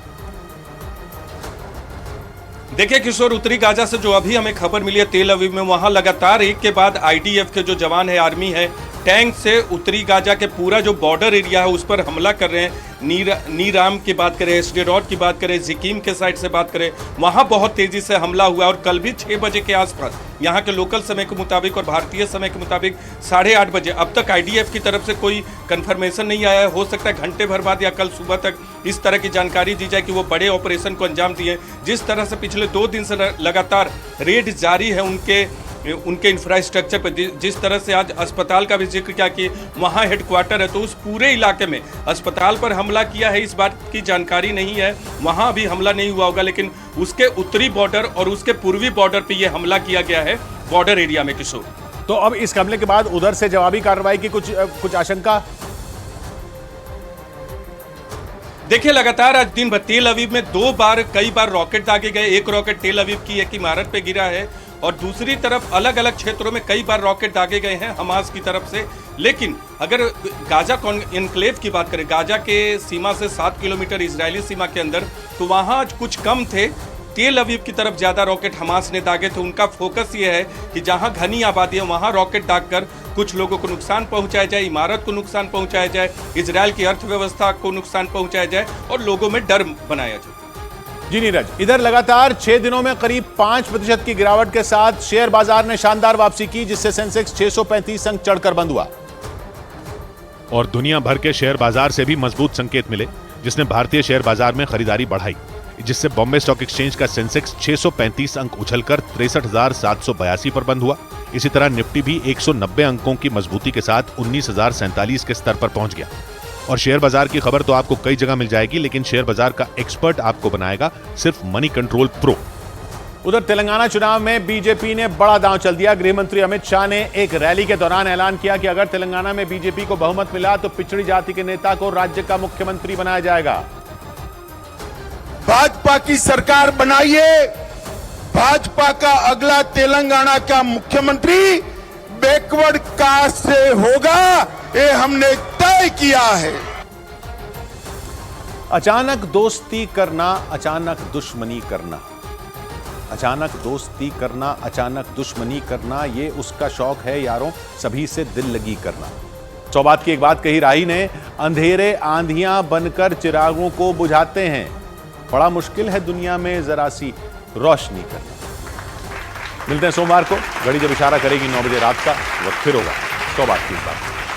देखिए किशोर, उत्तरी गाजा से जो अभी हमें खबर मिली है तेल अवीव में, वहां लगातार एक के बाद आईडीएफ के जो जवान है, आर्मी है, टैंक से उत्तरी गाजा के पूरा जो बॉर्डर एरिया है उस पर हमला कर रहे हैं। नीराम की बात करें, स्टेरॉट की बात करें, जिकीम के साइड से बात करें, वहां बहुत तेजी से हमला हुआ और कल भी 6 बजे के आसपास यहां के लोकल समय के मुताबिक और भारतीय समय के मुताबिक 8:30 बजे, अब तक आईडीएफ की तरफ से कोई कंफर्मेशन नहीं आया है। हो सकता है घंटे भर बाद या कल सुबह तक इस तरह की जानकारी दी जाए कि वो बड़े ऑपरेशन को अंजाम दिए। जिस तरह से पिछले 2 दिन से लगातार रेड जारी है उनके इंफ्रास्ट्रक्चर पर, जिस तरह से आज अस्पताल का भी जिक्र किया कि वहाँ हेडक्वार्टर है, तो उस पूरे इलाके में अस्पताल पर हमला किया है, इस बात की जानकारी नहीं है। वहाँ अभी हमला नहीं हुआ होगा, लेकिन उसके उत्तरी बॉर्डर और उसके पूर्वी बॉर्डर पे ये हमला किया गया है, बॉर्डर एरिया में किशोर। तो अब इस हमले के बाद उधर से जवाबी कार्रवाई की कुछ आशंका? देखिए लगातार आज दिन भर तेल अवीव में कई बार रॉकेट दागे गए। एक रॉकेट तेल अवीव की एक इमारत पे गिरा है और दूसरी तरफ अलग अलग क्षेत्रों में कई बार रॉकेट दागे गए हैं हमास की तरफ से। लेकिन अगर गाजा एनक्लेव की बात करें, गाजा के सीमा से 7 किलोमीटर इजरायली सीमा के अंदर, तो वहाँ कुछ कम थे। तेल अवीव की तरफ ज्यादा रॉकेट हमास ने दागे थे। उनका फोकस ये है कि जहां घनी आबादी है वहां रॉकेट दागकर कुछ लोगों को नुकसान पहुंचाया जाए, इमारत को नुकसान पहुंचाया जाए, इजराइल की अर्थव्यवस्था को नुकसान पहुंचाया जाए और लोगों में डर बनाया जाए। जी नीरज, इधर लगातार 6 दिनों में करीब 5% की गिरावट के साथ शेयर बाजार ने शानदार वापसी की, जिससे सेंसेक्स 635 अंक चढ़कर बंद हुआ और दुनिया भर के शेयर बाजार से भी मजबूत संकेत मिले, जिसने भारतीय शेयर बाजार में खरीदारी बढ़ाई, जिससे बॉम्बे स्टॉक एक्सचेंज का सेंसेक्स 635 अंक उछलकर 63,782 पर बंद हुआ। इसी तरह निफ्टी भी 190 अंकों की मजबूती के साथ 19,047 के स्तर पर पहुंच गया। और शेयर बाजार की खबर तो आपको कई जगह मिल जाएगी, लेकिन शेयर बाजार का एक्सपर्ट आपको बनाएगा सिर्फ मनी कंट्रोल प्रो। उधर तेलंगाना चुनाव में बीजेपी ने बड़ा दांव चल दिया। गृह मंत्री अमित शाह ने एक रैली के दौरान ऐलान किया कि अगर तेलंगाना में बीजेपी को बहुमत मिला तो पिछड़ी जाति के नेता को राज्य का मुख्यमंत्री बनाया जाएगा। भाजपा की सरकार बनाइए, भाजपा का अगला तेलंगाना का मुख्यमंत्री बैकवर्ड कास्ट से होगा, ये हमने तय किया है। अचानक दोस्ती करना, अचानक दुश्मनी करना, अचानक दोस्ती करना, अचानक दुश्मनी करना, ये उसका शौक है यारों, सभी से दिल लगी करना। सौबात की एक बात कही राही ने, अंधेरे आंधियां बनकर चिरागों को बुझाते हैं, बड़ा मुश्किल है दुनिया में जरा सी रोशनी करना। मिलते हैं सोमवार को, घड़ी जब इशारा करेगी 9 बजे रात का, वक्त फिर होगा सौबात की एक बात।